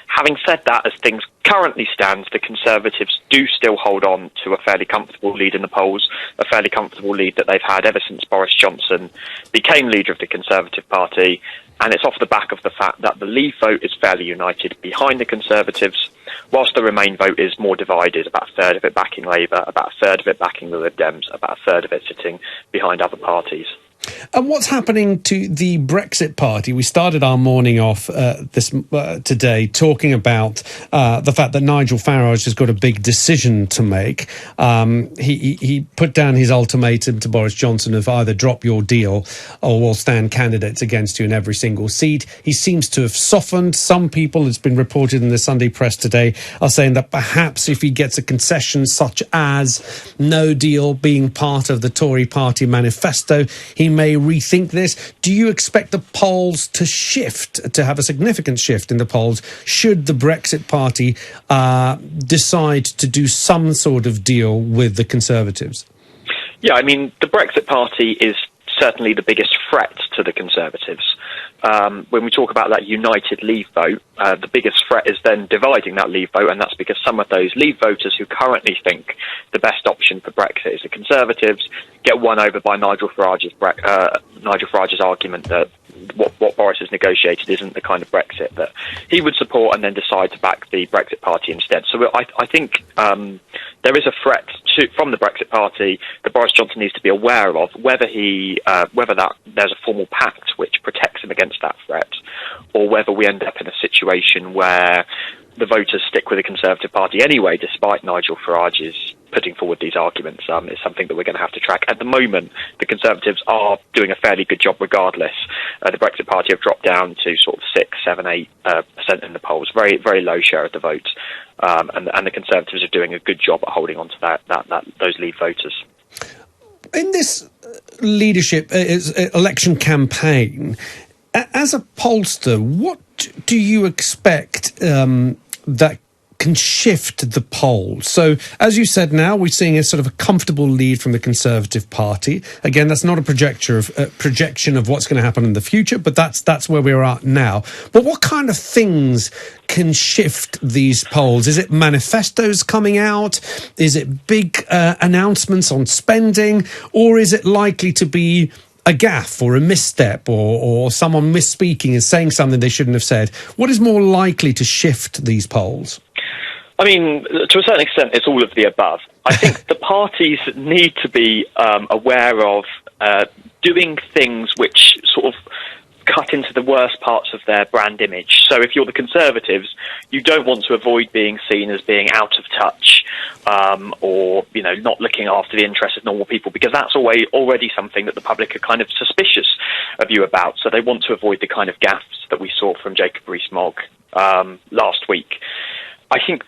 Having said that, as things currently stand, the Conservatives do still hold on to a fairly comfortable lead in the polls, a fairly comfortable lead that they've had ever since Boris Johnson became leader of the Conservative Party, and it's off the back of the fact that the Leave vote is fairly united behind the Conservatives, whilst the Remain vote is more divided, about a third of it backing Labour, about a third of it backing the Lib Dems, about a third of it sitting behind other parties. And what's happening to the Brexit Party? We started our morning off today talking about the fact that Nigel Farage has got a big decision to make. He put down his ultimatum to Boris Johnson of either drop your deal or we'll stand candidates against you in every single seat. He seems to have softened. Some people, it's been reported in the Sunday press today, are saying that perhaps if he gets a concession such as no deal being part of the Tory party manifesto, he may rethink this. Do you expect the polls to shift, to have a significant shift in the polls, should the Brexit Party decide to do some sort of deal with the Conservatives? Yeah, I mean, the Brexit Party is certainly the biggest threat to the Conservatives. When we talk about that united Leave vote, the biggest threat is then dividing that Leave vote, and that's because some of those Leave voters who currently think the best option for Brexit is the Conservatives get won over by Nigel Farage's argument that what Boris has negotiated isn't the kind of Brexit that he would support, and then decide to back the Brexit Party instead. So I think there is a threat from the Brexit Party that Boris Johnson needs to be aware of, whether there's a formal pact which protects him against that threat, or whether we end up in a situation where the voters stick with the Conservative Party anyway, despite Nigel Farage's putting forward these arguments, is something that we're going to have to track. At the moment, the Conservatives are doing a fairly good job regardless. The Brexit Party have dropped down to sort of 6, 7, 8% in the polls, very, very low share of the vote. And the Conservatives are doing a good job at holding on to those Leave voters. In this leadership election campaign, as a pollster, what do you expect that can shift the polls? So, as you said, now we're seeing a sort of a comfortable lead from the Conservative Party. Again, that's not a projection of what's going to happen in the future, but that's where we're at now. But what kind of things can shift these polls? Is it manifestos coming out? Is it big announcements on spending? Or is it likely to be a gaffe or a misstep or someone misspeaking and saying something they shouldn't have said? What is more likely to shift these polls? I mean, to a certain extent, it's all of the above. I think the parties need to be aware of doing things which sort of cut into the worst parts of their brand image. So if you're the Conservatives, you don't want to avoid being seen as being out of touch or, not looking after the interests of normal people, because that's already something that the public are kind of suspicious of you about. So they want to avoid the kind of gaffes that we saw from Jacob Rees-Mogg last week. I think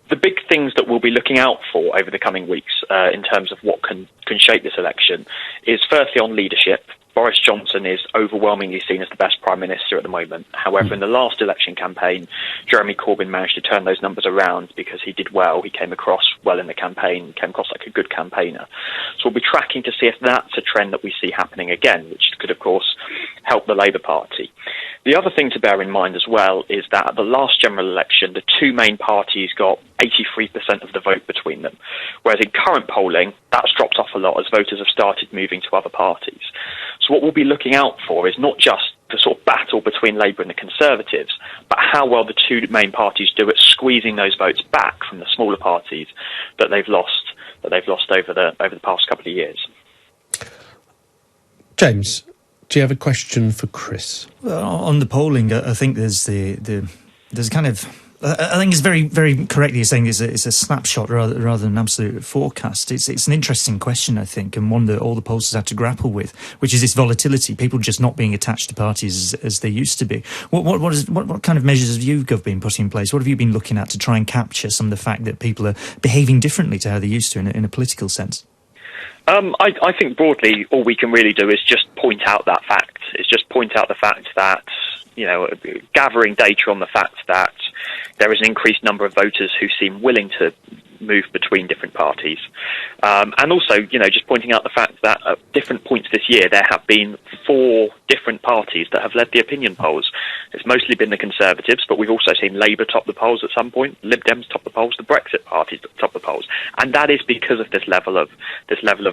the big things that we'll be looking out for over the coming weeks in terms of what can shape this election is firstly on leadership. Boris Johnson is overwhelmingly seen as the best Prime Minister at the moment. However, in the last election campaign, Jeremy Corbyn managed to turn those numbers around because he did well. He came across well in the campaign, came across like a good campaigner. So we'll be tracking to see if that's a trend that we see happening again, which could, of course, help the Labour Party. The other thing to bear in mind as well is that at the last general election, the two main parties got 83% of the vote between them, whereas in current polling, that's dropped off a lot as voters have started moving to other parties. So what we'll be looking out for is not just the sort of battle between Labour and the Conservatives, but how well the two main parties do at squeezing those votes back from the smaller parties that they've lost over the past couple of years. James, do you have a question for Chris? Well, on the polling, I think there's kind of. I think it's very, very correctly you're saying it's a snapshot rather than an absolute forecast. It's an interesting question, I think, and one that all the pollsters have to grapple with, which is this volatility, people just not being attached to parties as they used to be. What kind of measures have you been putting in place? What have you been looking at to try and capture some of the fact that people are behaving differently to how they used to in a political sense? I think broadly all we can really do is just point out that fact. It's just point out the fact that, gathering data on the fact that there is an increased number of voters who seem willing to move between different parties. And also, just pointing out the fact that at different points this year, there have been 4 different parties that have led the opinion polls. It's mostly been the Conservatives, but we've also seen Labour top the polls at some point, Lib Dems top the polls, the Brexit parties top the polls. And that is because of this level of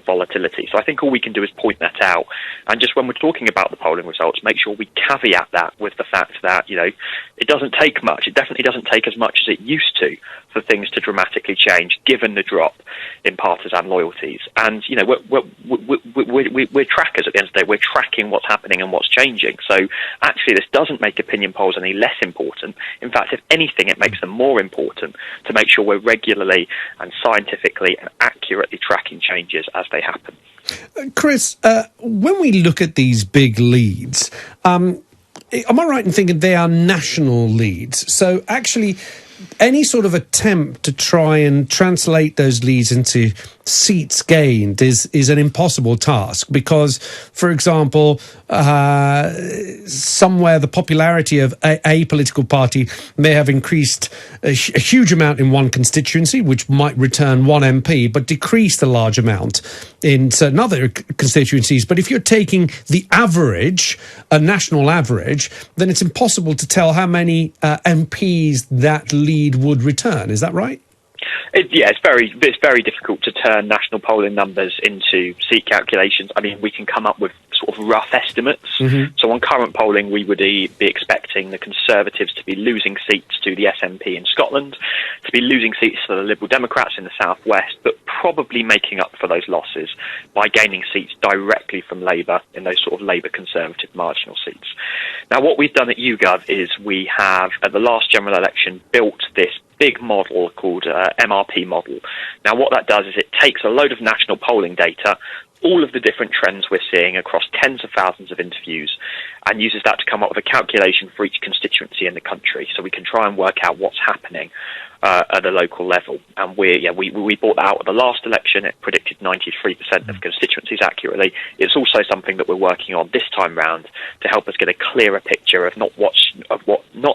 volatility. So I think all we can do is point that out. And just when we're talking about the polling results, make sure we caveat that with the fact that, it doesn't take much. It definitely doesn't take as much as it used to for things to dramatically change, given the drop in partisan loyalties. And, we're trackers at the end of the day. We're tracking what's happening and what's changing. So actually this doesn't make opinion polls any less important. In fact, if anything, it makes them more important to make sure we're regularly and scientifically and accurately tracking changes as they happen. Chris, when we look at these big leads, am I right in thinking they are national leads? So actually, any sort of attempt to try and translate those leads into seats gained is an impossible task because, for example, somewhere the popularity of a political party may have increased a huge amount in one constituency, which might return one MP, but decreased a large amount in certain other constituencies. But if you're taking the average, a national average, then it's impossible to tell how many MPs that lead would return. Is that right? It's very difficult to turn national polling numbers into seat calculations. I mean, we can come up with sort of rough estimates. Mm-hmm. So on current polling, we would be expecting the Conservatives to be losing seats to the SNP in Scotland, to be losing seats to the Liberal Democrats in the southwest, but probably making up for those losses by gaining seats directly from Labour in those sort of Labour-Conservative marginal seats. Now, what we've done at YouGov is we have, at the last general election, built this big model called MRP model. Now, what that does is it takes a load of national polling data, all of the different trends we're seeing across tens of thousands of interviews, and uses that to come up with a calculation for each constituency in the country, so we can try and work out what's happening at a local level. And we brought that out at the last election. It predicted 93% of constituencies accurately. It's also something that we're working on this time round to help us get a clearer picture of not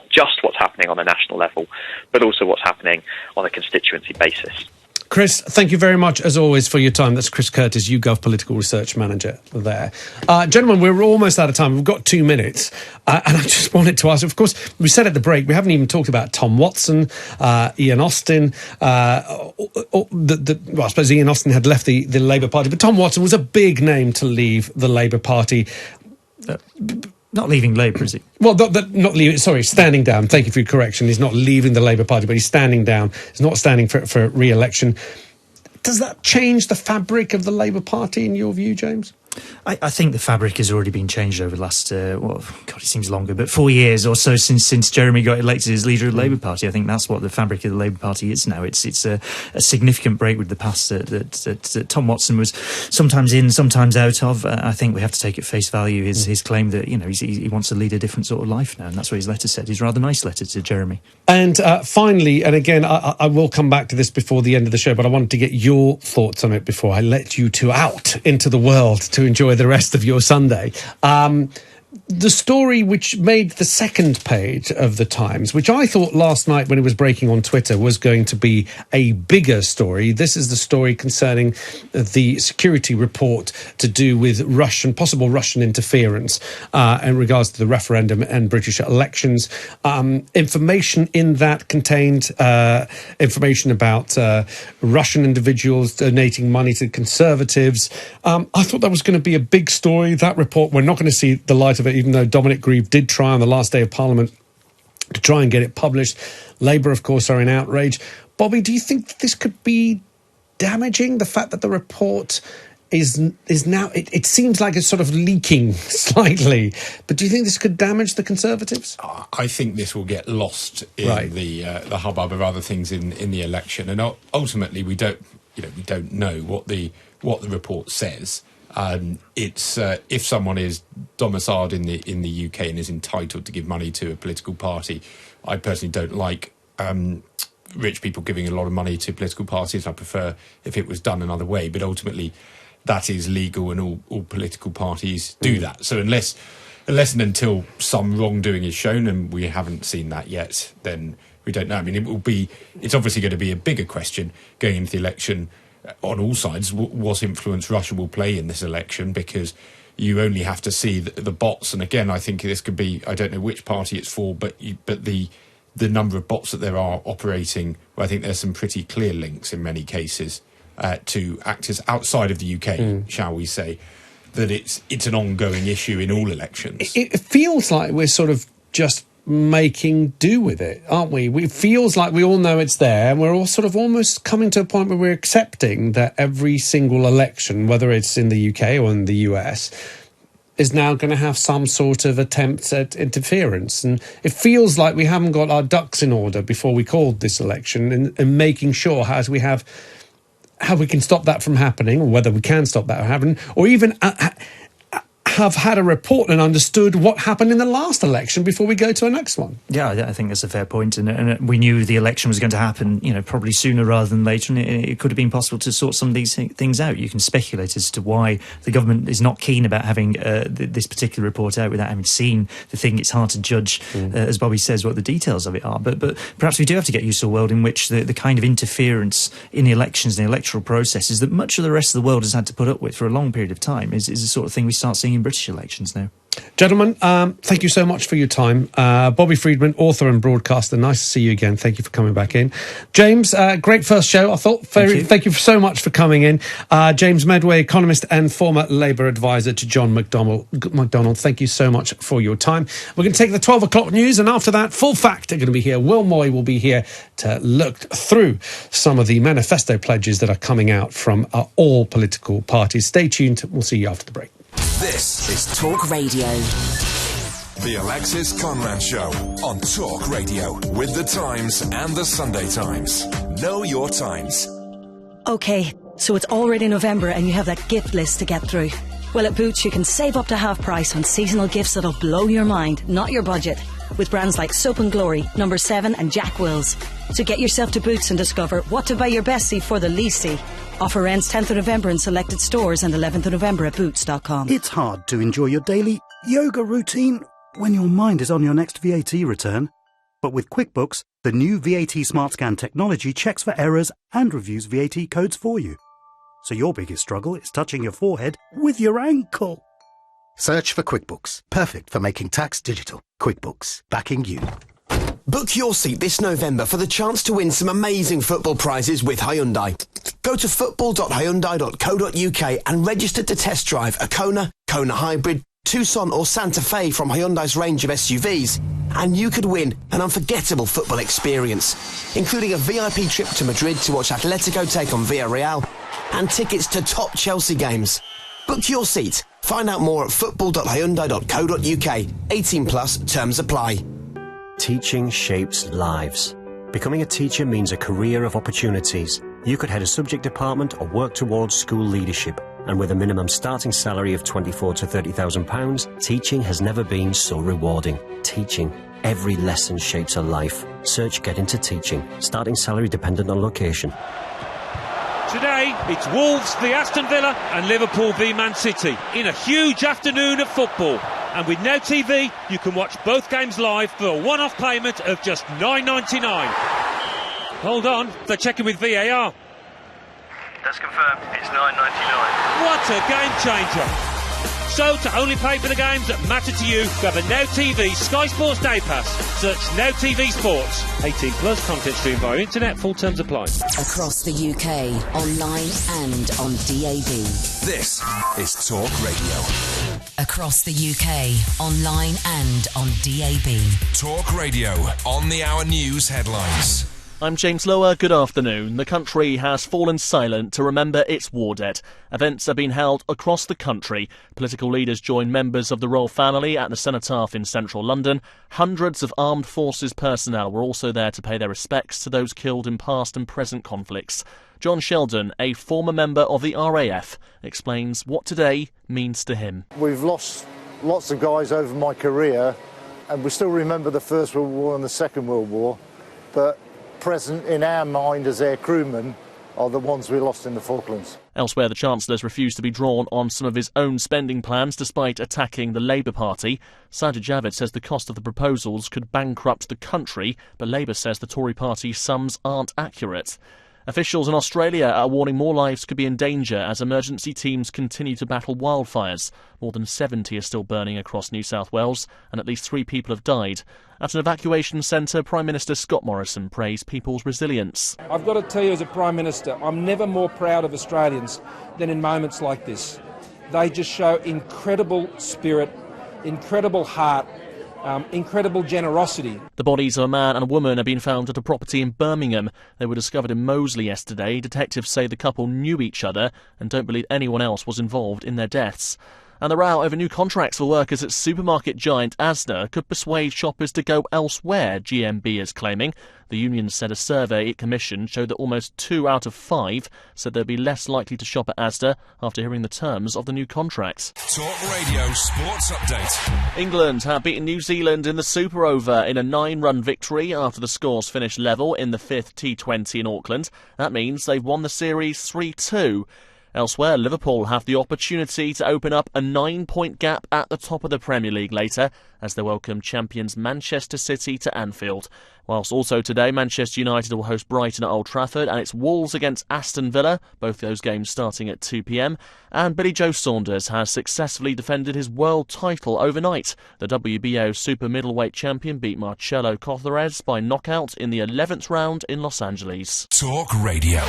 just what's happening on a national level, but also what's happening on a constituency basis. Chris, thank you very much, as always, for your time. That's Chris Curtis, YouGov Political Research Manager there. Gentlemen, we're almost out of time. We've got 2 minutes. And I just wanted to ask, of course, we said at the break, we haven't even talked about Tom Watson, Ian Austin. I suppose Ian Austin had left the Labour Party, but Tom Watson was a big name to leave the Labour Party. Not leaving Labour, is he? Well, not leaving. Sorry, standing down. Thank you for your correction. He's not leaving the Labour Party, but he's standing down. He's not standing for re-election. Does that change the fabric of the Labour Party in your view, James? I think the fabric has already been changed over the last, it seems longer, but 4 years or so since Jeremy got elected as leader of the Labour Party. I think that's what the fabric of the Labour Party is now. It's a significant break with the past that Tom Watson was sometimes in, sometimes out of. I think we have to take at face value his claim that he wants to lead a different sort of life now, and that's what his letter said. His rather nice letter to Jeremy. And finally, and again, I will come back to this before the end of the show, but I wanted to get your thoughts on it before I let you two out into the world to enjoy the rest of your Sunday. The story which made the second page of the Times, which I thought last night when it was breaking on Twitter was going to be a bigger story. This is the story concerning the security report to do with possible Russian interference in regards to the referendum and British elections. Information in that contained information about Russian individuals donating money to Conservatives. I thought that was going to be a big story. That report, we're not going to see the light of it, even though Dominic Grieve did try on the last day of Parliament to try and get it published. Labour, of course, are in outrage. Bobby, do you think that this could be damaging, the fact that the report is now... It seems like it's sort of leaking slightly, but do you think this could damage the Conservatives? I think this will get lost in the hubbub of other things in the election, and ultimately we don't know what the report says. It's if someone is domiciled in the UK and is entitled to give money to a political party. I personally don't like rich people giving a lot of money to political parties. I prefer if it was done another way, but ultimately that is legal, and all political parties do that. So unless and until some wrongdoing is shown, and we haven't seen that yet, then we don't know. I mean, it's obviously going to be a bigger question going into the election on all sides. What influence Russia will play in this election, because you only have to see the bots. And again, I think this could be, I don't know which party it's for, but the number of bots that there are operating, I think there's some pretty clear links in many cases to actors outside of the UK, shall we say, that it's an ongoing issue in all elections. It feels like we're sort of just making do with it, aren't we? It feels like we all know it's there, and we're all sort of almost coming to a point where we're accepting that every single election, whether it's in the UK or in the US, is now going to have some sort of attempt at interference. And it feels like we haven't got our ducks in order before we called this election, and making sure how we can stop that from happening, or whether we can stop that from happening, or even have had a report and understood what happened in the last election before we go to a next one. Yeah, I think that's a fair point. And we knew the election was going to happen, probably sooner rather than later. And it could have been possible to sort some of these things out. You can speculate as to why the government is not keen about having this particular report out without having seen the thing. It's hard to judge, as Bobby says, what the details of it are. But perhaps we do have to get used to a world in which the kind of interference in the elections and the electoral processes that much of the rest of the world has had to put up with for a long period of time is the sort of thing we start seeing in British elections now. Gentlemen, thank you so much for your time. Bobby Friedman, author and broadcaster, nice to see you again. Thank you for coming back in. James, great first show, I thought. Thank you so much for coming in. James Meadway, economist and former Labour advisor to John McDonnell. Thank you so much for your time. We're going to take the 12 o'clock news, and after that, Full Fact are going to be here. Will Moy will be here to look through some of the manifesto pledges that are coming out from all political parties. Stay tuned. We'll see you after the break. This is Talk Radio. The Alexis Conran Show on Talk Radio with The Times and The Sunday Times. Know your times. OK, so it's already November and you have that gift list to get through. Well, at Boots, you can save up to half price on seasonal gifts that'll blow your mind, not your budget, with brands like Soap and Glory, Number 7 and Jack Wills. So get yourself to Boots and discover what to buy your bestie for the leastie. Offer ends 10th of November in selected stores and 11th of November at Boots.com. It's hard to enjoy your daily yoga routine when your mind is on your next VAT return. But with QuickBooks, the new VAT Smart Scan technology checks for errors and reviews VAT codes for you. So your biggest struggle is touching your forehead with your ankle. Search for QuickBooks. Perfect for making tax digital. QuickBooks. Backing you. Book your seat this November for the chance to win some amazing football prizes with Hyundai. Go to football.hyundai.co.uk and register to test drive a Kona, Kona Hybrid, Tucson or Santa Fe from Hyundai's range of SUVs, and you could win an unforgettable football experience, including a VIP trip to Madrid to watch Atletico take on Villarreal and tickets to top Chelsea games. Book your seat. Find out more at football.hyundai.co.uk. 18 plus, terms apply. Teaching shapes lives. Becoming a teacher means a career of opportunities. You could head a subject department or work towards school leadership. And with a minimum starting salary of £24,000 to £30,000, teaching has never been so rewarding. Teaching. Every lesson shapes a life. Search Get Into Teaching. Starting salary dependent on location. Today, it's Wolves v Aston Villa and Liverpool v Man City in a huge afternoon of football. And with Now TV, you can watch both games live for a one-off payment of just $9.99. Hold on, they're checking with VAR. That's confirmed, it's $9.99. What a game changer! So, to only pay for the games that matter to you, grab a Now TV Sky Sports Day Pass. Search Now TV Sports. 18 plus, content streamed via internet, full terms apply. Across the UK, online and on DAB. This is Talk Radio. Across the UK, online and on DAB. Talk Radio, on the hour news headlines. I'm James Lower. Good afternoon. The country has fallen silent to remember its war debt. Events have been held across the country. Political leaders joined members of the royal family at the cenotaph in central London. Hundreds of armed forces personnel were also there to pay their respects to those killed in past and present conflicts. John Sheldon, a former member of the RAF, explains what today means to him. We've lost lots of guys over my career, and we still remember the First World War and the Second World War, but present in our mind as air crewmen are the ones we lost in the Falklands. Elsewhere, the Chancellor's refused to be drawn on some of his own spending plans despite attacking the Labour Party. Sajid Javid says the cost of the proposals could bankrupt the country, but Labour says the Tory party's sums aren't accurate. Officials in Australia are warning more lives could be in danger as emergency teams continue to battle wildfires. More than 70 are still burning across New South Wales, and at least 3 people have died. At an evacuation centre, Prime Minister Scott Morrison praised people's resilience. I've got to tell you, as a Prime Minister, I'm never more proud of Australians than in moments like this. They just show incredible spirit, incredible heart, incredible generosity. The bodies of a man and a woman have been found at a property in Birmingham. They were discovered in Moseley yesterday. Detectives say the couple knew each other and don't believe anyone else was involved in their deaths. And the row over new contracts for workers at supermarket giant Asda could persuade shoppers to go elsewhere, GMB is claiming. The union said a survey it commissioned showed that almost 2 out of 5 said they'd be less likely to shop at Asda after hearing the terms of the new contract. Talk Radio Sports Update. England have beaten New Zealand in the Super Over in a 9-run victory after the scores finished level in the 5th T20 in Auckland. That means they've won the series 3-2. Elsewhere, Liverpool have the opportunity to open up a 9-point gap at the top of the Premier League later as they welcome champions Manchester City to Anfield. Whilst also today, Manchester United will host Brighton at Old Trafford and it's Wolves against Aston Villa, both those games starting at 2 p.m. And Billy Joe Saunders has successfully defended his world title overnight. The WBO super middleweight champion beat Marcelo Cothares by knockout in the 11th round in Los Angeles. Talk Radio.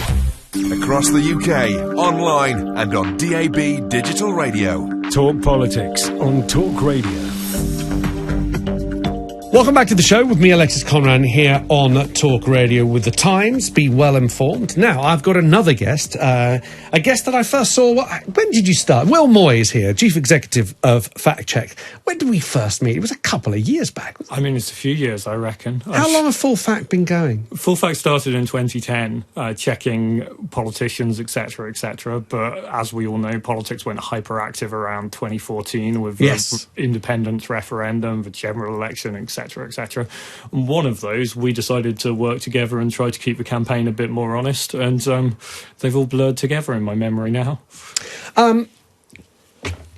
Across the UK, online and on DAB Digital Radio. Talk Politics on Talk Radio. Welcome back to the show with me, Alexis Conran, here on Talk Radio with the Times. Be well informed. Now, I've got another guest, a guest that I first saw. When did you start? Will Moy is here, Chief Executive of Fact Check. When did we first meet? It was a couple of years back. I mean, it's a few years, I reckon. How long have Full Fact been going? Full Fact started in 2010, checking politicians, etc., but as we all know, politics went hyperactive around 2014 with the independence referendum, the general election, etc. And one of those, we decided to work together and try to keep the campaign a bit more honest, and they've all blurred together in my memory now. In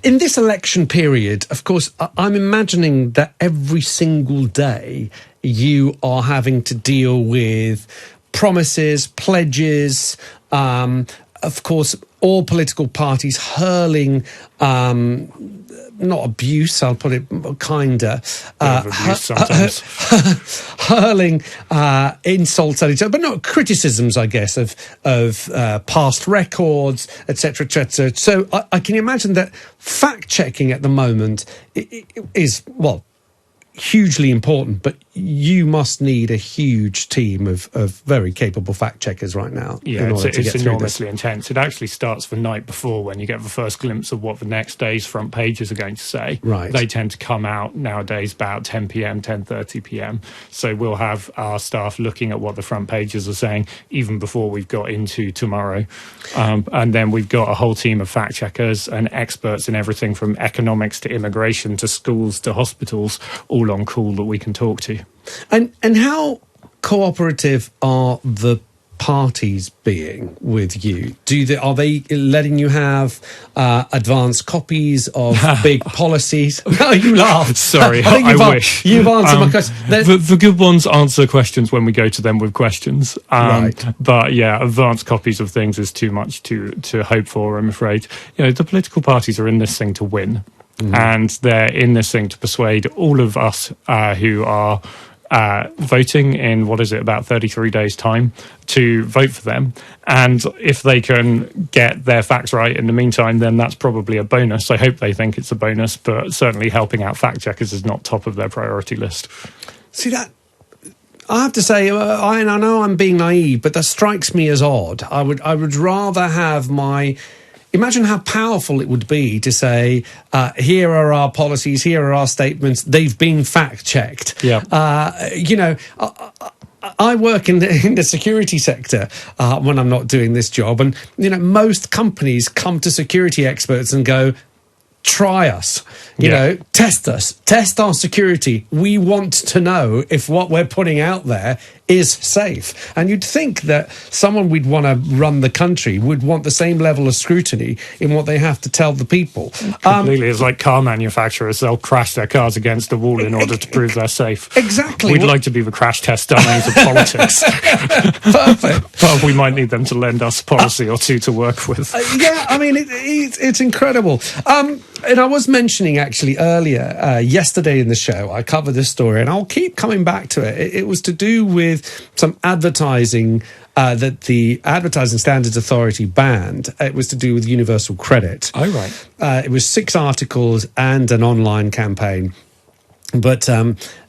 this election period, of course, I'm imagining that every single day you are having to deal with promises, pledges, of course, all political parties hurling not abuse, I'll put it kinder, hurling insults at each other, but not criticisms, I guess, of past records, etc., etc. So I can imagine that fact-checking at the moment is, well, hugely important, but you must need a huge team of very capable fact checkers right now. Yeah, it's enormously intense. It actually starts the night before when you get the first glimpse of what the next day's front pages are going to say. Right. They tend to come out nowadays about 10 p.m, 10:30 p.m. So we'll have our staff looking at what the front pages are saying even before we've got into tomorrow. And then we've got a whole team of fact checkers and experts in everything from economics to immigration to schools to hospitals, all on call that we can talk to. And how cooperative are the parties being with you? Are they letting you have advanced copies of big policies? No, you laugh. Sorry, I wish. You've answered my question. The good ones answer questions when we go to them with questions. Right. But yeah, advanced copies of things is too much to hope for, I'm afraid. The political parties are in this thing to win. And they're in this thing to persuade all of us who are voting in, about 33 days' time, to vote for them. And if they can get their facts right in the meantime, then that's probably a bonus. I hope they think it's a bonus, but certainly helping out fact checkers is not top of their priority list. See, that I have to say, I know I'm being naive, but that strikes me as odd. I would rather have my... Imagine how powerful it would be to say, here are our policies, here are our statements, they've been fact-checked. Yeah. I work in the security sector when I'm not doing this job, and most companies come to security experts and go, try us, test us, test our security. We want to know if what we're putting out there is safe. And you'd think that someone we'd want to run the country would want the same level of scrutiny in what they have to tell the people. Completely. It's like car manufacturers. They'll crash their cars against the wall in order to prove they're safe. Exactly. We'd like to be the crash test dummies of politics. Perfect. But we might need them to lend us a policy or two to work with. It's incredible. And I was mentioning actually earlier, yesterday in the show, I covered this story, and I'll keep coming back to it. It was to do with some advertising that the Advertising Standards Authority banned. It was to do with universal credit. Oh, right. It was 6 articles and an online campaign. But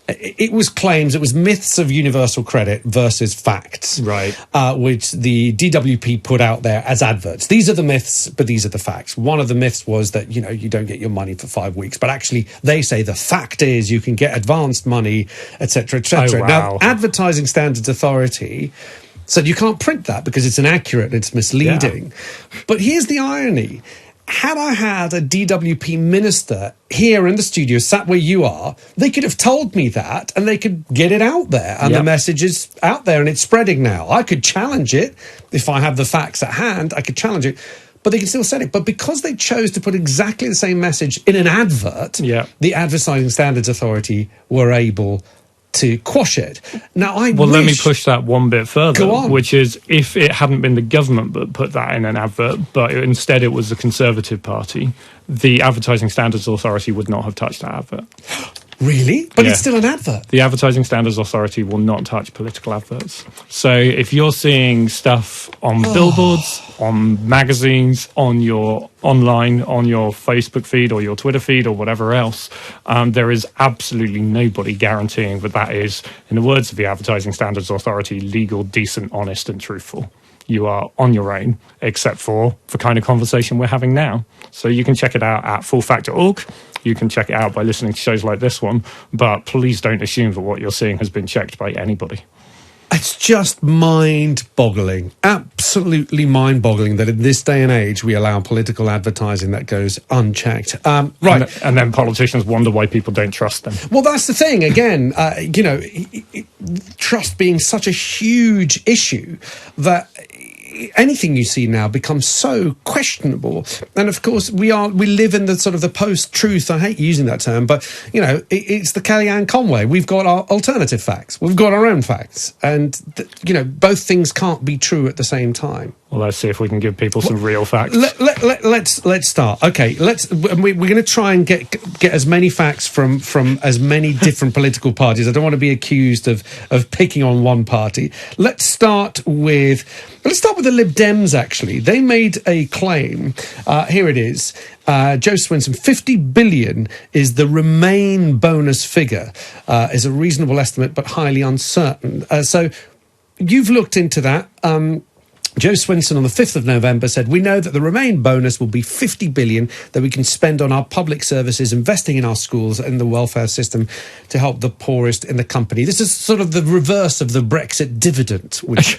it was claims, it was myths of universal credit versus facts. Right. Which the DWP put out there as adverts. These are the myths, but these are the facts. One of the myths was that, you don't get your money for 5 weeks. But actually, they say the fact is you can get advanced money, etc., etc. Oh, wow. Now, Advertising Standards Authority said you can't print that because it's inaccurate and it's misleading. Yeah. But here's the irony. Had I had a DWP minister here in the studio, sat where you are, they could have told me that and they could get it out there. And the message is out there and it's spreading now. I could challenge it. If I have the facts at hand, I could challenge it. But they can still send it. But because they chose to put exactly the same message in an advert, the Advertising Standards Authority were able to quash it. Now, let me push that one bit further. Go on. Which is, if it hadn't been the government that put that in an advert, but instead it was the Conservative Party, the Advertising Standards Authority would not have touched that advert. Really? But it's still an advert. The Advertising Standards Authority will not touch political adverts. So if you're seeing stuff on billboards, on magazines, on your online, on your Facebook feed or your Twitter feed or whatever else, there is absolutely nobody guaranteeing that is, in the words of the Advertising Standards Authority, legal, decent, honest and truthful. You are on your own, except for the kind of conversation we're having now. So you can check it out at fullfact.org. You can check it out by listening to shows like this one. But please don't assume that what you're seeing has been checked by anybody. It's just mind-boggling, absolutely mind-boggling that in this day and age we allow political advertising that goes unchecked. Right. And then politicians wonder why people don't trust them. Well, that's the thing. Again, trust being such a huge issue that anything you see now becomes so questionable. And of course, we live in the sort of the post-truth. I hate using that term, but it's the Kellyanne Conway. We've got our alternative facts. We've got our own facts, and both things can't be true at the same time. Well, let's see if we can give people some real facts. Let's start. Okay, we're going to try and get as many facts from as many different political parties. I don't want to be accused of picking on one party. Let's start with the Lib Dems. Actually, they made a claim. Here it is. Joe Swinson, 50 billion is the Remain bonus figure. Is a reasonable estimate, but highly uncertain. So you've looked into that. Joe Swinson on the 5th of November said, "We know that the Remain bonus will be 50 billion that we can spend on our public services, investing in our schools and the welfare system to help the poorest in the company." This is sort of the reverse of the Brexit dividend, which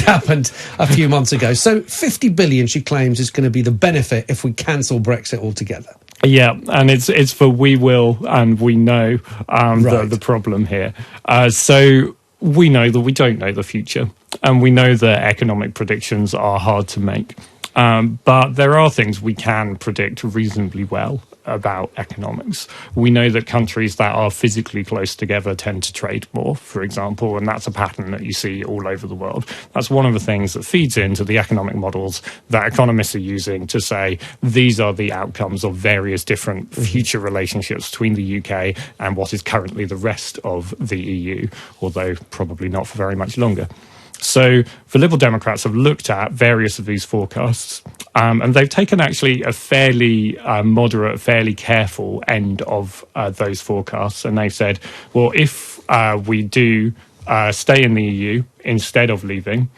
happened a few months ago. So 50 billion, she claims, is going to be the benefit if we cancel Brexit altogether. Yeah, and it's for we will and we know the problem here. So we know that we don't know the future, and we know that economic predictions are hard to make. But there are things we can predict reasonably well about economics. We know that countries that are physically close together tend to trade more, for example, and that's a pattern that you see all over the world. That's one of the things that feeds into the economic models that economists are using to say these are the outcomes of various different future relationships between the UK and what is currently the rest of the EU, although probably not for very much longer. So the Liberal Democrats have looked at various of these forecasts, and they've taken actually a fairly moderate, fairly careful end of those forecasts. And they've said, well, if we do stay in the EU instead of leaving,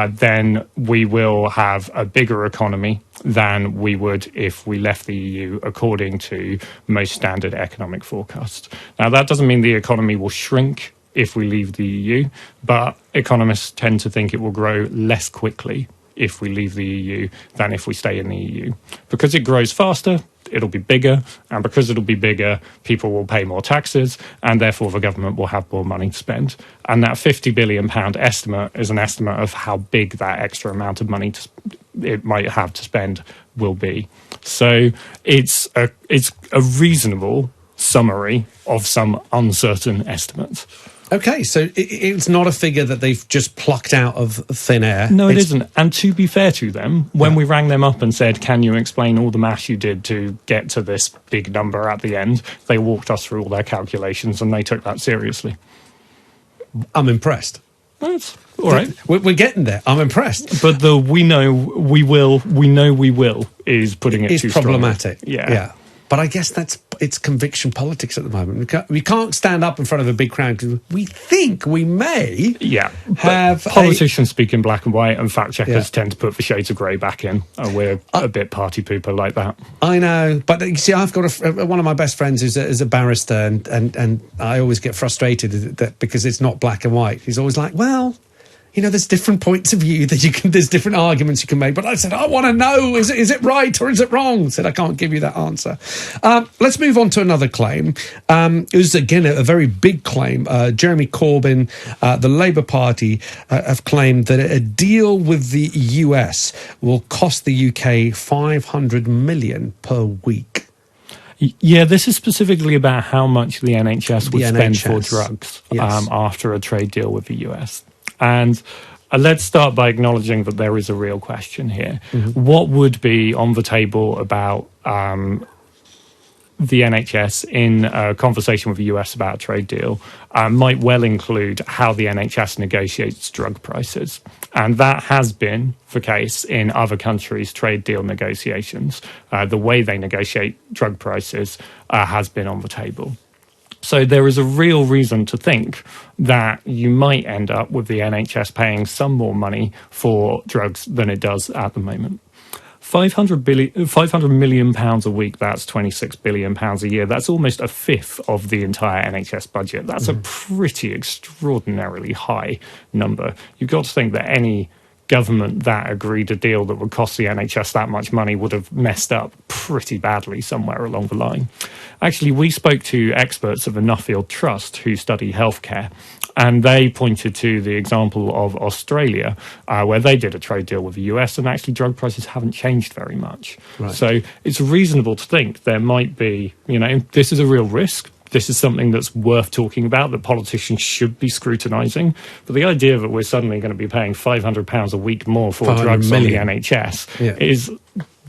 then we will have a bigger economy than we would if we left the EU, according to most standard economic forecasts. Now, that doesn't mean the economy will shrink if we leave the EU, but economists tend to think it will grow less quickly if we leave the EU than if we stay in the EU. Because it grows faster, it'll be bigger, and because it'll be bigger, people will pay more taxes, and therefore the government will have more money to spend. And that £50 billion estimate is an estimate of how big that extra amount of money it might have to spend will be. So it's a reasonable summary of some uncertain estimates. Okay, so it's not a figure that they've just plucked out of thin air. No, it isn't. And to be fair to them, when we rang them up and said, can you explain all the maths you did to get to this big number at the end, they walked us through all their calculations and they took that seriously. I'm impressed. That's all right. We're getting there. I'm impressed. But the we know we will is putting it too problematic. Strongly. Yeah. But I guess it's conviction politics at the moment. We can't stand up in front of a big crowd because we think we may have... Politicians speak in black and white, and fact-checkers tend to put the shades of grey back in, and we're a bit party pooper like that. I know, but you see, I've got one of my best friends is a barrister, and I always get frustrated that because it's not black and white. He's always like, well... You know, there's different points of view there's different arguments you can make. But I said, I want to know, is it right or is it wrong? I said, I can't give you that answer. Let's move on to another claim. It was, again, a very big claim. Jeremy Corbyn, the Labour Party, have claimed that a deal with the US will cost the UK $500 million per week. Yeah, this is specifically about how much the NHS would spend for drugs after a trade deal with the US. And let's start by acknowledging that there is a real question here. Mm-hmm. What would be on the table about the NHS in a conversation with the US about a trade deal might well include how the NHS negotiates drug prices. And that has been the case in other countries' trade deal negotiations. The way they negotiate drug prices has been on the table. So there is a real reason to think that you might end up with the NHS paying some more money for drugs than it does at the moment. £500 million a week, that's £26 billion a year. That's almost a fifth of the entire NHS budget. That's a pretty extraordinarily high number. You've got to think that any government that agreed a deal that would cost the NHS that much money would have messed up pretty badly somewhere along the line. Actually, we spoke to experts of the Nuffield Trust who study healthcare, and they pointed to the example of Australia, where they did a trade deal with the US, and actually drug prices haven't changed very much. Right. So it's reasonable to think there might be, this is a real risk. this is something that's worth talking about, that politicians should be scrutinising. But the idea that we're suddenly going to be paying £500 a week more for drugs on the NHS is...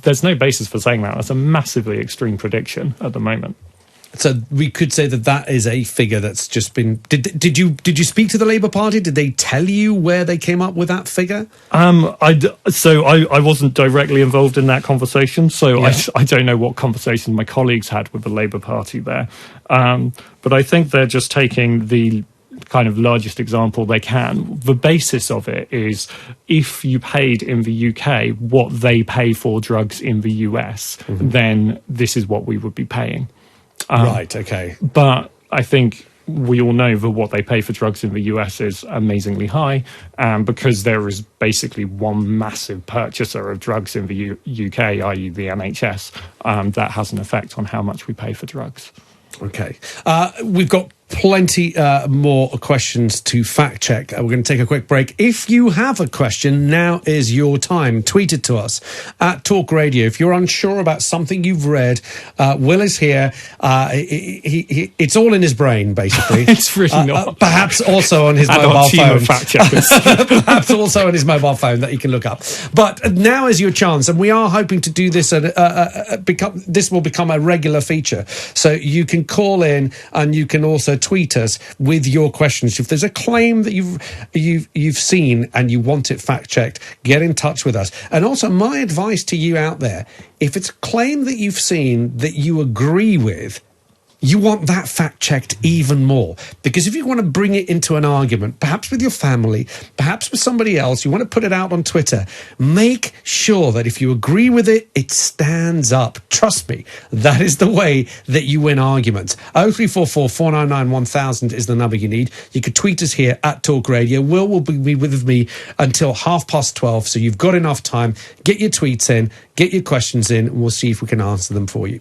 There's no basis for saying that. That's a massively extreme prediction at the moment. So we could say that is a figure that's just been... Did you speak to the Labour Party? Did they tell you where they came up with that figure? I wasn't directly involved in that conversation, so I don't know what conversations my colleagues had with the Labour Party there. But I think they're just taking the kind of largest example they can. The basis of it is if you paid in the UK what they pay for drugs in the US, then this is what we would be paying. Right, okay. But I think we all know that what they pay for drugs in the US is amazingly high, because there is basically one massive purchaser of drugs in the UK, i.e. the NHS, that has an effect on how much we pay for drugs. Okay. We've got plenty more questions to fact check. We're going to take a quick break. If you have a question, now is your time. Tweet it to us at Talk Radio. If you're unsure about something you've read, Will is here. It's all in his brain, basically. It's really not. Perhaps also on his mobile phone. Perhaps also on his mobile phone that he can look up. But now is your chance, and we are hoping to do this. This will become a regular feature. So you can call in, and you can also tweet us with your questions. If there's a claim that you've seen and you want it fact checked, get in touch with us. And also, my advice to you out there: if it's a claim that you've seen that you agree with, you want that fact checked even more, because if you want to bring it into an argument, perhaps with your family, perhaps with somebody else, you want to put it out on Twitter, make sure that if you agree with it, it stands up. Trust me, that is the way that you win arguments. 0344 499 1000 is the number you need. You could tweet us here at Talk Radio. Will be with me until 12:30, so you've got enough time. Get your tweets in, get your questions in, and we'll see if we can answer them for you.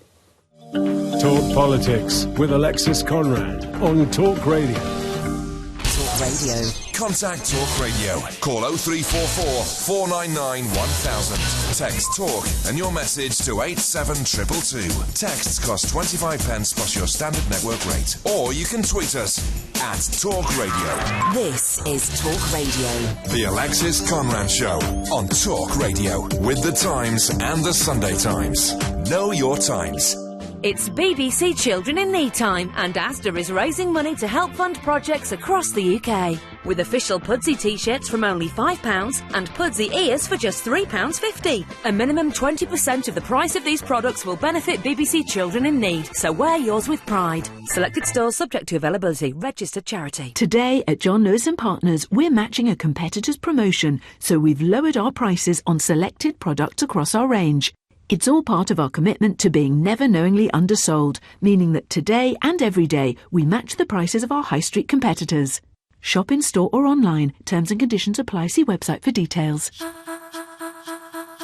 Talk Politics with Alexis Conran on Talk Radio. Talk Radio. Contact Talk Radio. Call 0344 499 1000. Text TALK and your message to 87222. Texts cost 25 pence plus your standard network rate. Or you can tweet us at Talk Radio. This is Talk Radio. The Alexis Conran Show on Talk Radio with The Times and The Sunday Times. Know your times. It's BBC Children in Need time, and Asda is raising money to help fund projects across the UK. With official Pudsey t-shirts from only £5 and Pudsey ears for just £3.50. A minimum 20% of the price of these products will benefit BBC Children in Need, so wear yours with pride. Selected stores subject to availability. Registered charity. Today at John Lewis & Partners, we're matching a competitor's promotion, so we've lowered our prices on selected products across our range. It's all part of our commitment to being never knowingly undersold, meaning that today and every day we match the prices of our high street competitors. Shop in store or online. Terms and conditions apply. See website for details.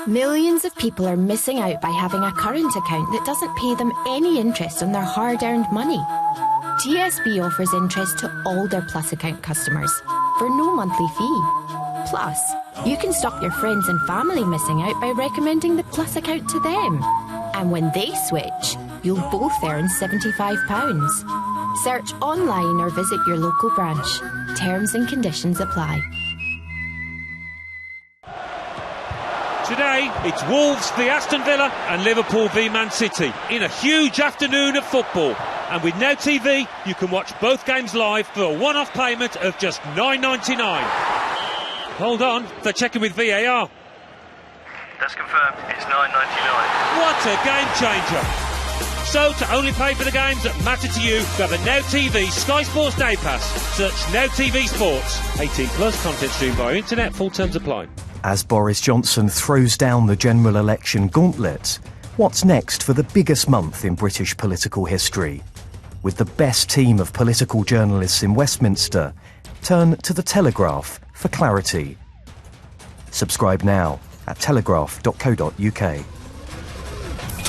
Millions of people are missing out by having a current account that doesn't pay them any interest on their hard-earned money. TSB offers interest to all their Plus account customers for no monthly fee. Plus, you can stop your friends and family missing out by recommending the Plus account to them. And when they switch, you'll both earn £75. Search online or visit your local branch. Terms and conditions apply. Today, it's Wolves v Aston Villa and Liverpool v Man City in a huge afternoon of football. And with Now TV, you can watch both games live for a one-off payment of just $9.99. Hold on, they're checking with VAR. That's confirmed, it's $9.99. What a game changer! So, to only pay for the games that matter to you, grab a Now TV Sky Sports Day Pass. Search Now TV Sports. 18 plus, content streamed via internet, full terms apply. As Boris Johnson throws down the general election gauntlet, what's next for the biggest month in British political history? With the best team of political journalists in Westminster, turn to The Telegraph for clarity. Subscribe now at telegraph.co.uk.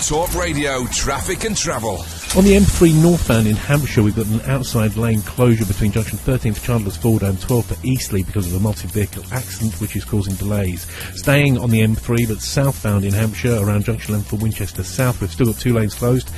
Talk Radio Traffic and Travel. On the M3 northbound in Hampshire, we've got an outside lane closure between junction 13 for Chandler's Ford and 12 for Eastleigh because of a multi-vehicle accident which is causing delays. Staying on the M3 but southbound in Hampshire around junction 11 for Winchester South, we've still got 2 lanes closed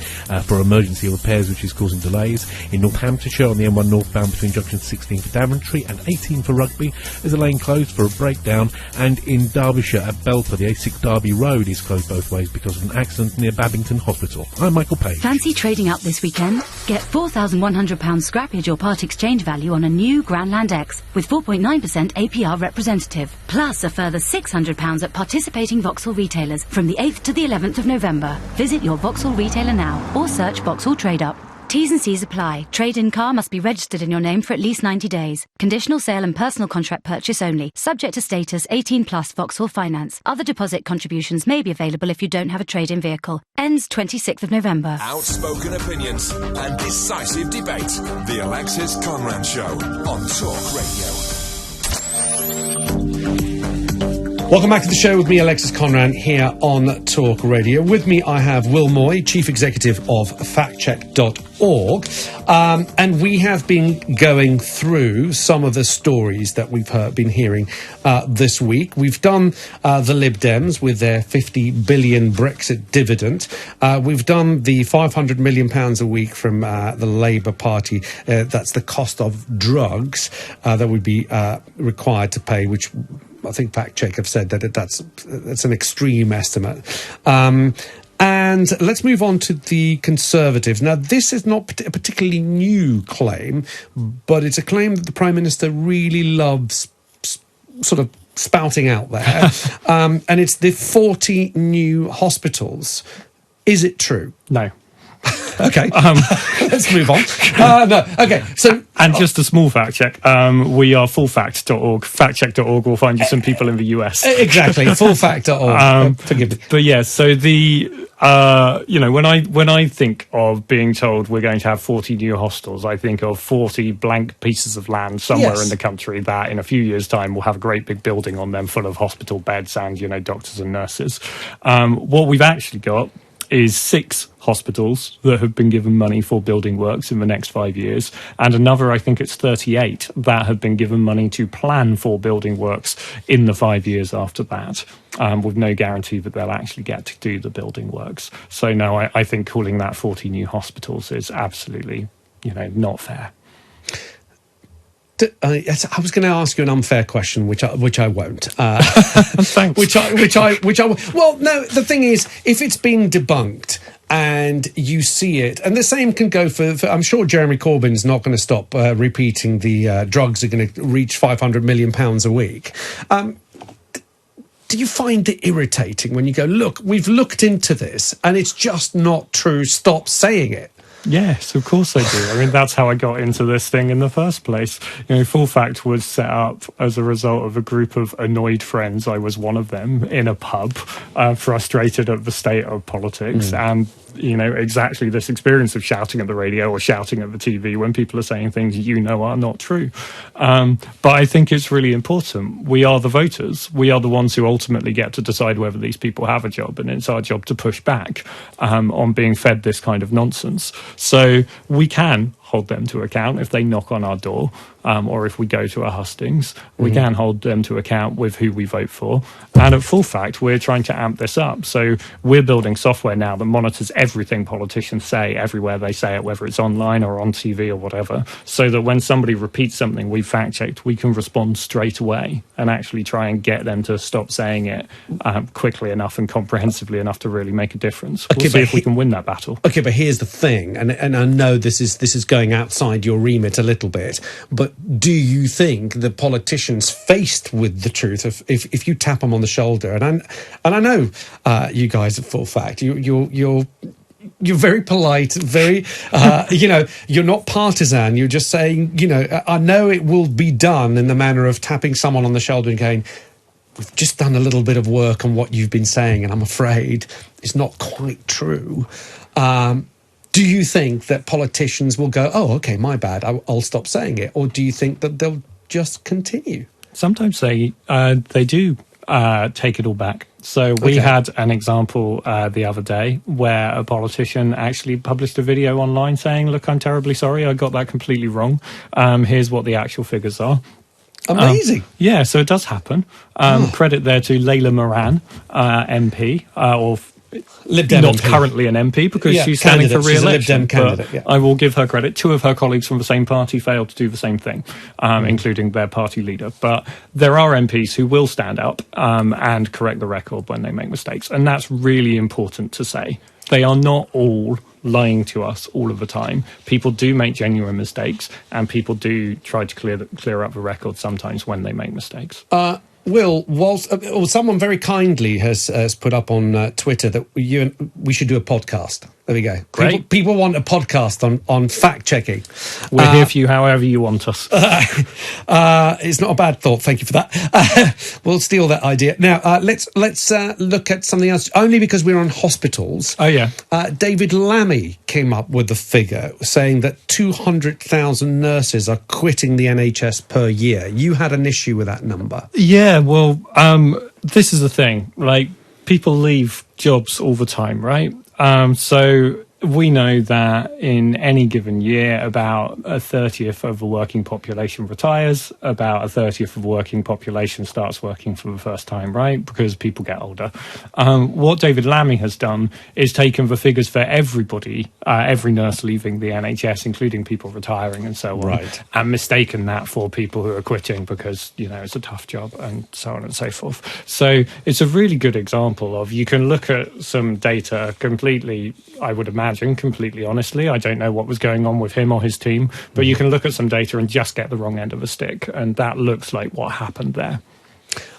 for emergency repairs which is causing delays. In Northamptonshire on the M1 northbound between junction 16 for Daventry and 18 for Rugby, there's a lane closed for a breakdown. And in Derbyshire at Belper, the A6 Derby Road is closed both ways because of an accident near Babington Hospital. I'm Michael Page. Fancy trading up this weekend? Get £4,100 scrappage or part exchange value on a new Grandland X with 4.9% APR representative. Plus a further £600 at participating Vauxhall retailers from the 8th to the 11th of November. Visit your Vauxhall retailer now or search Vauxhall Trade Up. T's and C's apply. Trade-in car must be registered in your name for at least 90 days. Conditional sale and personal contract purchase only. Subject to status 18 plus Vauxhall Finance. Other deposit contributions may be available if you don't have a trade-in vehicle. Ends 26th of November. Outspoken opinions and decisive debate. The Alexis Conran Show on Talk Radio. Welcome back to the show with me, Alexis Conran, here on Talk Radio. With me, I have Will Moy, Chief Executive of factcheck.org. And we have been going through some of the stories that we've been hearing this week. We've done the Lib Dems with their 50 billion Brexit dividend. We've done the £500 million a week from the Labour Party. That's the cost of drugs that would be required to pay, which I think Fact Check have said that that's an extreme estimate. And let's move on to the Conservatives. Now, this is not a particularly new claim, but it's a claim that the Prime Minister really loves sort of spouting out there. And it's the 40 new hospitals. Is it true? No. Okay, let's move on. No, okay. So, and just a small fact check. We are fullfact.org. Factcheck.org will find you some people in the US. Exactly, fullfact.org. Forgive me. But yeah, so the when I think of being told we're going to have 40 new hostels, I think of 40 blank pieces of land somewhere in the country that in a few years' time will have a great big building on them full of hospital beds and doctors and nurses. What we've actually got is 6 hospitals that have been given money for building works in the next 5 years, and another, I think it's 38, that have been given money to plan for building works in the 5 years after that, with no guarantee that they'll actually get to do the building works. So no, I think calling that 40 new hospitals is absolutely, not fair. I was going to ask you an unfair question, which I won't. Thanks. Which I well, no. The thing is, if it's been debunked and you see it, and the same can go for I'm sure Jeremy Corbyn's not going to stop repeating the drugs are going to reach £500 million a week. Do you find it irritating when you go, look, we've looked into this and it's just not true? Stop saying it. Yes, of course I do. I mean, that's how I got into this thing in the first place. Full Fact was set up as a result of a group of annoyed friends. I was one of them in a pub, frustrated at the state of politics and, exactly this experience of shouting at the radio or shouting at the TV when people are saying things are not true. But I think it's really important. We are the voters. We are the ones who ultimately get to decide whether these people have a job, and it's our job to push back on being fed this kind of nonsense. So we can hold them to account if they knock on our door, or if we go to our hustings. We can hold them to account with who we vote for. And at Full Fact, we're trying to amp this up. So we're building software now that monitors everything politicians say, everywhere they say it, whether it's online or on TV or whatever, so that when somebody repeats something we've fact-checked, we can respond straight away and actually try and get them to stop saying it quickly enough and comprehensively enough to really make a difference. We'll see if we can win that battle. Okay, but here's the thing, and I know this is going outside your remit a little bit, but do you think the politicians faced with the truth, if you tap them on the shoulder, and I know you guys at Full Fact, you're very polite, very you're not partisan, you're just saying, I know it will be done in the manner of tapping someone on the shoulder and going, we've just done a little bit of work on what you've been saying, and I'm afraid it's not quite true. Do you think that politicians will go, oh, okay, my bad, I'll stop saying it? Or do you think that they'll just continue? Sometimes they do take it all back. So we had an example the other day where a politician actually published a video online saying, look, I'm terribly sorry, I got that completely wrong. Here's what the actual figures are. Amazing. Yeah, so it does happen. Credit there to Layla Moran, MP, or Lib Dem not MP. Currently an MP because she's standing for re-election. She's a Lib Dem candidate, yeah. I will give her credit. Two of her colleagues from the same party failed to do the same thing, including their party leader. But there are MPs who will stand up and correct the record when they make mistakes. And that's really important to say. They are not all lying to us all of the time. People do make genuine mistakes, and people do try to clear up the record sometimes when they make mistakes. Will, someone very kindly has put up on Twitter that we should do a podcast. There we go. Great. People want a podcast on fact-checking. We're here for you however you want us. It's not a bad thought. Thank you for that. We'll steal that idea. Now, let's look at something else, only because we're on hospitals. Oh, yeah. David Lammy came up with a figure saying that 200,000 nurses are quitting the NHS per year. You had an issue with that number. Yeah, well, this is the thing. Like, people leave jobs all the time, right? So we know that in any given year, about a 30th of the working population retires, about a 30th of the working population starts working for the first time, right? Because people get older. What David Lammy has done is taken the figures for everybody, every nurse leaving the NHS, including people retiring and so on, right, and mistaken that for people who are quitting because, you know, it's a tough job and so on and so forth. So it's a really good example of, you can look at some data completely, I would imagine, completely honestly. I don't know what was going on with him or his team, but you can look at some data and just get the wrong end of the stick, and that looks like what happened there.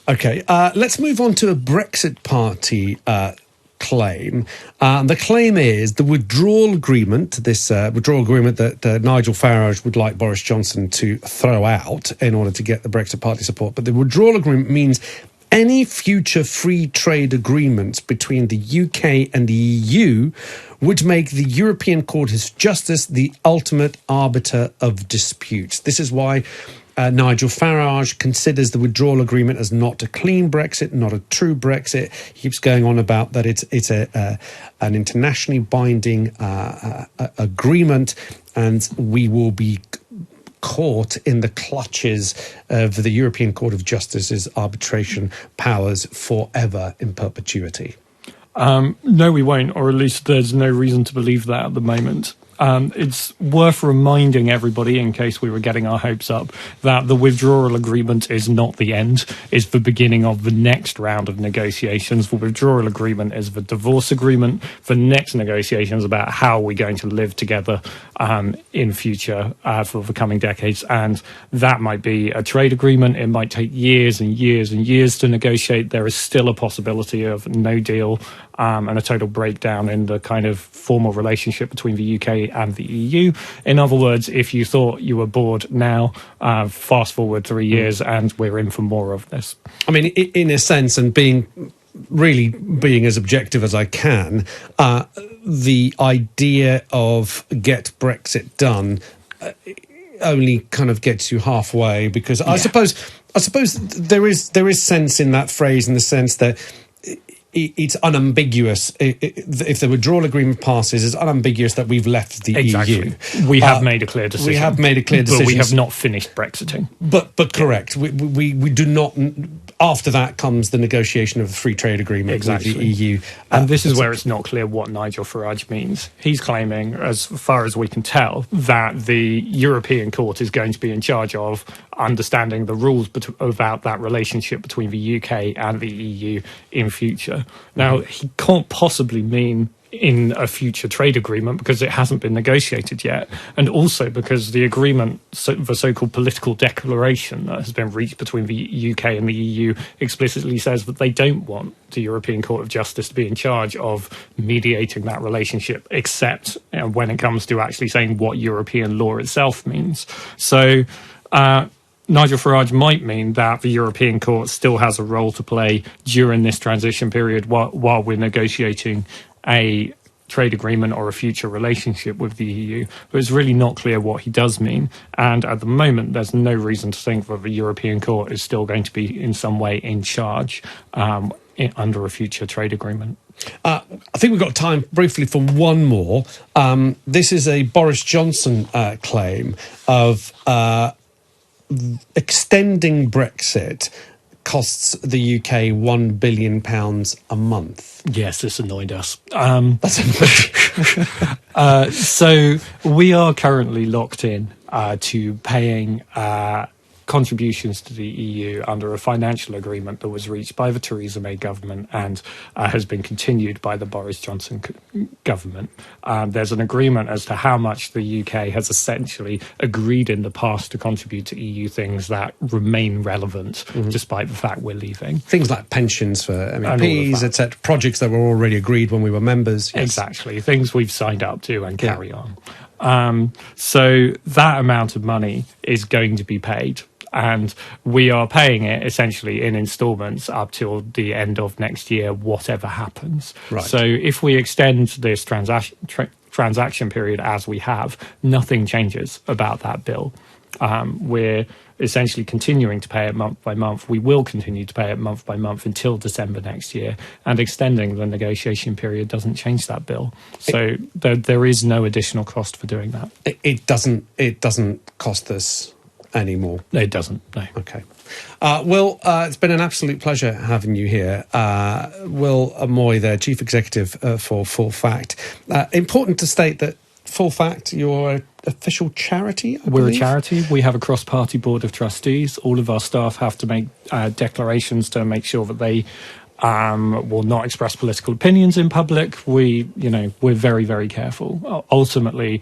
Okay, let's move on to a Brexit Party claim. The claim is the withdrawal agreement, this withdrawal agreement that Nigel Farage would like Boris Johnson to throw out in order to get the Brexit Party support. But the withdrawal agreement means any future free trade agreements between the UK and the EU would make the European Court of Justice the ultimate arbiter of disputes. This is why Nigel Farage considers the withdrawal agreement as not a clean Brexit, not a true Brexit. He keeps going on about that it's an internationally binding agreement, and we will be caught in the clutches of the European Court of Justice's arbitration powers forever in perpetuity. No, we won't, or at least there's no reason to believe that at the moment. It's worth reminding everybody, in case we were getting our hopes up, that the withdrawal agreement is not the end. It's the beginning of the next round of negotiations. The withdrawal agreement is the divorce agreement. The next negotiations about how we're going to live together in future for the coming decades. And that might be a trade agreement. It might take years and years and years to negotiate. There is still a possibility of no deal and a total breakdown in the kind of formal relationship between the UK and the EU. In other words, if you thought you were bored now, fast forward 3 years and we're in for more of this. I mean, in a sense, and being as objective as I can, the idea of get Brexit done only kind of gets you halfway, because I suppose there is sense in that phrase, in the sense that it's unambiguous. If the withdrawal agreement passes, it's unambiguous that we've left the EU. We have made a clear decision. We have made a clear decision. But we have not finished Brexiting. But correct. We do not. After that comes the negotiation of a free trade agreement with the EU. And this is where it's not clear what Nigel Farage means. He's claiming, as far as we can tell, that the European Court is going to be in charge of understanding the rules about that relationship between the UK and the EU in future. Now, he can't possibly mean in a future trade agreement, because it hasn't been negotiated yet, and also because the agreement, the so-called political declaration that has been reached between the UK and the EU, explicitly says that they don't want the European Court of Justice to be in charge of mediating that relationship, except when it comes to actually saying what European law itself means. So Nigel Farage might mean that the European Court still has a role to play during this transition period while we're negotiating a trade agreement or a future relationship with the EU, but it's really not clear what he does mean. And at the moment, there's no reason to think that the European Court is still going to be in some way in charge under a future trade agreement. I think we've got time briefly for one more. This is a Boris Johnson claim of extending Brexit costs the UK £1 billion a month. Yes, this annoyed us. So we are currently locked in to paying contributions to the EU under a financial agreement that was reached by the Theresa May government and has been continued by the Boris Johnson government. There's an agreement as to how much the UK has essentially agreed in the past to contribute to EU things that remain relevant despite the fact we're leaving. Things like pensions for MEPs, etc., projects that were already agreed when we were members. Yes. Exactly, things we've signed up to and carry on. So that amount of money is going to be paid. And we are paying it essentially in instalments up till the end of next year, whatever happens. Right. So if we extend this transaction period as we have, nothing changes about that bill. We're essentially continuing to pay it month by month. We will continue to pay it month by month until December next year. And extending the negotiation period doesn't change that bill. So there is no additional cost for doing that. It doesn't cost us anymore. No, it doesn't. No. Okay. Will, it's been an absolute pleasure having you here. Will Moy, there, Chief Executive for Full Fact. Important to state that Full Fact, you're an official charity, I We're believe? a charity. We have a cross-party board of trustees. All of our staff have to make declarations to make sure that they will not express political opinions in public. We're very, very careful. Ultimately,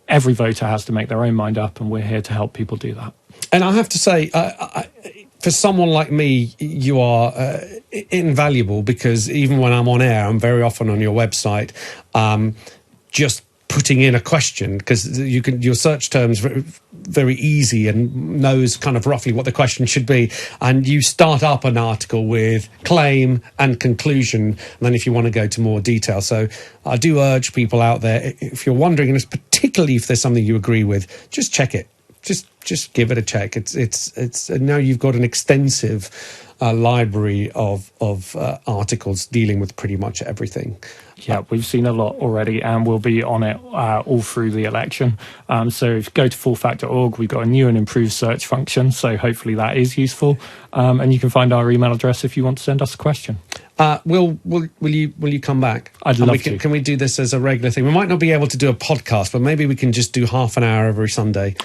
every voter has to make their own mind up, and we're here to help people do that. And I have to say, for someone like me, you are invaluable, because even when I'm on air, I'm very often on your website, just putting in a question, because your search terms very easy and knows kind of roughly what the question should be, and you start up an article with claim and conclusion, and then if you want to go to more detail. So I do urge people out there, if you're wondering, and particularly if there's something you agree with, just check it. Just give it a check. It's now you've got an extensive library of articles dealing with pretty much everything. Yeah, we've seen a lot already, and we'll be on it all through the election. So if you go to fullfact.org, we've got a new and improved search function, so hopefully that is useful. And you can find our email address if you want to send us a question. Will you come back? I'd love to. Can we do this as a regular thing? We might not be able to do a podcast, but maybe we can just do half an hour every Sunday.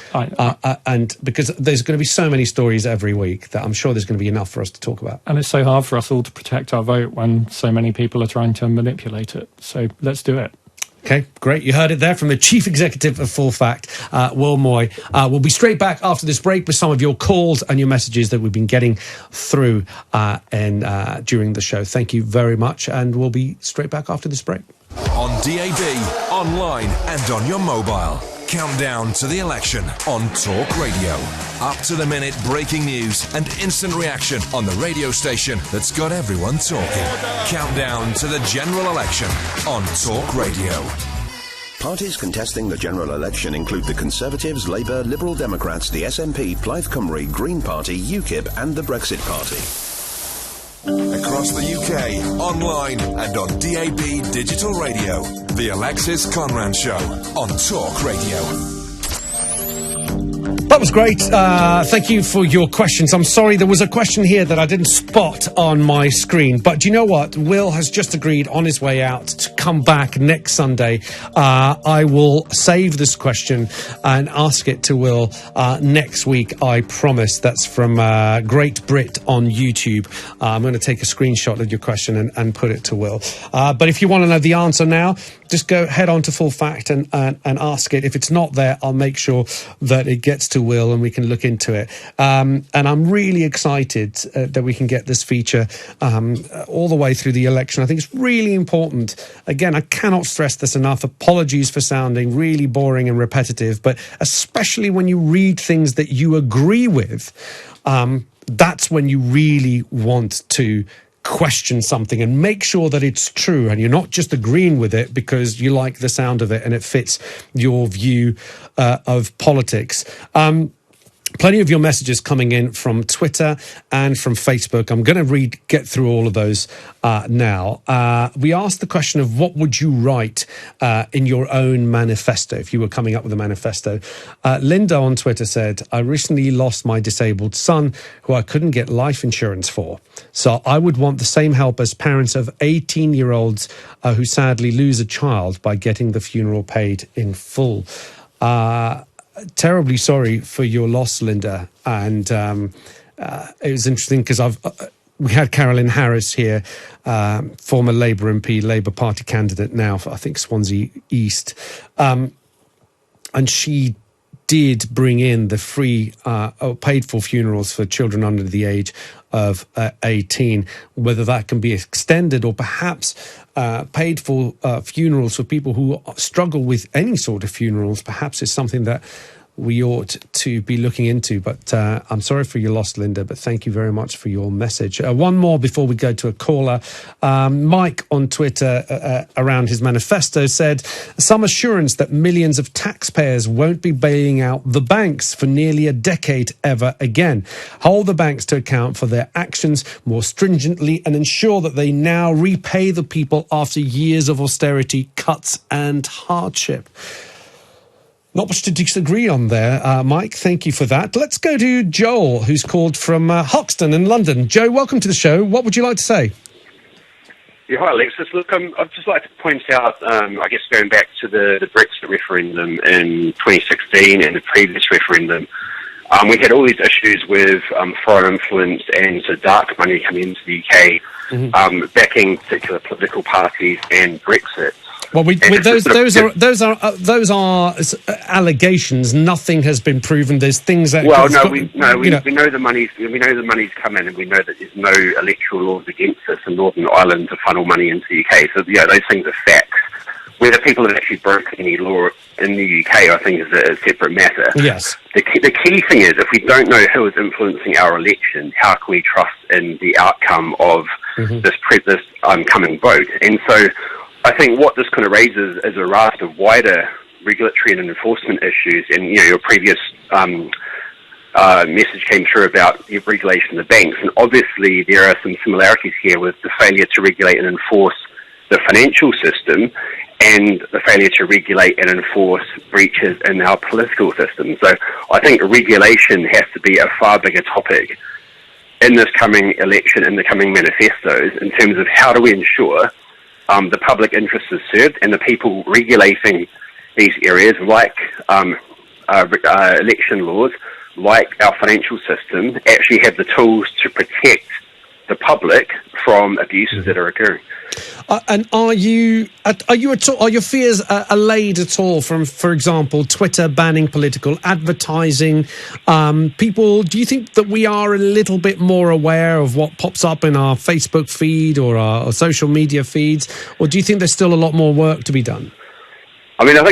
And because there's going to be so many stories every week that I'm sure there's going to be enough for us to talk about. And it's so hard for us all to protect our vote when so many people are trying to manipulate it. So let's do it. Okay, great. You heard it there from the Chief Executive of Full Fact, Will Moy. We'll be straight back after this break with some of your calls and your messages that we've been getting through during the show. Thank you very much, and we'll be straight back after this break. On DAB, online and on your mobile. Countdown to the election on Talk Radio. Up to the minute breaking news and instant reaction on the radio station that's got everyone talking. Countdown to the general election on Talk Radio. Parties contesting the general election include the Conservatives, Labour, Liberal Democrats, the SNP, Plaid Cymru, Green Party, UKIP and the Brexit Party. Across the UK, online and on DAB Digital Radio. The Alexis Conran Show on Talk Radio. That was great. Thank you for your questions. I'm sorry, there was a question here that I didn't spot on my screen. But do you know what? Will has just agreed on his way out to come back next Sunday. I will save this question and ask it to Will next week, I promise. That's from Great Brit on YouTube. I'm going to take a screenshot of your question and put it to Will. But if you want to know the answer now, just head on to Full Fact and ask it. If it's not there, I'll make sure that it gets to Will and we can look into it. And I'm really excited that we can get this feature all the way through the election. I think it's really important. Again, I cannot stress this enough. Apologies for sounding really boring and repetitive, but especially when you read things that you agree with, that's when you really want to question something and make sure that it's true and you're not just agreeing with it because you like the sound of it and it fits your view of politics. Plenty of your messages coming in from Twitter and from Facebook. I'm going to get through all of those now. We asked the question of what would you write in your own manifesto if you were coming up with a manifesto. Linda on Twitter said, I recently lost my disabled son who I couldn't get life insurance for. So I would want the same help as parents of 18-year-olds who sadly lose a child by getting the funeral paid in full. Terribly sorry for your loss, Linda. And it was interesting because we had Carolyn Harris here, former Labour MP, Labour Party candidate now for, I think, Swansea East. And she did bring in the free paid for funerals for children under the age of 18, whether that can be extended or perhaps paid for funerals for people who struggle with any sort of funerals, perhaps is something that we ought to be looking into. But I'm sorry for your loss, Linda, but thank you very much for your message. One more before we go to a caller. Mike on Twitter around his manifesto said, some assurance that millions of taxpayers won't be bailing out the banks for nearly a decade ever again. Hold the banks to account for their actions more stringently and ensure that they now repay the people after years of austerity, cuts and hardship. Not much to disagree on there, Mike. Thank you for that. Let's go to Joel, who's called from Hoxton in London. Joe, welcome to the show. What would you like to say? Yeah, hi, Alexis. Look, I'd just like to point out, I guess going back to the Brexit referendum in 2016 and the previous referendum, we had all these issues with foreign influence and sort of dark money coming into the UK, backing particular political parties and Brexit. Well, those are allegations. Nothing has been proven. There's things that. Well, we know the money's come in, and we know that there's no electoral laws against us in Northern Ireland to funnel money into the UK. So yeah, those things are facts. Whether people have actually broken any law in the UK, I think, is a separate matter. Yes. The key thing is, if we don't know who is influencing our election, how can we trust in the outcome of this coming vote? And so, I think what this kind of raises is a raft of wider regulatory and enforcement issues. And your previous message came through about the regulation of the banks, and obviously there are some similarities here with the failure to regulate and enforce the financial system and the failure to regulate and enforce breaches in our political system. So I think regulation has to be a far bigger topic in this coming election, in the coming manifestos, in terms of how do we ensure the public interest is served and the people regulating these areas, like election laws, like our financial system, actually have the tools to protect the public from abuses that are occurring. And are your fears allayed at all from, for example, Twitter banning political advertising? People, do you think that we are a little bit more aware of what pops up in our Facebook feed or our social media feeds, or do you think there's still a lot more work to be done? I mean, I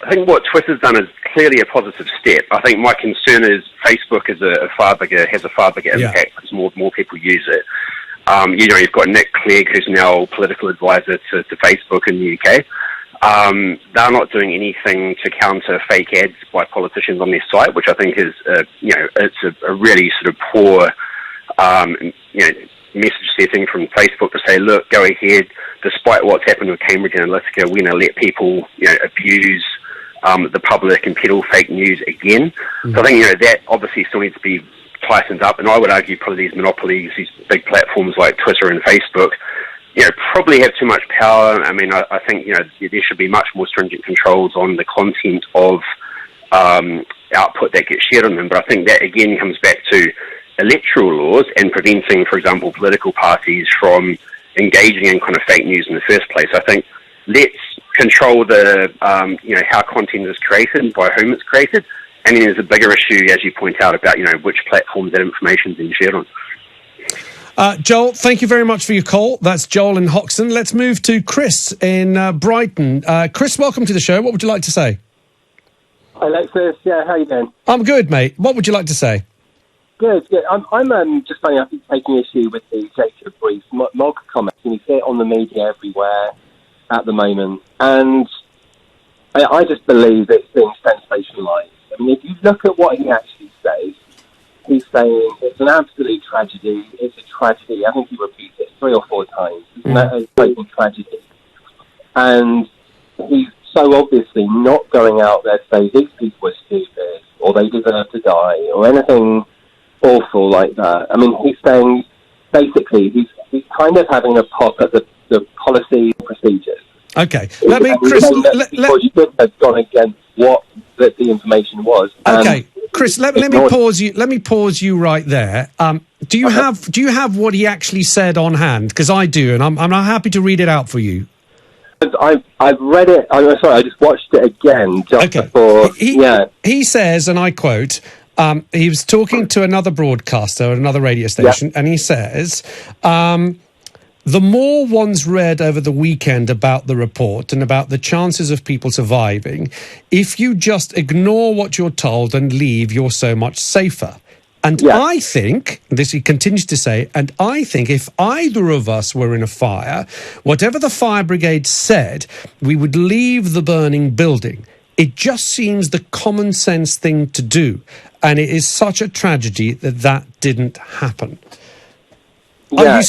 think what Twitter's done is clearly a positive step. I think my concern is Facebook has a far bigger impact because more people use it. You've got Nick Clegg, who's now political advisor to Facebook in the UK. They're not doing anything to counter fake ads by politicians on their site, which I think is, it's a really sort of poor, message setting from Facebook to say, look, go ahead, despite what's happened with Cambridge Analytica, we're going to let people, abuse the public and peddle fake news again. So I think, that obviously still needs to be tightened up, and I would argue probably these monopolies, these big platforms like Twitter and Facebook, probably have too much power. I mean, I think, there should be much more stringent controls on the content of output that gets shared on them. But I think that, again, comes back to electoral laws and preventing, for example, political parties from engaging in kind of fake news in the first place. I think let's control the, how content is created and by whom it's created. And then there's a bigger issue, as you point out, about, which platforms that information is being shared on. Joel, thank you very much for your call. That's Joel in Hoxton. Let's move to Chris in Brighton. Chris, welcome to the show. What would you like to say? Hi, Alexis. Yeah, how you doing? I'm good, mate. What would you like to say? Good. I'm just finding out taking issue with the Jacob Rees-Mogg comments, and you see it on the media everywhere at the moment. And I just believe it's being sensationalised. I mean, if you look at what he actually says, he's saying it's an absolute tragedy. It's a tragedy. I think he repeats it 3 or 4 times. It's a total tragedy. And he's so obviously not going out there to say these people are stupid or they deserve to die or anything awful like that. I mean, he's saying basically he's kind of having a pop at the policy procedures. Okay, let me, Chris. You should have gone against what the information was. Okay, Chris. Let me pause you. Let me pause you right there. Do you have what he actually said on hand? Because I do, and I'm happy to read it out for you. I've read it. I'm sorry, I just watched it again just before. He says, and I quote. He was talking to another broadcaster at another radio station, and he says, the more one's read over the weekend about the report and about the chances of people surviving, if you just ignore what you're told and leave, you're so much safer. And I think, this he continues to say, and I think if either of us were in a fire, whatever the fire brigade said, we would leave the burning building. It just seems the common sense thing to do. And it is such a tragedy that didn't happen. Yeah.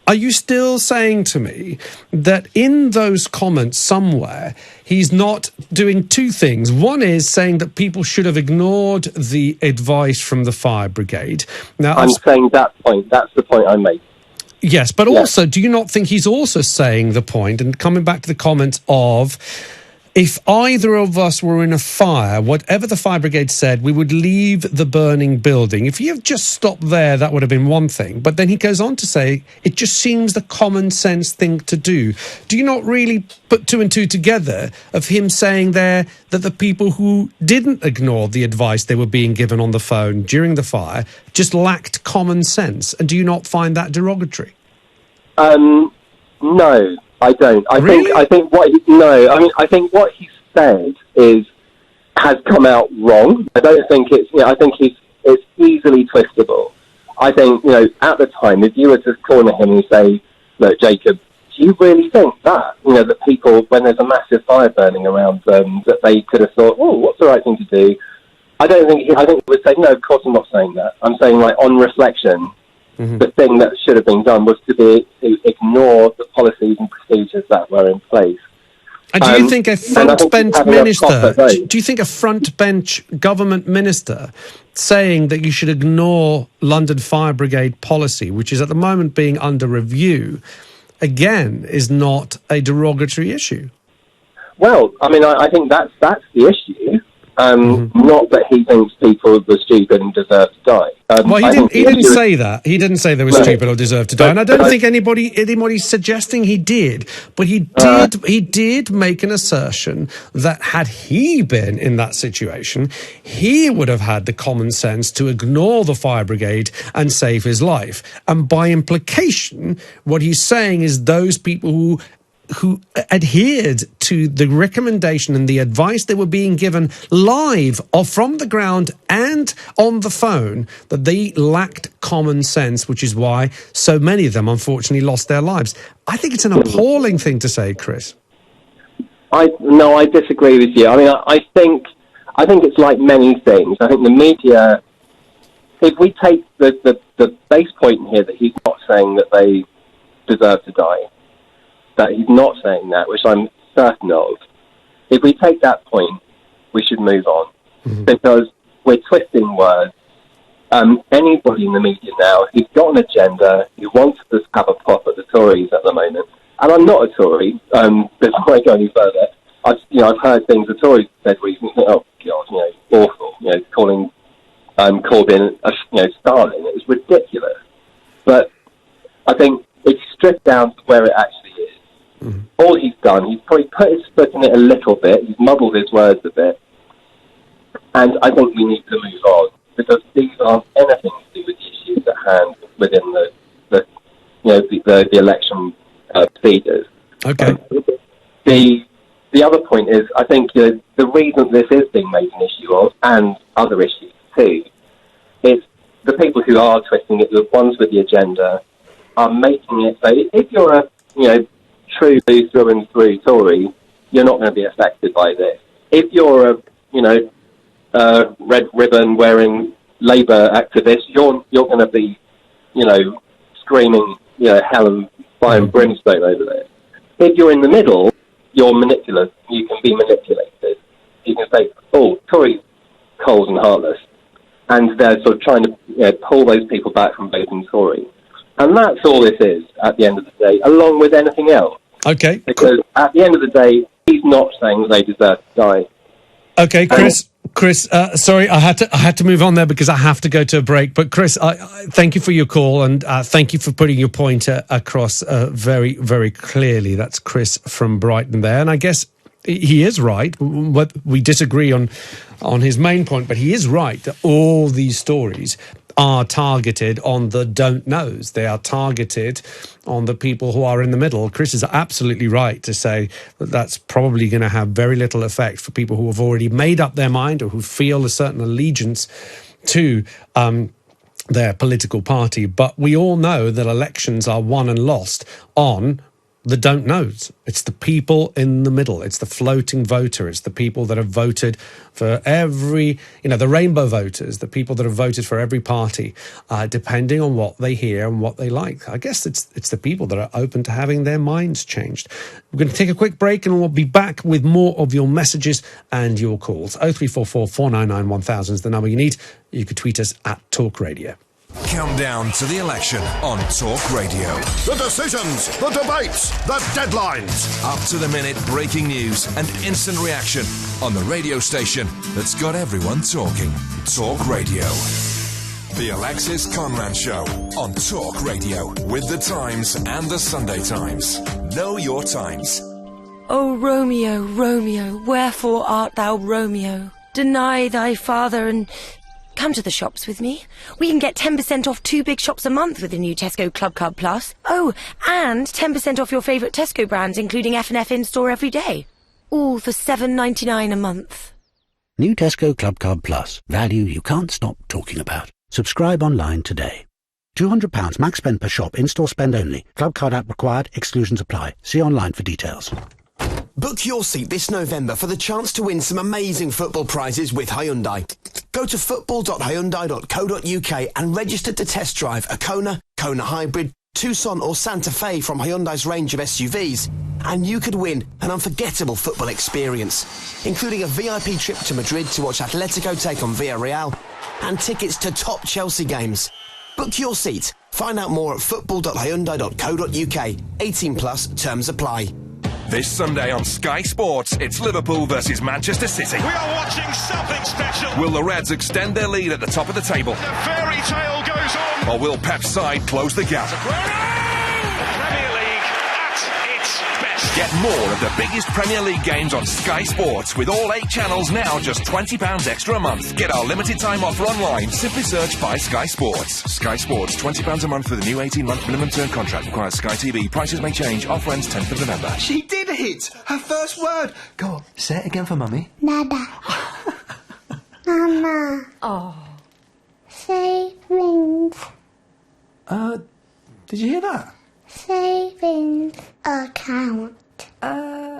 Are you still saying to me that in those comments somewhere, he's not doing 2 things? One is saying that people should have ignored the advice from the fire brigade. Now, I'm saying that point. That's the point I made. Yes, but also, do you not think he's also saying the point, and coming back to the comment of, if either of us were in a fire, whatever the fire brigade said, we would leave the burning building. If you have just stopped there, that would have been one thing. But then he goes on to say, it just seems the common sense thing to do. Do you not really put 2 and 2 together of him saying there that the people who didn't ignore the advice they were being given on the phone during the fire just lacked common sense? And do you not find that derogatory? No. I don't. I think what he said has come out wrong. I don't think it's. I think it's easily twistable. I think at the time, if you were to corner him and say, "Look, Jacob, do you really think that that people, when there's a massive fire burning around them, that they could have thought, oh, what's the right thing to do?" I think he would say, "No, of course I'm not saying that. I'm saying, like, on reflection." The thing that should have been done was to ignore the policies and procedures that were in place. And do you think a front bench minister, do you think a front bench government minister saying that you should ignore London Fire Brigade policy, which is at the moment being under review, again, is not a derogatory issue? Well, I mean, I think that's the issue. Not that he thinks people were stupid and deserve to die. Well, he didn't say that. He didn't say they were stupid or deserved to die. And I don't think anybody's suggesting he did. But he did make an assertion that had he been in that situation, he would have had the common sense to ignore the fire brigade and save his life. And by implication, what he's saying is those people who adhered to the recommendation and the advice they were being given live or from the ground and on the phone, that they lacked common sense, which is why so many of them unfortunately lost their lives. I think it's an appalling thing to say, Chris. No, I disagree with you. I mean, I think it's like many things. I think the media, if we take the base point here that he's not saying that they deserve to die, that he's not saying that, which I'm certain of. If we take that point, we should move on. Because we're twisting words. Anybody in the media now who's got an agenda, who wants to have a pop at the Tories at the moment, and I'm not a Tory, before I go any further, I've heard things the Tories said recently, oh God, awful, calling Corbyn Stalin. It was ridiculous. But I think it's stripped down to where it actually is. All he's done, he's probably put his foot in it a little bit, he's muddled his words a bit, and I think we need to move on, because these aren't anything to do with the issues at hand within the election procedures. Okay. The other point is, I think the reason this is being made an issue of, and other issues too, is the people who are twisting it, the ones with the agenda, are making it so if you're a, true through and through Tory, you're not going to be affected by this. If you're a, red ribbon wearing Labour activist, you're going to be, screaming, hell and fire and brimstone over this. If you're in the middle, you're manipulative. You can be manipulated. You can say, oh, Tories cold and heartless. And they're sort of trying to pull those people back from voting Tory. And that's all this is at the end of the day, along with anything else. Okay. Because at the end of the day, he's not saying they deserve to die. Okay, Chris, sorry, I had to move on there because I have to go to a break. But Chris, I thank you for your call and thank you for putting your point across very, very clearly. That's Chris from Brighton there. And I guess he is right. We disagree on his main point, but he is right that all these stories are targeted on the don't knows. They are targeted on the people who are in the middle. Chris is absolutely right to say that that's probably going to have very little effect for people who have already made up their mind or who feel a certain allegiance to their political party. But we all know that elections are won and lost on the don't knows. It's the people in the middle. It's the floating voter. It's the people that have voted for every, the rainbow voters, the people that have voted for every party, depending on what they hear and what they like. I guess it's the people that are open to having their minds changed. We're going to take a quick break and we'll be back with more of your messages and your calls. 0344 499 1000 is the number you need. You could tweet us at Talk Radio. Countdown to the election on Talk Radio. The decisions, the debates, the deadlines. Up to the minute breaking news and instant reaction on the radio station that's got everyone talking. Talk Radio. The Alexis Conran Show on Talk Radio with the Times and the Sunday Times. Know your times. O Romeo, Romeo, wherefore art thou Romeo? Deny thy father and come to the shops with me. We can get 10% off 2 big shops a month with the new Tesco Club Card Plus. Oh, and 10% off your favourite Tesco brands, including F&F in-store every day. All for $7.99 a month. New Tesco Club Card Plus. Value you can't stop talking about. Subscribe online today. £200 max spend per shop. In-store spend only. Club Card app required. Exclusions apply. See online for details. Book your seat this November for the chance to win some amazing football prizes with Hyundai. Go to football.hyundai.co.uk and register to test drive a Kona, Kona Hybrid, Tucson or Santa Fe from Hyundai's range of SUVs, and you could win an unforgettable football experience, including a VIP trip to Madrid to watch Atletico take on Villarreal and tickets to top Chelsea games. Book your seat. Find out more at football.hyundai.co.uk. 18 plus, terms apply. This Sunday on Sky Sports, it's Liverpool versus Manchester City. We are watching something special. Will the Reds extend their lead at the top of the table? The fairy tale goes on. Or will Pep's side close the gap? The Premier League at its best. Get more of the biggest Premier League games on Sky Sports with all 8 channels now just £20 extra a month. Get our limited time offer online. Simply search by Sky Sports. Sky Sports, £20 a month with a new 18-month minimum term contract. Requires Sky TV. Prices may change. Offer ends 10th of November. She did hit her first word. Go on, say it again for Mummy. Nada. Mama. Oh. Savings. Did you hear that? Savings account.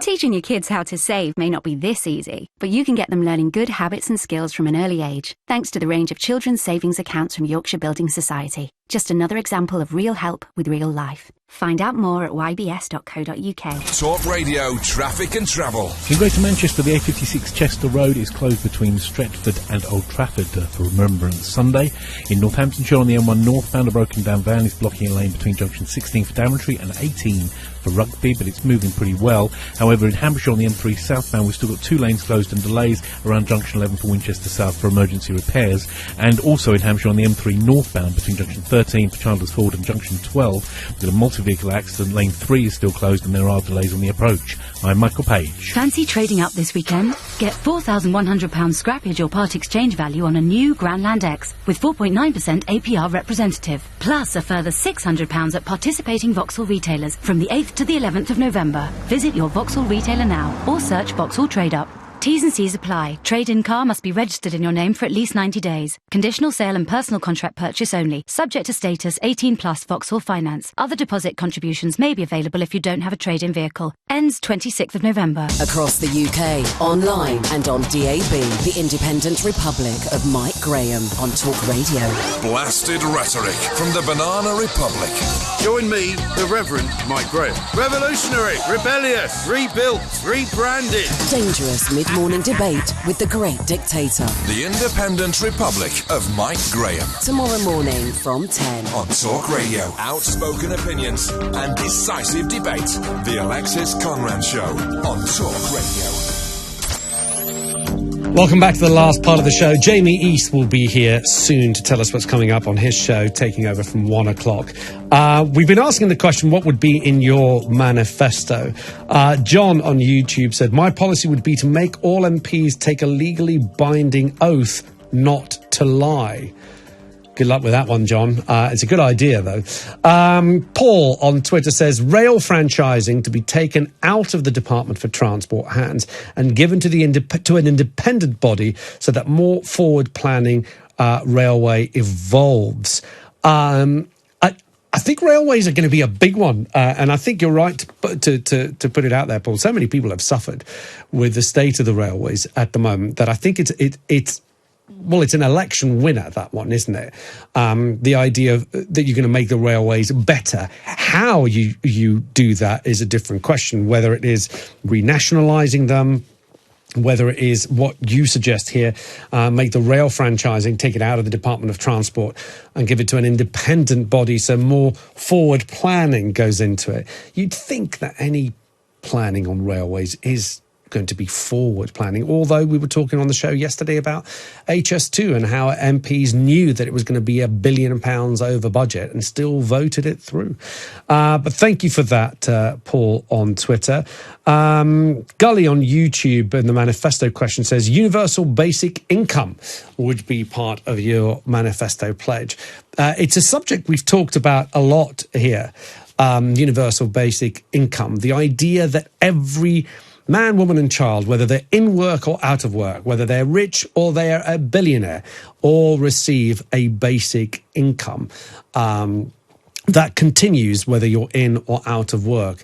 Teaching your kids how to save may not be this easy, but you can get them learning good habits and skills from an early age, thanks to the range of children's savings accounts from Yorkshire Building Society. Just another example of real help with real life. Find out more at ybs.co.uk. Talk Radio, traffic and travel. In Greater Manchester, the A56 Chester Road is closed between Stretford and Old Trafford for Remembrance Sunday. In Northamptonshire on the M1 northbound, a broken down van is blocking a lane between junction 16 for Daventry and 18 for Rugby, but it's moving pretty well. However, in Hampshire on the M3 southbound, we've still got 2 lanes closed and delays around junction 11 for Winchester South for emergency repairs. And also in Hampshire on the M3 northbound between junction 13 for Chandler's Ford and junction 12, we've got a multi-vehicle accident. Lane 3 is still closed and there are delays on the approach. I'm Michael Page. Fancy trading up this weekend? Get £4,100 scrappage or part exchange value on a new Grandland X with 4.9% APR representative. Plus a further £600 at participating Vauxhall retailers from the 8th to the 11th of November. Visit your Vauxhall retailer now or search Vauxhall Trade Up. T's and C's apply. Trade-in car must be registered in your name for at least 90 days. Conditional sale and personal contract purchase only. Subject to status 18 plus Vauxhall Finance. Other deposit contributions may be available if you don't have a trade-in vehicle. Ends 26th of November. Across the UK, online and on DAB. The Independent Republic of Mike Graham on Talk Radio. Blasted rhetoric from the Banana Republic. Join me, the Reverend Mike Graham. Revolutionary, rebellious, rebuilt, rebranded. Dangerous mid-morning debate with the great dictator. The Independent Republic of Mike Graham. Tomorrow morning from 10. On Talk Radio. Outspoken opinions and decisive debate. The Alexis Conran Show on Talk Radio. Welcome back to the last part of the show. Jamie East will be here soon to tell us what's coming up on his show, taking over from 1 o'clock. We've been asking the question, what would be in your manifesto? John on YouTube said, my policy would be to make all MPs take a legally binding oath not to lie. Good luck with that one, John. It's a good idea, though. Paul on Twitter says, rail franchising to be taken out of the Department for Transport hands and given to an independent body so that more forward planning railway evolves. I think railways are going to be a big one, and I think you're right to put it out there, Paul. So many people have suffered with the state of the railways at the moment that I think it's an election winner, that one, isn't it? The idea that you're going to make the railways better. How you do that is a different question, whether it is renationalising them, whether it is what you suggest here, make the rail franchising, take it out of the Department of Transport and give it to an independent body so more forward planning goes into it. You'd think that any planning on railways is going to be forward planning, although we were talking on the show yesterday about HS2 and how MPs knew that it was going to be £1 billion over budget and still voted it through. But thank you for that, Paul on Twitter. Gully on YouTube in the manifesto question says universal basic income would be part of your manifesto pledge. It's a subject we've talked about a lot here, universal basic income, the idea that every man, woman and child, whether they're in work or out of work, whether they're rich or they're a billionaire, all receive a basic income that continues whether you're in or out of work.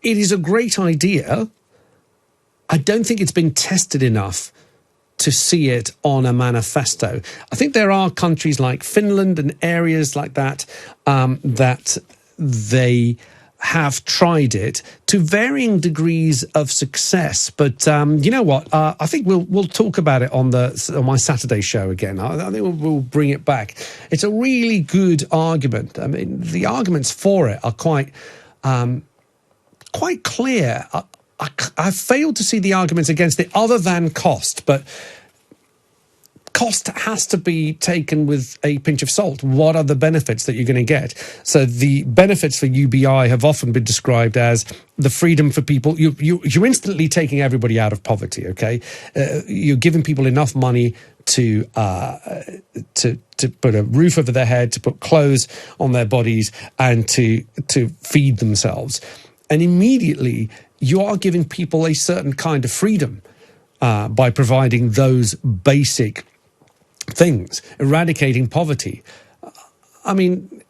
It is a great idea. I don't think it's been tested enough to see it on a manifesto. I think there are countries like Finland and areas like that that they have tried it to varying degrees of success, but you know what? I think we'll talk about it on my Saturday show again. I think we'll bring it back. It's a really good argument. I mean, the arguments for it are quite clear. I've failed to see the arguments against it other than cost, but cost has to be taken with a pinch of salt. What are the benefits that you're going to get? So the benefits for UBI have often been described as the freedom for people. You're instantly taking everybody out of poverty, okay? You're giving people enough money to put a roof over their head, to put clothes on their bodies, and to feed themselves. And immediately you are giving people a certain kind of freedom by providing those basic things, eradicating poverty. I mean,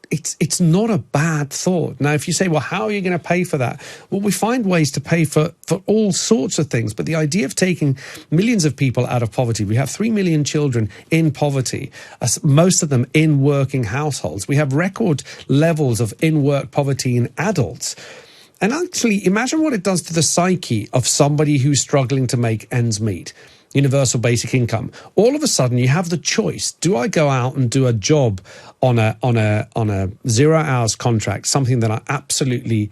it's not a bad thought. Now, if you say, well, how are you going to pay for that? Well, we find ways to pay for all sorts of things, but the idea of taking millions of people out of poverty, we have 3 million children in poverty, most of them in working households. We have record levels of in-work poverty in adults. And actually, imagine what it does to the psyche of somebody who's struggling to make ends meet. Universal basic income. All of a sudden, you have the choice. Do I go out and do a job on a 0 hours contract, something that I absolutely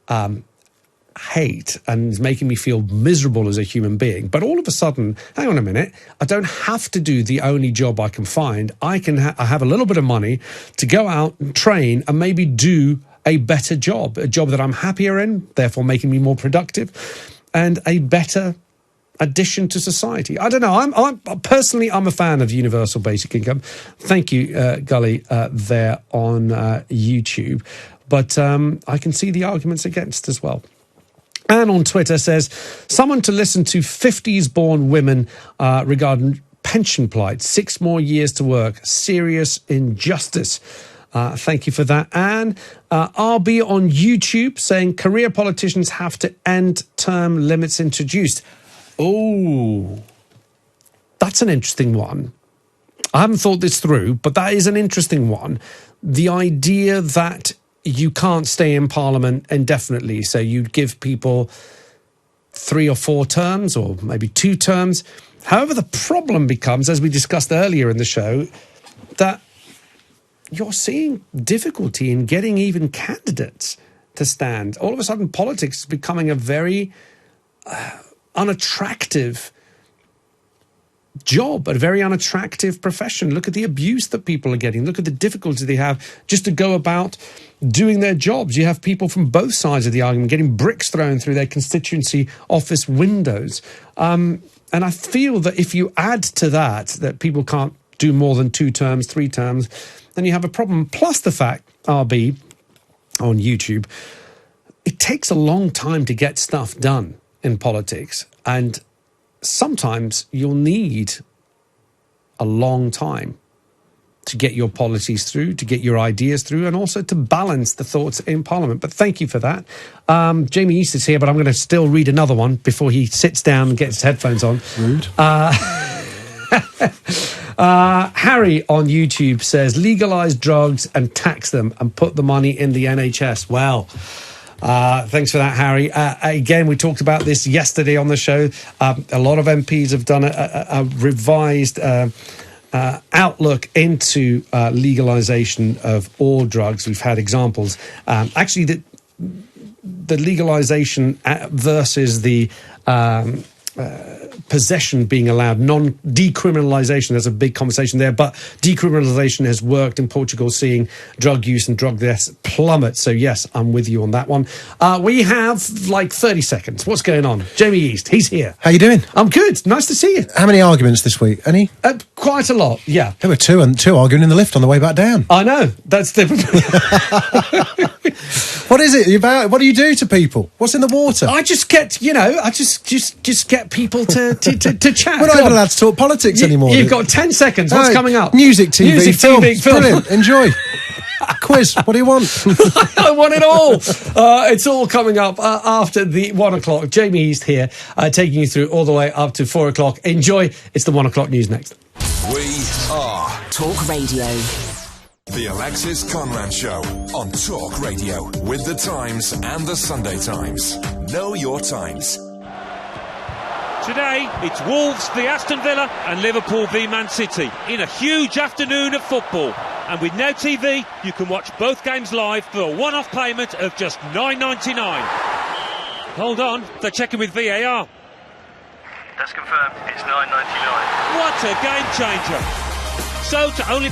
hate and is making me feel miserable as a human being? But all of a sudden, hang on a minute, I don't have to do the only job I can find. I have a little bit of money to go out and train and maybe do a better job, a job that I'm happier in, therefore making me more productive, and a better addition to society. I don't know. I'm personally a fan of universal basic income. Thank you, Gully, there on YouTube. But I can see the arguments against as well. Anne on Twitter says, someone to listen to 50s-born women regarding pension plight. 6 more years to work. Serious injustice. Thank you for that, Anne. RB on YouTube saying career politicians have to end term limits introduced. Oh, that's an interesting one. I haven't thought this through, but that is an interesting one. The idea that you can't stay in Parliament indefinitely, so you'd give people 3 or 4 terms, or maybe 2 terms. However, the problem becomes, as we discussed earlier in the show, that you're seeing difficulty in getting even candidates to stand. All of a sudden, politics is becoming a very unattractive job, a very unattractive profession. Look at the abuse that people are getting. Look at the difficulty they have just to go about doing their jobs. You have people from both sides of the argument getting bricks thrown through their constituency office windows. And I feel that if you add to that people can't do more than 2 terms, 3 terms, then you have a problem. Plus the fact, RB on YouTube, it takes a long time to get stuff done in politics. And sometimes you'll need a long time to get your policies through, to get your ideas through, and also to balance the thoughts in Parliament. But thank you for that. Jamie East is here, but I'm going to still read another one before he sits down and gets his headphones on. Rude. Harry on YouTube says, legalise drugs and tax them and put the money in the NHS. Well, thanks for that, Harry. Again, we talked about this yesterday on the show. A lot of MPs have done a revised outlook into legalisation of all drugs. We've had examples. Actually, the legalisation versus the possession being allowed, decriminalisation, there's a big conversation there, but decriminalisation has worked in Portugal, seeing drug use and drug deaths plummet. So yes, I'm with you on that one. We have like 30 seconds. What's going on? Jamie East, he's here. How you doing? I'm good. Nice to see you. How many arguments this week? Any? Quite a lot, yeah. There were two arguing in the lift on the way back down. I know. That's the... What is it about? What do you do to people? What's in the water? I just get, I just get people to chat. We're not even allowed to talk politics anymore. You've got 10 seconds. What's coming up? Music, TV, Music, film. TV, film. Brilliant. Enjoy. Quiz. What do you want? I want it all. It's all coming up after the 1 o'clock. Jamie East here, taking you through all the way up to 4 o'clock. Enjoy. It's the 1 o'clock news next. We are Talk Radio. The Alexis Conran Show on Talk Radio with The Times and The Sunday Times. Know your times. Today, it's Wolves v Aston Villa and Liverpool v Man City in a huge afternoon of football. And with Now TV, you can watch both games live for a one-off payment of just $9.99. Hold on, they're checking with VAR. That's confirmed. It's $9.99. What a game changer. So to only